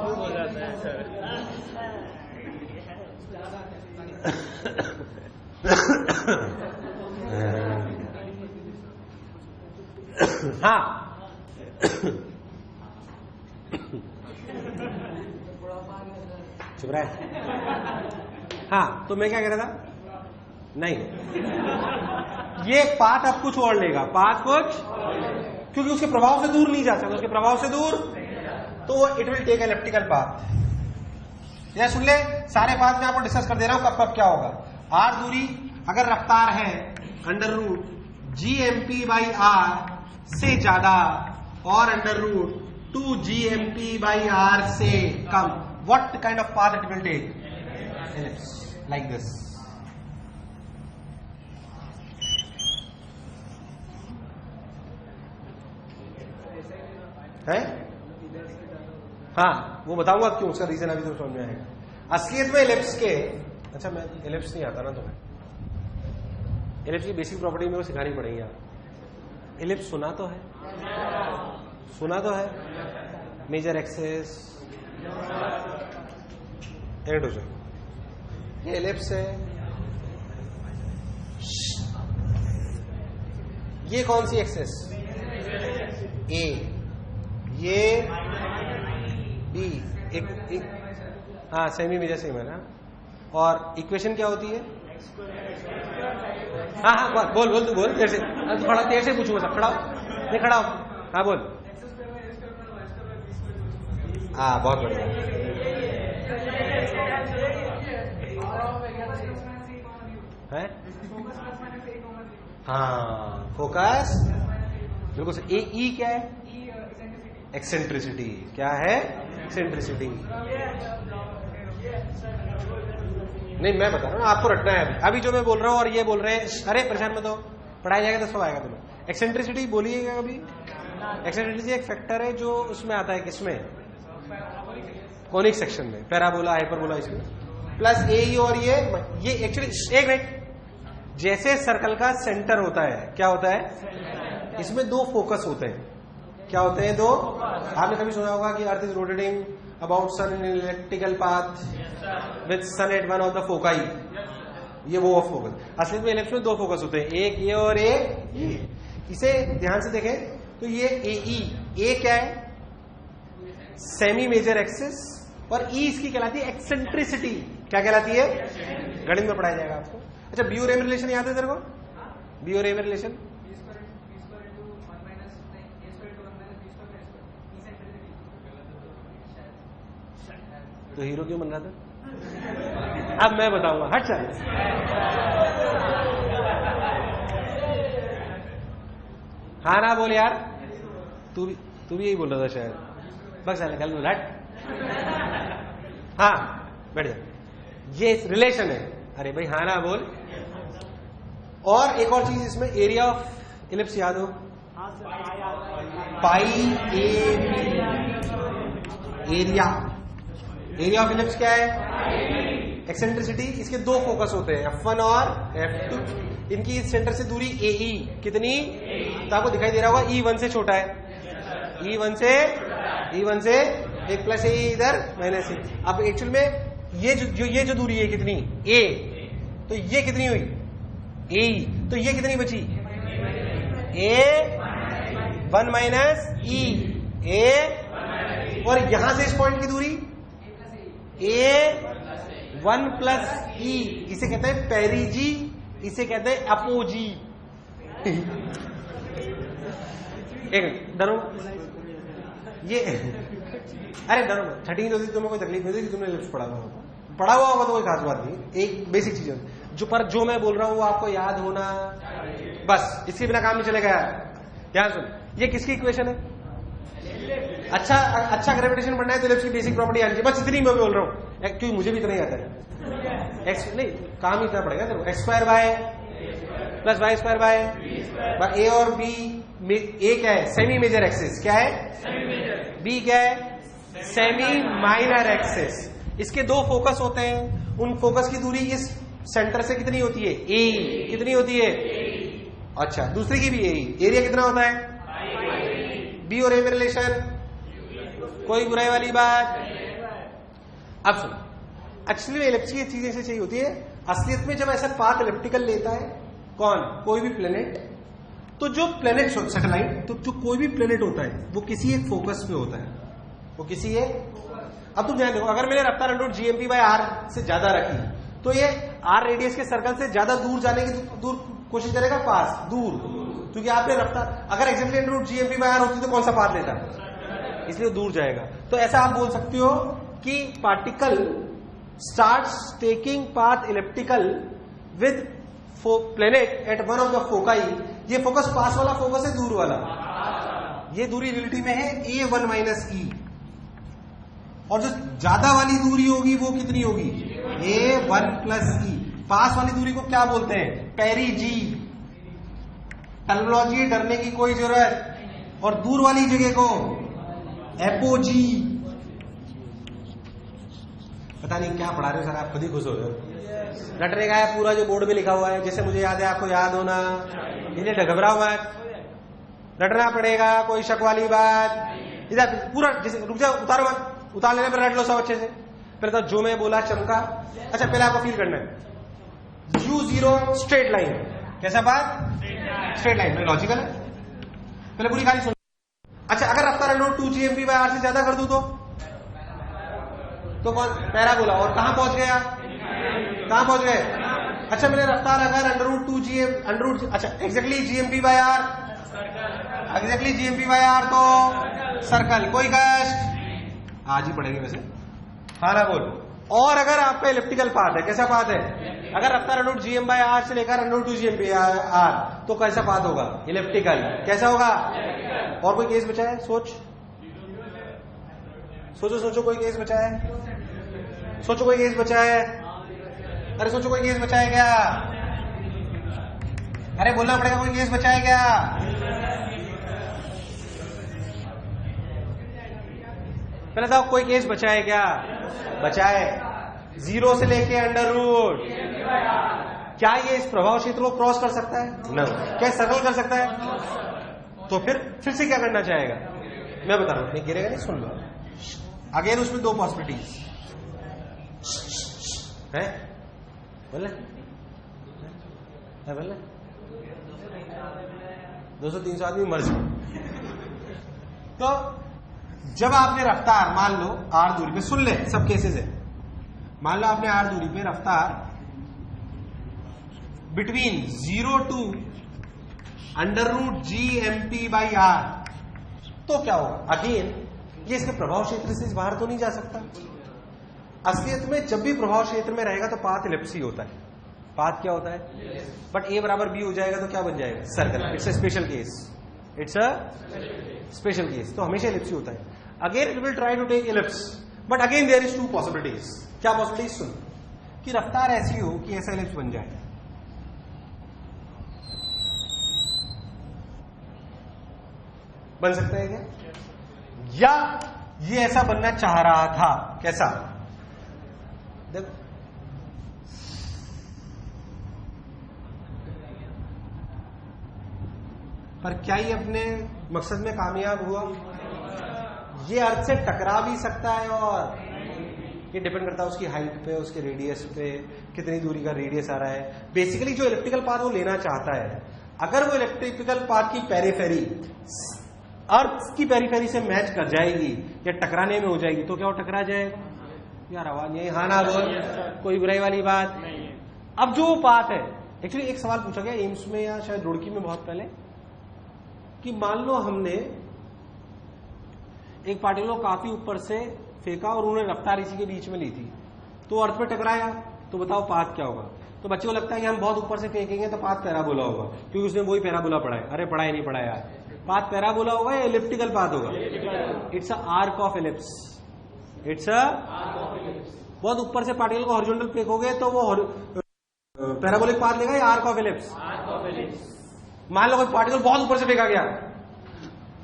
हो जाता है सर। हाँ चुप रहा है। हाँ तो मैं क्या कह रहा था? नहीं, ये पाथ अब कुछ और लेगा, पाथ कुछ, क्योंकि उसके प्रभाव से दूर नहीं जा सकता, उसके प्रभाव से दूर, तो it will take elliptical path. यह सुन ले, सारे पाथ में आपको डिस्कस कर दे रहा हूं कब कब क्या होगा। आर दूरी अगर रफ्तार है under root GMP by R से ज्यादा और under root 2GMP by R से कम, what kind of path it will take? Ellipse, like this. है? हाँ वो बताऊंगा क्यों, उसका रीजन अभी तो समझ में आएगा। असलियत में एलिप्स के, अच्छा मैं एलिप्स नहीं आता ना तुम्हें, एलिप्स की बेसिक प्रॉपर्टी में वो सिखानी पड़ेगी आप। एलिप्स सुना तो है, सुना तो है, मेजर एक्सेस एड हो जाए, ये एलिप्स है। ये कौन सी एक्सेस? ए, ये बी, एक हाँ सेमी मेजर सेम है ना। और इक्वेशन क्या होती है? हाँ हाँ बोल बोल तू बोल, देर से थोड़ा देर से पूछूंगा सब। खड़ा हो, नहीं खड़ा हो, हाँ बोल। हाँ बहुत बढ़िया। है? हाँ फोकस बिल्कुल सही। ई क्या है? एक्सेंट्रिसिटी। क्या है? एक्सेंट्रिसिटी। नहीं मैं बता रहा हूँ, आपको रटना है अभी जो मैं बोल रहा हूँ और ये बोल रहे हैं। अरे परेशान मत हो, पढ़ाया जाएगा तो सब आएगा तुम्हें। एक्सेंट्रिसिटी बोलिएगा कभी। एक्सेंट्रिसिटी एक फैक्टर है जो उसमें आता है, किसमें? कोनिक सेक्शन में, पैराबोला हाइपरबोला, इसमें प्लस ए और ये एक्चुअली एक मिनट, जैसे सर्कल का सेंटर होता है, क्या होता है? इसमें दो फोकस होते हैं। क्या होते हैं? दो। आपने कभी सुना होगा कि earth is rotating about sun in electrical path with sun at one of the foci, ये वो फोकस। असली में इलिप्स में दो फोकस होते हैं, एक ये और एक ये। इसे ध्यान से देखें तो ये ए क्या है? सेमी मेजर एक्सिस, और ई इसकी कहलाती है एक्सेंट्रिसिटी। क्या कहलाती है? गणित में पढ़ाया जाएगा आपको। अच्छा बी और ए में रिलेशन याद है तेरे को? बी और ए में रिलेशन तो हीरो क्यों बन रहा था? अब मैं बताऊंगा, हट चल। हाँ ना बोल यार, तू भी यही बोल रहा था शायद। बस कल में हट। हाँ बढ़िया, ये रिलेशन है। अरे भाई हाँ ना बोल। और एक और चीज इसमें, एरिया ऑफ इलिप्स याद हो? पाई ए एरिया। एरिया ऑफ इलिप्स क्या है? एक्सेंट्रिसिटी। इसके दो फोकस होते हैं, F1 और F2। इनकी इस सेंटर से दूरी AE कितनी? तो आपको दिखाई दे रहा होगा E1 से छोटा है। E1 से एक प्लस ए इधर माइनस ए। अब एक्चुअल में ये जो दूरी है कितनी? A। तो ये कितनी हुई? AE। तो ये कितनी बची? A1 minus E। A और यहां से इस पॉइंट की दूरी A 1 प्लस ई, इसे कहते हैं पेरिजी, इसे कहते हैं अपोजी। एक डरो ये, अरे डरो 13 होती तुम्हें कोई तकलीफ नहीं होती कि तुमने लिप्स पढ़ा हुआ होगा तो कोई खास बात नहीं। एक बेसिक चीज जो मैं बोल रहा हूं वो आपको याद होना, बस इसके बिना काम नहीं चलेगा। ध्यान सुन, ये किसकी इक्वेशन है? अच्छा ग्रेविटेशन पढ़ना है तो इलिप्स की बेसिक प्रॉपर्टी आनी चाहिए, बस इतनी मैं बोल रहा हूं, क्योंकि मुझे भी इतना ही आता है। एक्स नहीं, काम ही इतना पड़ेगा तेरे को। X square Y plus Y square by A और बी। ए क्या है? Semi major axis. क्या है? बी क्या है? Semi minor axis. इसके दो फोकस होते हैं, उन फोकस की दूरी इस सेंटर से कितनी होती है? ए। कितनी होती है? अच्छा, दूसरी की भी ए। एरिया कितना होता है? बी और ए में रिलेशन, कोई बुराई वाली बात। अब सुनो, एक्चुअली इलिप्स की चीजें ऐसे चाहिए होती है। असलियत में जब ऐसा पाथ इलिप्टिकल लेता है कौन, कोई भी प्लेनेट, तो जो प्लेनेट सैटेलाइट, तो जो कोई भी प्लेनेट होता है वो किसी एक फोकस पे होता है, वो किसी एक। अब तुम ध्यान देखो, अगर मैंने रफ्तार अंडर GMP बाय आर से ज्यादा रखी तो ये आर रेडियस के सर्कल से ज्यादा दूर जाने की दूर कोशिश करेगा, पास दूर, क्योंकि आपने रफ्तार अगर exactly under GMP by R होती तो कौन सा पाथ लेता, इसलिए दूर जाएगा। तो ऐसा आप बोल सकते हो कि particle starts taking path elliptical with planet at one of the foci। ये फोकस पास वाला फोकस है, दूर वाला, ये दूरी रिलेटिव में है A1 माइनस ई, और जो ज्यादा वाली दूरी होगी वो कितनी होगी? A1 प्लस ई। पास वाली दूरी को क्या बोलते हैं? पेरिजी। टर्मिनोलॉजी डरने की कोई जरूरत, और दूर वाली जगह को एपोजी। पता नहीं क्या पढ़ा रहे हो सर, आप खुद ही खुश हो रहे हो। रटने का है पूरा जो बोर्ड में लिखा हुआ है, जैसे मुझे याद है आपको याद होना, इसलिए घबराओ मत, रटना पड़ेगा, कोई शक वाली बात। इधर पूरा जैसे, रुक जाओ, उतारो मत, उतार लेने पर रट लो सब अच्छे से। फिर तो जो मैं बोला चमका। अच्छा, पहले आपको फील करना है U0 स्ट्रेट लाइन। कैसा बात? स्ट्रेट लाइन, लॉजिकल है। पहले पूरी कहानी सुन। अच्छा, अगर रफ्तार अंडर 2 GMP बाय आर से ज्यादा कर दूं तो कौन पैरा बोला, और कहां पहुंच गया? कहां पहुंच गए? अच्छा, मैंने रफ्तार अगर अच्छा exactly GMP by R, exactly GMP by R तो सर्कल, कोई कष्ट, आज ही पढ़ेंगे वैसे। हाँ ना बोल। और अगर आपका इलिप्टिकल पाथ है, कैसा पाथ है? अगर रफ्तार अंडर GM बाय आर से लेकर अंडर 2 GMP आर, तो कैसा पाथ होगा? इलिप्टिकल। कैसा होगा? और कोई केस बचा है? सोचो कोई केस बचा है? सोचो कोई केस बचा है? अरे सोचो कोई केस बचा है क्या? अरे बोलना पड़ेगा, कोई केस बचा है क्या? पहले बताओ, कोई केस बचा है क्या? बचा है। 0 से लेके अंडर रूट। क्या ये इस प्रभाव क्षेत्र को क्रॉस कर सकता है? नहीं। क्या सर्कल कर सकता है? तो फिर से क्या करना चाहेगा? मैं बता रहा हूं, नहीं गिरेगा, नहीं, सुन लो। अगेन उसमें दो पॉसिबिलिटीज है, बोल 200-300 आदमी मर जाए। तो जब आपने रफ्तार मान लो आर दूरी पे, सुन ले सब केसेस है, मान लो आपने आर दूरी पे रफ्तार between 0 to under root GMP by R, तो क्या होगा? अगेन ये इसके प्रभाव क्षेत्र से बाहर तो नहीं जा सकता। असलियत में जब भी प्रभाव क्षेत्र में रहेगा तो पाथ इलिप्स ही होता है। पाथ क्या होता है? बट A बराबर B हो जाएगा तो क्या बन जाएगा? Circle. It's a special case, it's a special case, तो हमेशा इलिप्स ही होता है। Again it will try to take ellipse, but again there is 2 possibilities. क्या पॉसिबिलिटीज? सुन, कि रफ्तार ऐसी हो कि ऐसा इलिप्स बन जाए, बन सकता है क्या? या ये ऐसा बनना चाह रहा था, कैसा? देखो, पर क्या ये अपने मकसद में कामयाब हुआ? ये अर्थ से टकरा भी सकता है, और ये डिपेंड करता है उसकी हाइट पे, उसके रेडियस पे, कितनी दूरी का रेडियस आ रहा है। बेसिकली जो इलेक्ट्रिकल पाथ वो लेना चाहता है, अगर वो इलेक्ट्रिकल पाथ की पेरिफेरी अर्थ की पेरिफेरी से मैच कर जाएगी या टकराने में हो जाएगी, तो क्या वो टकरा जाएगा? यार आवाज नहीं, हाँ ना बोल, Yes, sir. कोई बुराई वाली बात। नहीं है। अब जो पाथ है, एक्चुअली एक सवाल पूछा गया एम्स में या शायद रुड़की में बहुत पहले, कि मान लो हमने एक पार्टिकल को काफी ऊपर से फेंका और उन्होंने रफ्तार इसी के बीच में ली थी, तो अर्थ पे टकराया, तो बताओ पाथ क्या होगा? तो बच्चे को लगता है कि हम बहुत ऊपर से फेंकेंगे तो पाथ पैराबोला होगा, क्योंकि उसने वही पैराबोला पढ़ा है। अरे पढ़ा ही नहीं पढ़ा यार, पाथ पैराबोला होगा या एलिप्टिकल पाथ होगा? It's a arc of ellipse. It's a, बहुत ऊपर से पार्टिकल को हॉरिजॉन्टल फेंकोगे तो वो पैराबोलिक पाथ लेगा या आर्क ऑफ एलिप्स? मान लो कोई पार्टिकल बहुत ऊपर से फेंका गया,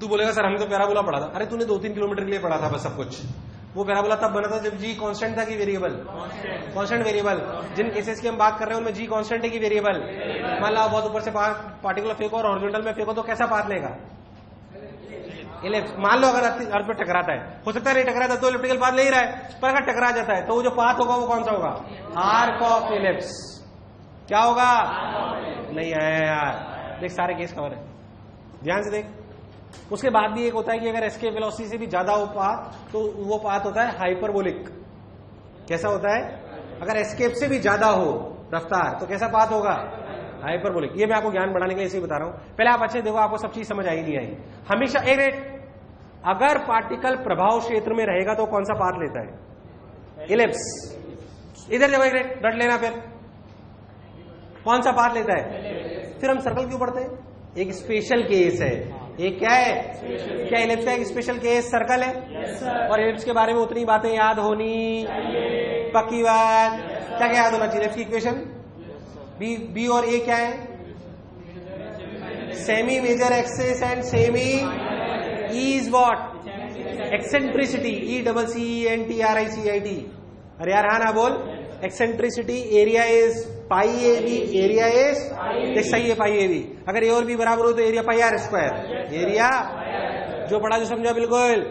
तू बोलेगा सर हमने तो पैराबोला पढ़ा था। अरे तूने 2-3 किलोमीटर के लिए पढ़ा था बस सब कुछ। वो पैराबोला तब बना था जब जी कांस्टेंट था कि वेरिएबल? Constant variable. जिन केसेस की हम बात कर रहे हैं उनमें जी कांस्टेंट है कि वेरिएबल? मान लो बहुत ऊपर से पार्टिकल फेंको और हॉरिजॉन्टल में फेंको तो कैसा पाथ लेगा? इलिप्स। मान लो अगर अर्थ पे टकराता है, हो सकता है नहीं टकराता तो इलिप्टिकल पाथ ले ही रहा है, पर अगर टकरा जाता है तो वो जो पाथ होगा वो कौन सा होगा? Arc of ellipse. क्या होगा? नहीं आया यार, देख सारे केस कवर है, ध्यान से देख। उसके बाद भी एक होता है कि अगर एस्केप वेलोसिटी से भी ज्यादा हो पाथ तो वो पाथ होता है हाइपरबोलिक। कैसा होता है? अगर एस्केप से भी ज्यादा हो रफ्तार तो कैसा पाथ होगा? हाइपरबोलिक। ये मैं आपको ज्ञान बढ़ाने के लिए इसे बता रहा हूं। पहले आप अच्छे देखो, आपको सब चीज समझ आई नहीं आई। हमेशा एक रेट, अगर पार्टिकल प्रभाव क्षेत्र में रहेगा तो कौन सा पाथ लेता है? इलिप्स। इधर जब एक रेट रट लेना, फिर कौन सा पाथ लेता है? फिर हम सर्कल क्यों पढ़ते हैं? एक स्पेशल केस है। एक क्या है? क्या इलिप्स का एक स्पेशल केस सर्कल है? और इलिप्स के बारे में उतनी बातें याद होनी पक्की बात। क्या क्या याद होना चाहिए? इलिप्स की इक्वेशन बी और ए क्या है? Semi major axis and semi is what? Eccentricity. ECCENTRICIT। अरे यार हाँ ना बोल। Eccentricity, area is pi A B, area is देख सही है पाई ए बी। अगर ए और बी बराबर हो तो area pi R square. Area जो पढ़ा जो समझा बिल्कुल,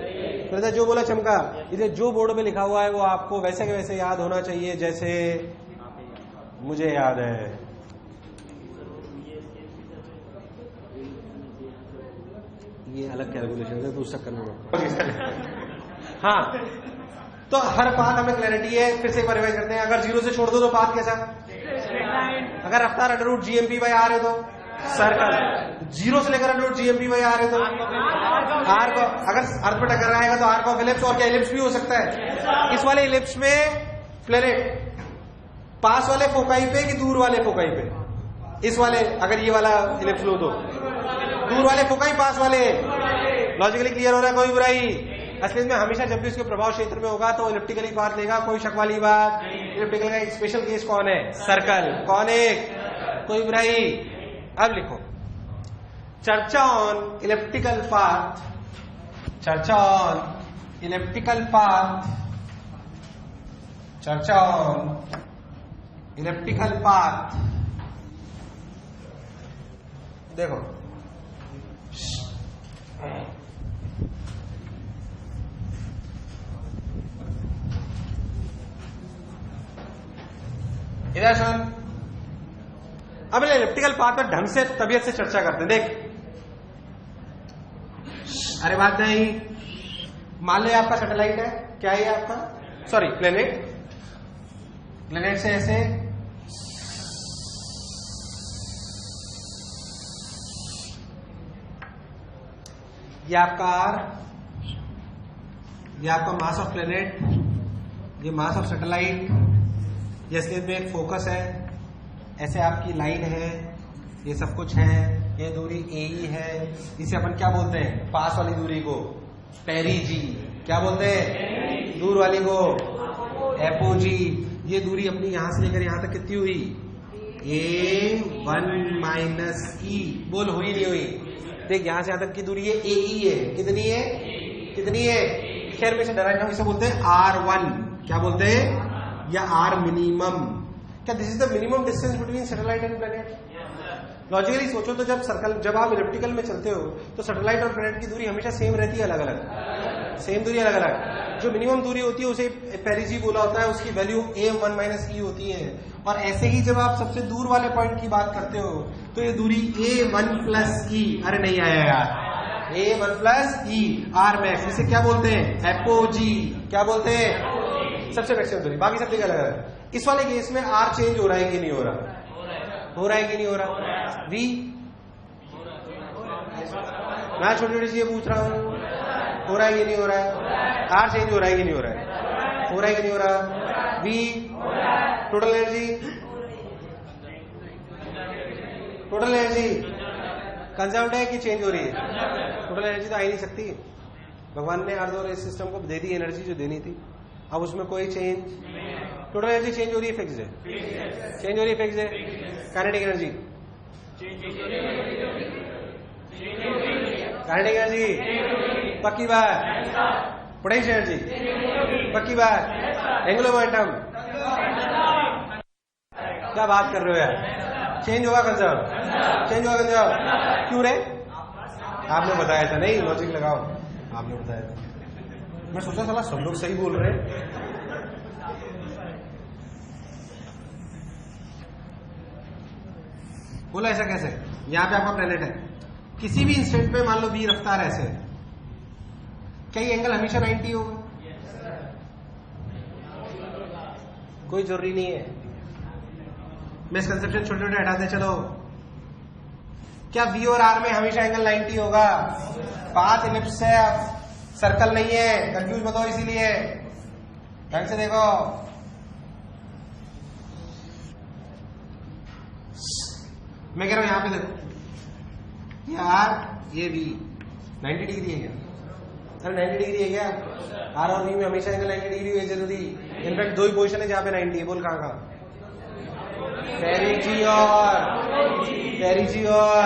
तो जो बोला चमका। इधर जो बोर्ड में लिखा हुआ है वो आपको वैसे के वैसे याद होना चाहिए जैसे मुझे याद है। ये अलग कैलकुलेशन है तो उस चक्कर में हाँ, तो हर पाथ हमें क्लैरिटी है। फिर से एक बार रिवाइज करते हैं। अगर 0 से छोड़ दो तो पाथ कैसा? अगर रफ्तार √GMP/r है तो सर्कल। 0 से लेकर √GMP/r है तो आर्क। अगर अर्थ पे टकरा आएगा तो आर्क ऑफ इलिप्स। और क्या इलिप्स भी हो सकता है? इस वाले इलिप्स में प्लेनेट पास वाले फोकाई पे कि दूर वाले फोकाई पे? इस वाले, अगर ये वाला इलिप्स लो तो दूर वाले फोकाई, पास वाले। लॉजिकली क्लियर हो रहा है? कोई बुराई? असली में हमेशा जब भी उसके प्रभाव क्षेत्र में होगा तो इलिप्टिकली पाथ लेगा, कोई शक वाली बात। इलिप्टिकल का एक स्पेशल केस कौन है? सर्कल। कौन एक? कोई बुराई? अब लिखो चर्चा ऑन इलिप्टिकल पाथ। चर्चा ऑन इलिप्टिकल पाथ। चर्चा ऑन इलिप्टिकल पाथ। देखो इधर सुन। अब इलिप्टिकल पाथ पर ढंग से तबीयत से चर्चा करते हैं। देख, अरे बात नहीं, मान लो आपका सैटेलाइट है। क्या है आपका? Sorry, planet. प्लेनेट से ऐसे ये आपका आर, ये आपका मास ऑफ प्लेनेट, ये मास ऑफ सैटेलाइट, ये स्लेब में एक फोकस है, ऐसे आपकी लाइन है, ये सब कुछ है। ये दूरी AE है। इसे अपन क्या बोलते हैं? पास वाली दूरी को पेरीजी। क्या बोलते हैं? दूर वाली को एपोजी। ये दूरी अपनी यहां से लेकर यहां तक कितनी हुई? A1 - E। बोल हुई नहीं हुई? देख यहां से यहां तक की दूरी है AE है। कितनी है? कितनी है? खैर में से डराइव हम इसे बोलते हैं R1। क्या बोलते हैं? या R मिनिमम। क्या this is the minimum distance between satellite and planet? Logically सोचो तो जब आप इलिप्टिकल में चलते हो तो सैटेलाइट और प्लैनेट की दूरी हमेशा सेम रहती है, अलग अलग? सेम दूरी, अलग अलग। जो मिनिमम दूरी होती है उसे पेरिजी बोला होता है, उसकी वैल्यू A1 - E होती है। और ऐसे ही जब आप सबसे दूर वाले पॉइंट की बात करते हो तो ये दूरी A1 + E। अरे नहीं आया यार, A1 + E R मैक्स। इसे क्या बोलते हैं? एपोजी। क्या बोलते हैं? सबसे मैक्सिमम दूरी, बाकी सब जगह लगा है। इस वाले केस में आर चेंज हो रहा है कि नहीं हो रहा? हो रहा है कि नहीं हो रहा? वी, मैं छोटी छोटी चीजें पूछ रहा हूं, हो रहा है कि नहीं हो रहा है? आर चेंज हो रहा है कि नहीं हो रहा है? हो रहा है कि नहीं हो रहा? वी, total energy, total energy conserved है कि चेंज हो रही है? टोटल एनर्जी तो आ ही नहीं सकती। भगवान ने अर्थ और इस सिस्टम को दे दी एनर्जी जो देनी थी, अब उसमें कोई चेंज, टोटल एनर्जी चेंज हो रही है, फिक्स है, चेंज हो रही है, फिक्स है। काइनेटिक एनर्जी, काइनेटिक एनर्जी पक्की बात, पोटेंशियल एनर्जी पक्की बात, एंगुलर मोमेंटम, क्या बात कर रहे हो यार? चेंज होगा कंजर्व, चेंज होगा कंजर्व, क्यों रे? आपने बताया था, नहीं लॉजिक लगाओ, आपने बताया था। मैं सोचा साला सब लोग सही बोल रहे हैं। बोला ऐसा कैसे? यहां पे आपका प्लेनेट है, किसी भी इंस्टेंट पे मान लो v रफ्तार ऐसे है, क्या ये एंगल हमेशा 90 होगा? कोई जरूरी नहीं है। मिसकंसेप्शन छोटे छोटे हटाते चलो। क्या v और r में हमेशा एंगल 90 होगा? पाथ इलिप्स है, सर्कल नहीं है, कंफ्यूज मत हो, इसीलिए ढंग से देखो। मैं कह रहा हूं यहां पे देखो, ये r ये v 90 डिग्री है क्या? अरे 90 डिग्री है क्या? r और v में हमेशा एंगल 90 डिग्री है जरूरी? इनफैक्ट दो ही पोजिशन है जहां पे 90 है, बोल कहां कहां? पेरिजी और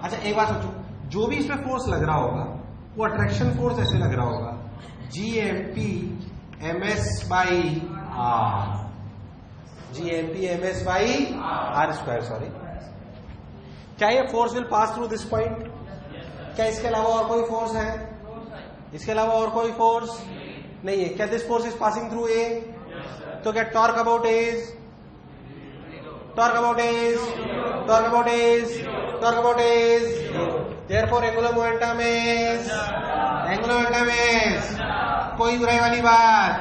अच्छा एक बात सोचो, जो भी इसमें फोर्स लग रहा होगा वो अट्रैक्शन फोर्स ऐसे लग रहा होगा, GMP MS by R, GMP MS by R square, sorry. क्या ये force will pass through this point? क्या इसके अलावा और कोई फोर्स है? इसके अलावा और कोई फोर्स नहीं है। क्या this force is passing through a? तो क्या torque about is, torque about is, torque about is, torque about is, therefore angular momentum is, angular momentum is, कोई बुराई वाली बात।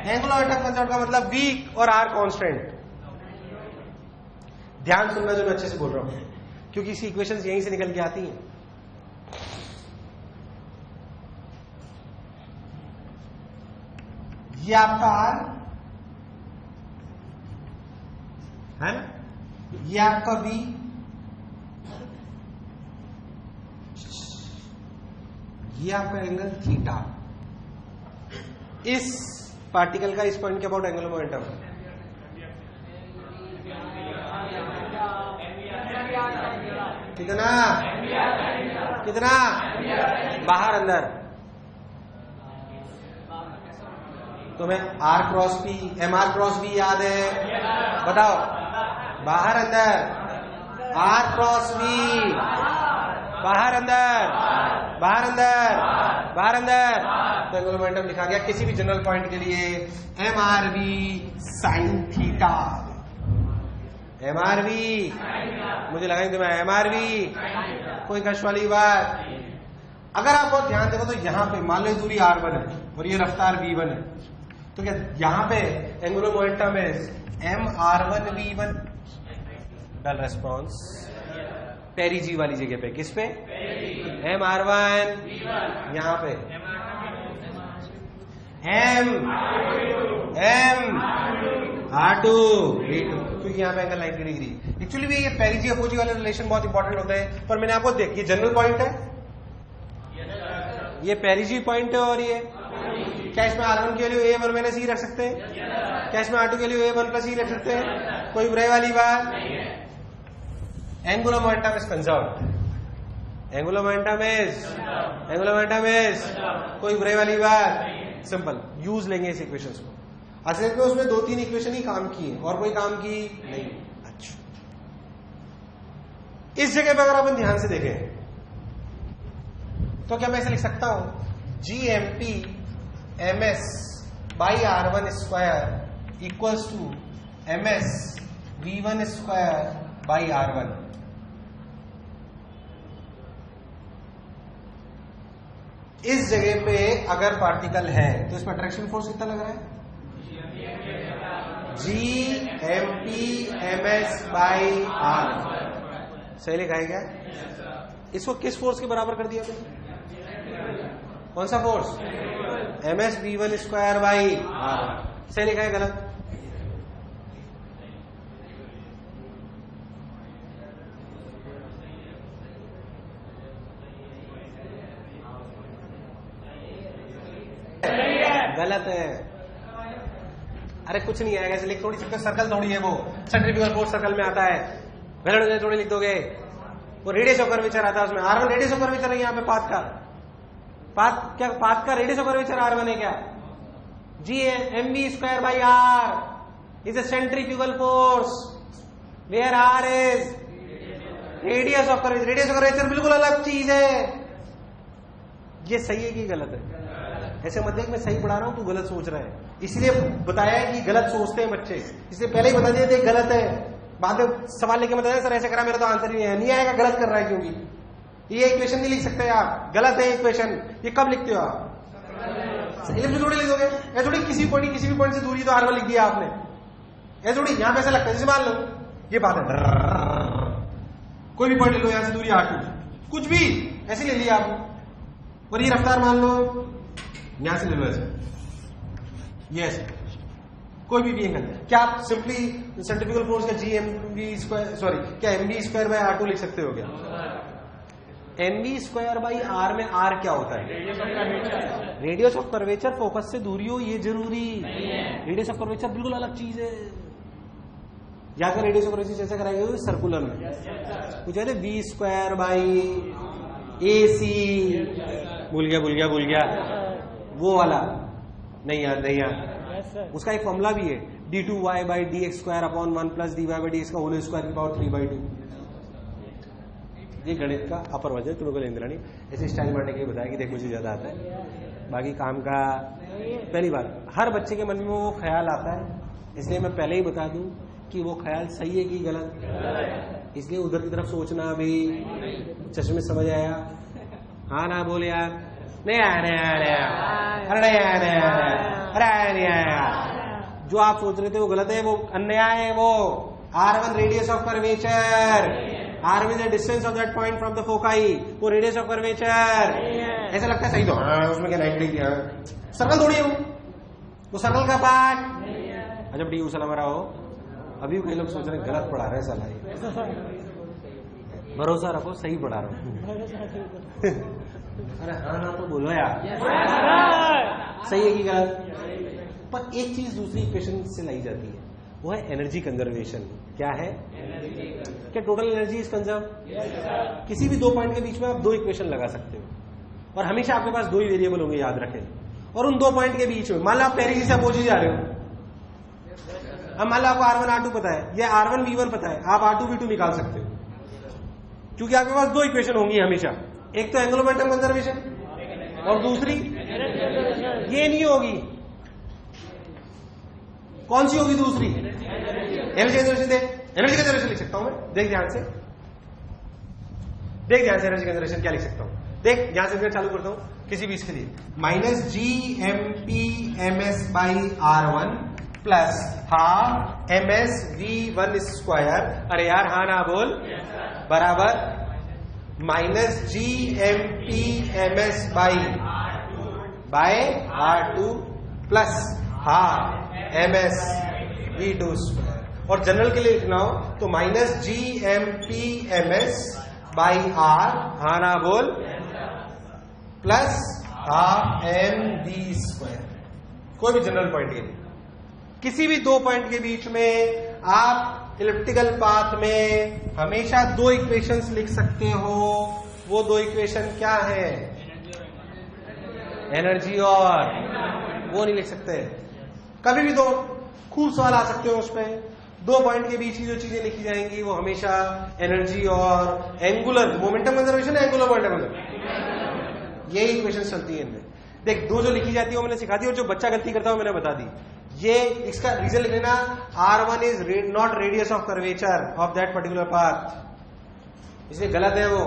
एंगुलर मोमेंटम कंसेप्ट का मतलब वीक और आर कांस्टेंट। ध्यान सुनना जो मैं अच्छे से बोल रहा हूं, क्योंकि इसकी इक्वेशंस यहीं से निकल के आती हैं। ये आपका आर है ना, ये आपका v, ये आपका एंगल थीटा। इस पार्टिकल का इस पॉइंट के अबाउट एंगुलर मोमेंटम कितना, कितना, बाहर अंदर? तुम्हें r cross p, mr cross v याद है? बताओ, बाहर अंदर, r क्रॉस v, बाहर अंदर, बाहर अंदर, बाहर अंदर, तो एंगुलर मोमेंटम लिखा गया किसी भी जनरल पॉइंट के लिए mrv साइन थीटा। mrv, मुझे लगा नहीं तुम्हें mrv, कोई कष्ट वाली बात। अगर आप बहुत ध्यान देखो तो यहां पे मान लो दूरी r1 है और ये रफ्तार v1 है, तो क्या यहां पे एंगुलर मोमेंटम है mr1v1, डल रेस्पॉन्स पेरिजी वाली जगह पे, किस पे? mr1, यहां पे r2, क्योंकि यहां पे एंगल 90 डिग्री। एक्चुअली भी ये पेरिजी अपोजी वाले रिलेशन बहुत इंपॉर्टेंट होते हैं, पर मैंने आपको देखिए जनरल पॉइंट है, ये पेरिजी पॉइंट है, और ये क्या इसमें r1 के लिए a1 माइनस e रख सकते हैं? क्या इसमें r2 के लिए a1 प्लस e रख सकते हैं? कोई बुराई वाली बात? Angular momentum is conserved, angular momentum is, angular momentum is, कोई बुराई वाली बात? सिंपल यूज लेंगे इस इक्वेशंस को। असल में उसमें 2-3 इक्वेशन ही काम की है और कोई काम की नहीं। अच्छा, इस जगह पे अगर अपन ध्यान से देखें तो क्या मैं इसे लिख सकता हूं, GMP MS by R1 square equals to MS V1 square by R1। इस जगह पे अगर पार्टिकल है तो इसमें अट्रैक्शन फोर्स कितना लग रहा है? G/m/p/ms/r। सही लिखा है क्या? इसको किस फोर्स के बराबर कर दिया तुमने? कौन सा फोर्स? ms/v1² सही लिखा है? गलत? गलत है। अरे कुछ नहीं आएगा, इसलिए थोड़ी सी सर्कल थोड़ी है, वो सेंट्रीफ्यूगल फोर्स सर्कल में आता है। गलत थोड़ी लिख दोगे। वो रेडियस ऑफ कर्वेचर आता है उसमें। R1 रेडियस ऑफ कर्वेचर है यहाँ पे पाथ का। पाथ का रेडियस ऑफ कर्वेचर R1 है क्या? G/mv²/r is a centrifugal force where R is radius of curvature. Radius of curvature बिल्कुल अलग चीज है। ये सही है कि गलत है? ऐसे मत देख मैं सही पढ़ा रहा हूं, तू गलत सोच रहा है। इसलिए बताया है कि गलत सोचते हैं बच्चे, इसलिए पहले ही बता दिया देख गलत है। बाद में सवाल लेके बताया सर ऐसे करा, मेरा तो आंसर ही नहीं आएगा, गलत कर रहा है। क्योंकि ये इक्वेशन नहीं लिख सकते आप, गलत है इक्वेशन। ये कब लिखते हो आप? इलेक्ट्रिक थोड़ी लिख दोगे। ऐसे थोड़ी किसी भी पॉइंट से दूरी तो R1 लिख दिया आपने। ऐसे थोड़ी यहां पे ऐसा लगता है जैसे मान लो ये बात है, कोई भी पॉइंट ले लो यहां से दूरी R2, कुछ भी ऐसे ले लिया आपने। और ये रफ्तार मान लो यहां से ले लो ऐसे, ये ऐसे कोई भी एंगल। क्या आप सिंपली सेंट्रीफ्यूगल फोर्स का क्या mv²/r2 लिख सकते हो क्या? mv²/r में r क्या होता है? Radius of curvature. फोकस से दूरी हो ये जरूरी। रेडियस ऑफ कर्वेचर बिल्कुल अलग चीज है। या फिर रेडियस ऑफ कर्वेचर जैसे कराएंगे सर्कुलर में कुछ है v²/ac। भूल गया वो वाला नहीं यार उसका एक फॉर्मूला भी है d2y/dx²/1 + dy/dx का होल स्क्वायर की पावर 3/2। ये गणित का अपर वजह तुम्हें को लेना नहीं, ऐसे स्टाइल मारने के लिए बताया कि देख मुझे ज्यादा आता है, बाकी काम का पहली बार हर बच्चे के मन में वो ख्याल आता है। इसलिए मैं पहले ही बता दूं कि वो ख्याल सही है कि गलत, इसलिए उधर की तरफ सोचना। अभी चश्मे समझ आया? हाँ ना बोल यार। नहीं आया। जो आप सोच रहे थे वो गलत है, वो अन्याय है। वो R1 radius of curvature, R1 is the distance of that point from the foci, वो रेडियस ऑफ कर्वेचर। ऐसा लगता है सही तो उसमें क्या 90 किया सर्कल थोड़ी है वो सर्कल का पार्ट। अच्छा डी सलाम रहा हो। अभी कई लोग सोच रहे हैं गलत पढ़ा रहे सलाह। भरोसा रखो सही पढ़ा रहा हूं। अरे हाँ ना तो बोलो यार, सही है कि गलत? पर एक चीज दूसरी इक्वेशन से लाई जाती है, वो है एनर्जी कंजर्वेशन। क्या है? क्या टोटल एनर्जी इज कंजर्व? किसी भी दो पॉइंट के बीच में आप दो इक्वेशन लगा सकते हो, और हमेशा आपके पास दो ही वेरिएबल होंगे, याद रखें। और उन दो पॉइंट के बीच में मान लो आप पहले से अपोजिट जा रहे हो। अब मान लो आपको R1 R2 पता है या R1 V1 पता है, आप R2 V2 निकाल सकते हो, क्योंकि आपके पास दो इक्वेशन होंगी हमेशा। एक तो एंगुलर मोमेंटम कंजर्वेशन और दूसरी ये नहीं होगी। कौन सी होगी दूसरी? Energy conservation. एनर्जी कंजर्वेशन लिख सकता हूं मैं, देख ध्यान से एनर्जी कंजर्वेशन क्या लिख सकता हूं। देख यहां से मैं चालू करता हूं किसी भी इसके लिए -GMP/ms/R1 प्लस हाफ MS/V1²। अरे यार हाँ ना बोल, बराबर -GMP/ms/R2 प्लस हाफ MS/V2²। और जनरल के लिए लिखना हो तो -GMP/ms/R हाँ ना बोल प्लस हाफ MV²। कोई भी जनरल पॉइंट के लिए, किसी भी दो पॉइंट के बीच में आप इलिप्टिकल पाथ में हमेशा दो इक्वेशंस लिख सकते हो। वो दो इक्वेशन क्या है? एनर्जी और वो नहीं लिख सकते। कभी भी दो खूब सवाल आ सकते हो उस पर। दो पॉइंट के बीच की जो चीजें लिखी जाएंगी वो हमेशा एनर्जी और एंगुलर मोमेंटम कंजर्वेशन है, एंगुलर मोमेंटम कंजर्वेशन, यही इक्वेशन चलती है इनमें। देख दो जो लिखी जाती है वो मैंने सिखा दी, और जो बच्चा गलती करता है मैंने बता दी। ये इसका रीजन लिख लेना, R1 is not radius of curvature of that particular path, इसलिए गलत है वो।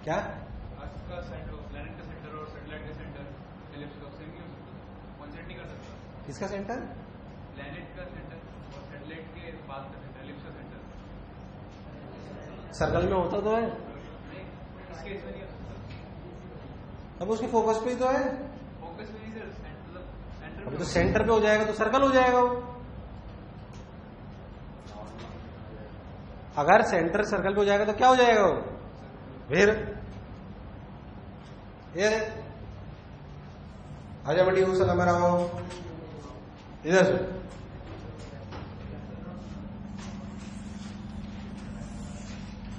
क्या? अर्थ का सेंटर, प्लैनेट का सेंटर और सैटेलाइट का सेंटर एलिप्स का सेम नहीं हो सकता, वन सेट नहीं कर सकता। किसका सेंटर? प्लैनेट का सेंटर और सैटेलाइट के बाद का सेंटर, एलिप्स का सेंटर सर्कल में होता तो है, नहीं, इस केस में नहीं हो सकता। अब उसके फोकस पे ही तो है। फोकस में नहीं सर, मतलब सेंटर अब तो सेंटर पे हो जाएगा तो सर्कल हो जाएगा वो। अगर सेंटर सर्कल पे हो जाएगा तो क्या हो जाएगा वो? फिर ये आजा बेटी उस नंबर आओ इधर से।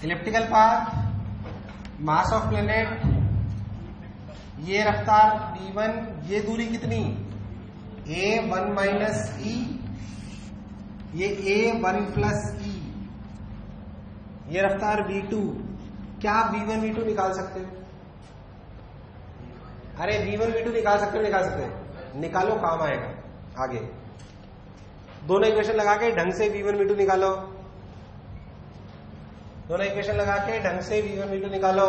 Elliptical path, mass of planet, ये रफ्तार v1, ये दूरी कितनी? a1 माइनस ई, ये a1 प्लस ई, ये रफ्तार v2। क्या आप v1 v2 निकाल सकते हो? अरे v1 v2 निकाल सकते हो, निकाल सकते हो, निकालो, काम आएगा आगे। दोनों इक्वेशन लगा के ढंग से v1 v2 निकालो, दोनों इक्वेशन लगा के ढंग से v1 v2 निकालो।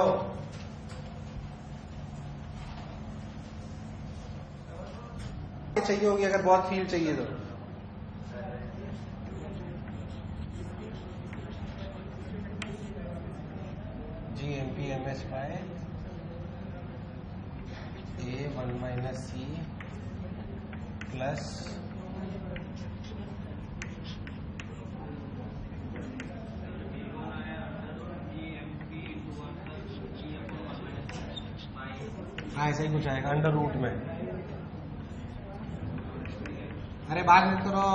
चाहिए होगी अगर बहुत फील्ड चाहिए तो। GMP/MS bye A1 minus C plus ऐसा ही कुछ आएगा अंडर रूट में। अरे बात मत करो,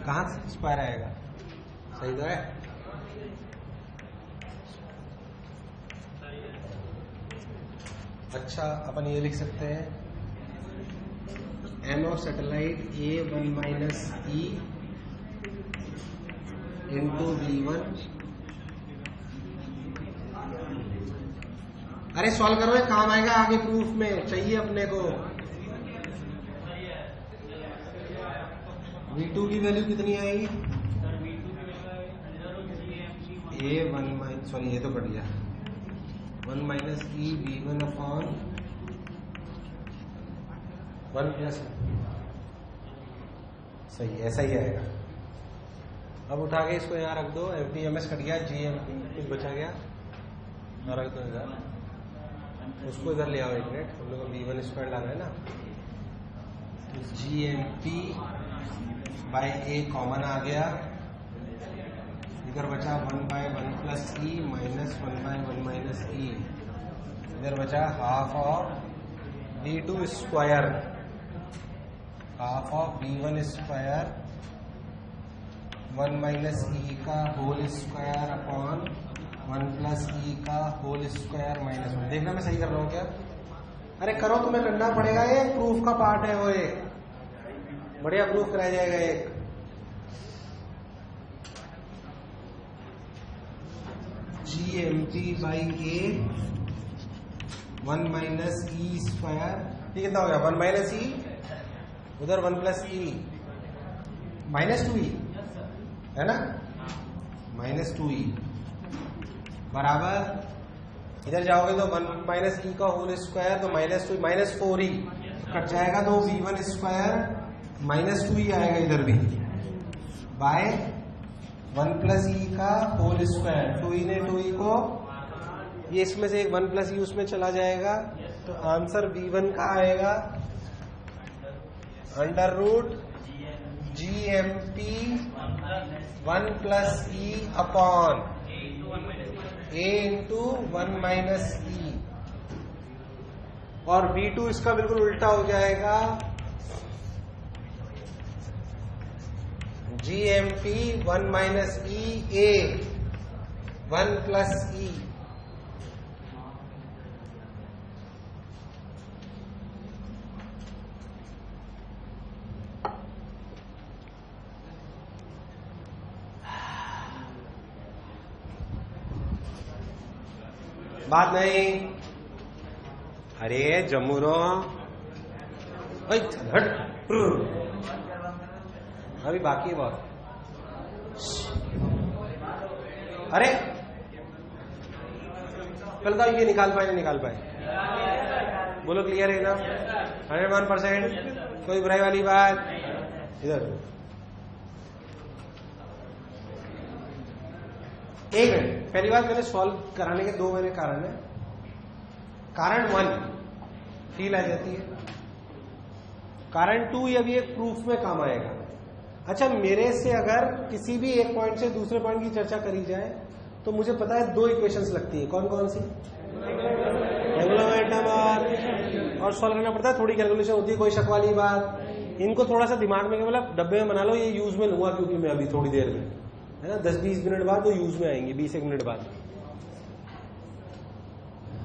कहां से स्क्वायर आएगा? सही तो है। अच्छा अपन ये लिख सकते हैं m of satellite a1 minus E into v1। अरे सॉल्व करो, ये काम आएगा आगे प्रूफ में, चाहिए अपने को। v2 की वैल्यू कितनी आएगी? a1 माइनस, सॉरी ये तो कट गया, 1 माइनस ई v1 अपॉन 1 प्लस, सही ऐसा ही आएगा। अब उठा के इसको यहाँ रख दो, FDMS कट गया, GMP कुछ बचा गया, यहाँ रख दो इधर, उसको इधर ले आओ एक मिनट, हम लोग को v1 स्क्वायर लाना है ना। GMP बाय a कॉमन आ गया, इधर बचा 1 by 1 plus E minus 1 by 1 minus E, इधर बचा half of v2 square, half of v1 square 1 minus E का whole square upon 1 plus E का होल स्क्वायर माइनस 1। देखना मैं सही कर रहा हूँ क्या? अरे करो, तुम्हें करना पड़ेगा, ये प्रूफ का पार्ट है वो, एक बढ़िया प्रूफ कराया जाएगा एक। GMP by A 1 minus E square, ये कितना हो गया? 1 माइनस ई, उधर 1 प्लस ई माइनस 2ई है ना, माइनस 2ई बराबर, इधर जाओगे तो 1 माइनस ई का होल स्क्वायर, तो माइनस 2 माइनस 4ई कट जाएगा, तो v1 स्क्वायर माइनस 2ई आएगा इधर भी, बाय 1 प्लस ई का होल स्क्वायर, 2ई ने 2ई को, ये इसमें से एक 1 प्लस ई उसमें चला जाएगा, तो आंसर v1 का आएगा under root GMP 1 plus E upon a into 1 minus E, और v2 इसका बिल्कुल उल्टा हो जाएगा, GMP 1 minus E a 1 plus E. बात नहीं, अरे जम्मूरो हट। अभी बाकी है बहुत। अरे पहले तो ये निकाल पाए, निकाल पाए, बोलो क्लियर है ना? 101%। कोई बुराई वाली बात? इधर एक मिनट। पहली बात, मैंने सॉल्व कराने के दो मेरे कारण है। कारण 1 फील आ जाती है, कारण 2 ये भी एक प्रूफ में काम आएगा। अच्छा, मेरे से अगर किसी भी एक पॉइंट से दूसरे पॉइंट की चर्चा करी जाए तो मुझे पता है 2 इक्वेशंस लगती है। कौन कौन सी? एंगुलर मोमेंटम और सॉल्व करना पड़ता है, थोड़ी कैलकुलेशन होती है, कोई शक वाली बात। इनको थोड़ा सा दिमाग में, मतलब डब्बे में बना लो, ये यूज में लूंगा क्योंकि मैं अभी थोड़ी देर में, है ना, 10-20 मिनट बाद वो यूज में आएंगे, 20-1 मिनट बाद।